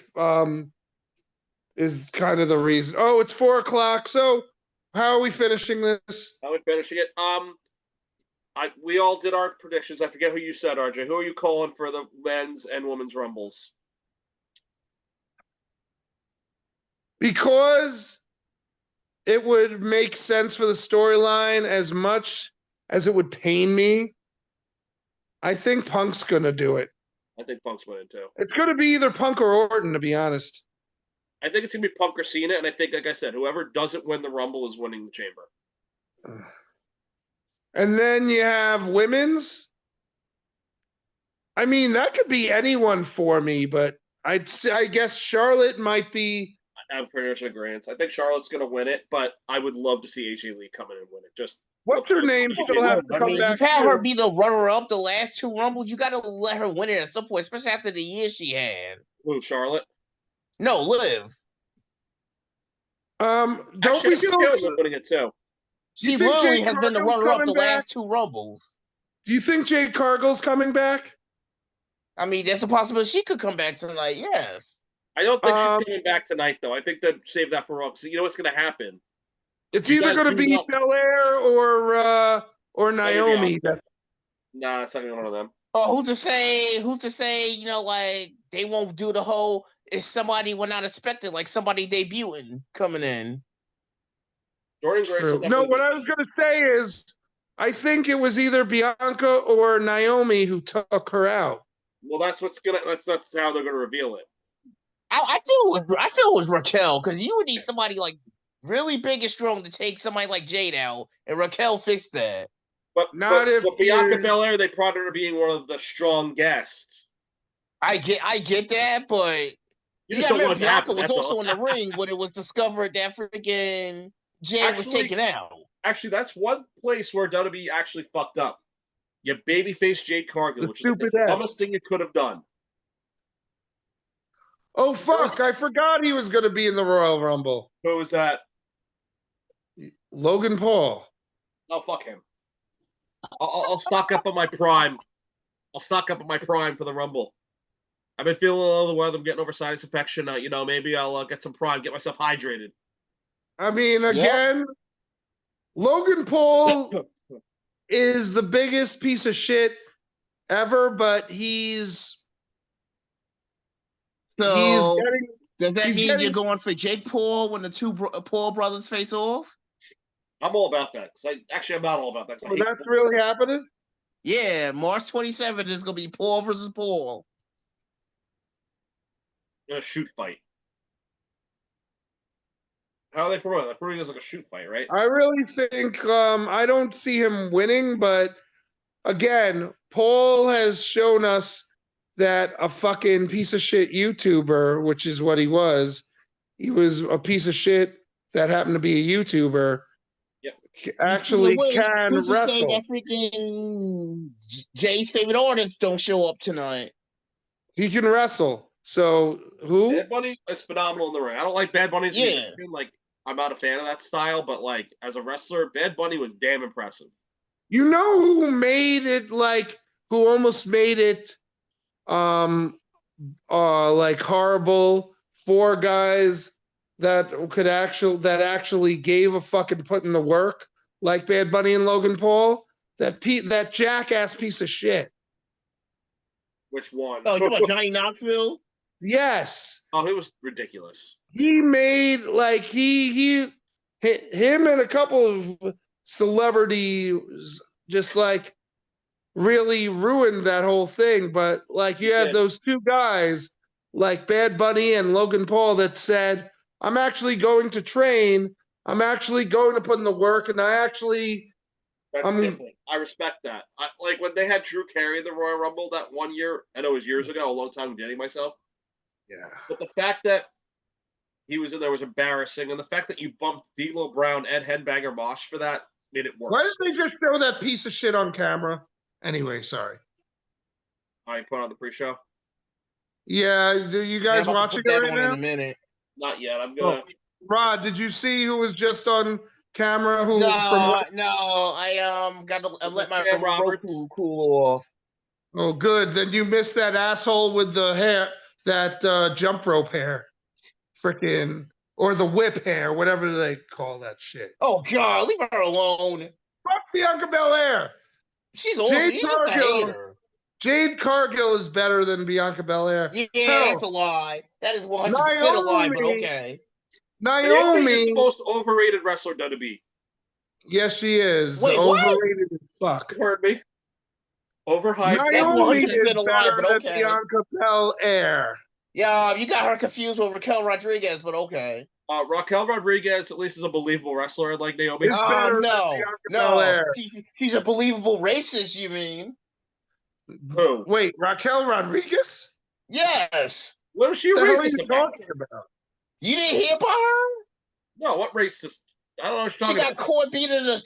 is kind of the reason. Oh, it's 4:00. So how are we finishing this? How are we finishing it? We all did our predictions. I forget who you said, RJ. Who are you calling for the men's and women's rumbles? Because it would make sense for the storyline as much as it would pain me. I think Punk's going to do it. I think Punk's winning too. It's going to be either Punk or Orton, to be honest. I think it's going to be Punk or Cena, and I think, like I said, whoever doesn't win the Rumble is winning the Chamber. And then you have women's. I mean, that could be anyone for me, but I guess Charlotte might be. I'm pretty much in agreement. I think Charlotte's going to win it, but I would love to see AJ Lee come in and win it. Just what's her name still has to come back. You had her be the runner-up the last two Rumbles. You got to let her win it at some point, especially after the year she had. Who, Charlotte? No, Liv. Don't Actually, we still winning it too? She literally has been the runner-up the last two Rumbles. Do you think Jade Cargill's coming back? I mean, there's a possibility she could come back tonight. Yes. I don't think she's coming back tonight, though. I think they'd save that for Raw. Because you know what's going to happen? It's either going to be Belair or Naomi. Nah, it's not going to be one of them. Oh, who's to say, you know, like, they won't do the whole, if somebody we're not expecting, like somebody debuting coming in. Jordan Grace. No, what I was going to say is, I think it was either Bianca or Naomi who took her out. Well, that's how they're going to reveal it. I feel it was Raquel, because you would need somebody like really big and strong to take somebody like Jade out, and Raquel fixed that. But Bianca Belair, they brought her to being one of the strong guests. I get that, but you just don't want Bianca was also in the ring when it was discovered that freaking Jade was taken out. Actually, that's one place where WWE actually fucked up. You babyface Jade Cargill, which is the dumbest thing you could have done. Oh, fuck. I forgot he was going to be in the Royal Rumble. Who was that? Logan Paul. Oh, fuck him. I'll stock up on my prime. I'll stock up on my prime for the Rumble. I've been feeling a little the weather. I'm getting over sinus infection. Maybe I'll get some prime, get myself hydrated. I mean, again, Logan Paul is the biggest piece of shit ever, but does that mean you're going for Jake Paul when the two Paul brothers face off? I'm all about that. I'm not all about that. So that's really happening? Yeah, March 27th is going to be Paul versus Paul. In a shoot fight. How are they promoting? They're promoting it as like a shoot fight, right? I really think I don't see him winning, but again, Paul has shown us that a fucking piece of shit YouTuber, which is what he was a piece of shit that happened to be a YouTuber, actually can wrestle. That freaking Jay's favorite artist don't show up tonight. He can wrestle. So who? Bad Bunny is phenomenal in the ring. I don't like Bad Bunny's music. I'm not a fan of that style, but as a wrestler, Bad Bunny was damn impressive. You know who made it who almost made it horrible? Four guys that actually gave a fucking put in the work, like Bad Bunny and Logan Paul. that jackass piece of shit. Which one? Oh, you talking about Johnny Knoxville? Yes. Oh, he was ridiculous. He made like him and a couple of celebrities just like really ruined that whole thing. But like you had those two guys like Bad Bunny and Logan Paul that said, I'm actually going to train. I'm actually going to put in the work, and That's different. I respect that. Like when they had Drew Carey in the Royal Rumble that one year, I know it was years ago, a long time dating myself. Yeah. But the fact that he was in there was embarrassing, and the fact that you bumped D'Lo Brown, Ed Headbanger Mosh for that made it worse. Why did they just show that piece of shit on camera? Anyway, sorry. I put on the pre-show. Yeah, do you guys watching it right now? In a minute. Not yet. I'm gonna. Rod, did you see who was just on camera? No, I got to let my Sam Roberts cool off. Oh, good. Then you missed that asshole with the hair, that jump rope hair, freaking, or the whip hair, whatever they call that shit. Oh God, leave her alone. Fuck Bianca Belair. She's old. Jade Cargill is better than Bianca Belair. Yeah, that's a lie. That is 100% a lie. But okay. Naomi is the most overrated wrestler to be. Yes, she is. Wait, overrated as fuck. You heard me. Overhyped. Naomi is better than Bianca Belair. Yeah, you got her confused with Raquel Rodriguez, but okay. Raquel Rodriguez at least is a believable wrestler like Naomi. No. She's a believable racist, you mean? Who? Wait, Raquel Rodriguez? Yes. What is she racist about? Talking about? You didn't hear about her? No, what racist? I don't know what you're talking about. She got caught beating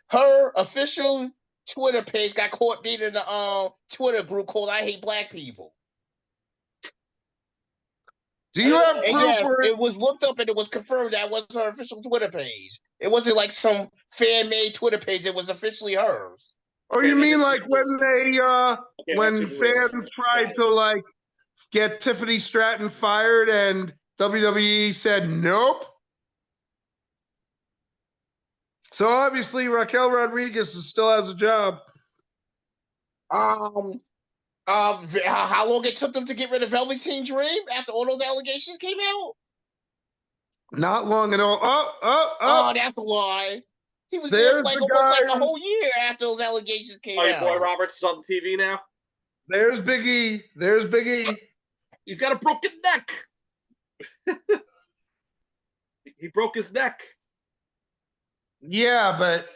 her official Twitter page got caught beating the Twitter group called I Hate Black People. Do you have proof? Yeah, it was looked up and it was confirmed that was her official Twitter page. It wasn't like some fan-made Twitter page. It was officially hers. Oh, you mean like when they when fans tried to like get Tiffany Stratton fired and WWE said nope? So obviously Raquel Rodriguez still has a job. How long it took them to get rid of Velveteen Dream after all those allegations came out? Not long at all. Oh, that's a lie. He was there like almost like a whole year after those allegations came out. Boy Roberts is on the TV now. There's Big E. There's Big E. He's got a broken neck. He broke his neck. Yeah, but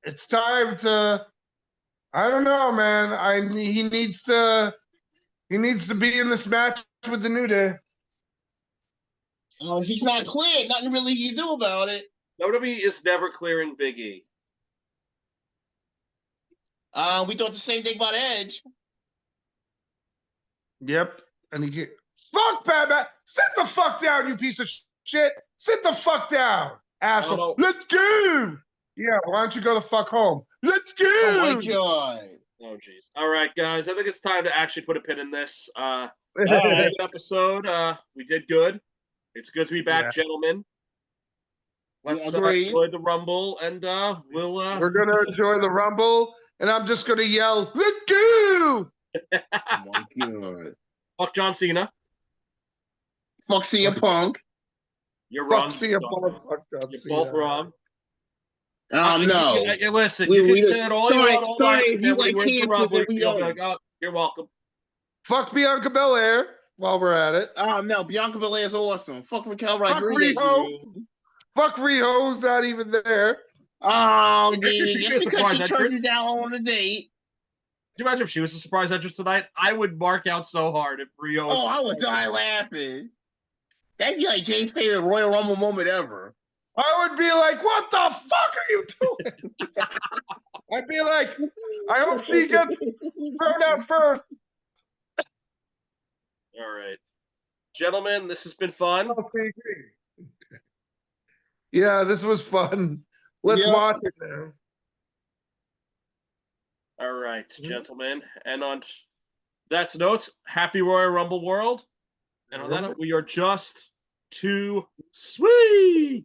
it's time to. I don't know, man. He needs to be in this match with the New Day. Oh, he's not clear. Nothing really you can do about it. WWE is never clearing Big E. We thought the same thing about Edge. Yep, and fuck Batman. Sit the fuck down, you piece of shit. Sit the fuck down, asshole. Let's go. Yeah, why don't you go the fuck home? Let's go. Oh my God. Oh jeez. All right, guys. I think it's time to actually put a pin in this. Good episode. We did good. It's good to be back, gentlemen. Let's enjoy the Rumble, and we're gonna enjoy the Rumble, and I'm just gonna yell, "Let's go!" Oh my God. Fuck John Cena. Fuck CM Punk. You're wrong. CM Punk. Fuck John You're Cena. both wrong. No. Listen, you can say it all you want all night, and then when he wins the Rumble, you'll be like, oh, you're welcome. Fuck Bianca Belair while we're at it. No, Bianca Belair is awesome. Fuck Raquel Rodriguez. Fuck Riho's not even there. Oh, just because she turned you down on a date. Could you imagine if she was a surprise entrance tonight? I would mark out so hard if Riho. Oh, I would die laughing. That'd be like James' favorite Royal Rumble moment ever. I would be like, what the fuck are you doing? I'd be like, I hope she gets thrown out first. All right. Gentlemen, this has been fun. Yeah, this was fun. Let's watch it now. All right, gentlemen. And on that note, happy Royal Rumble world. And on that note, we are just too sweet.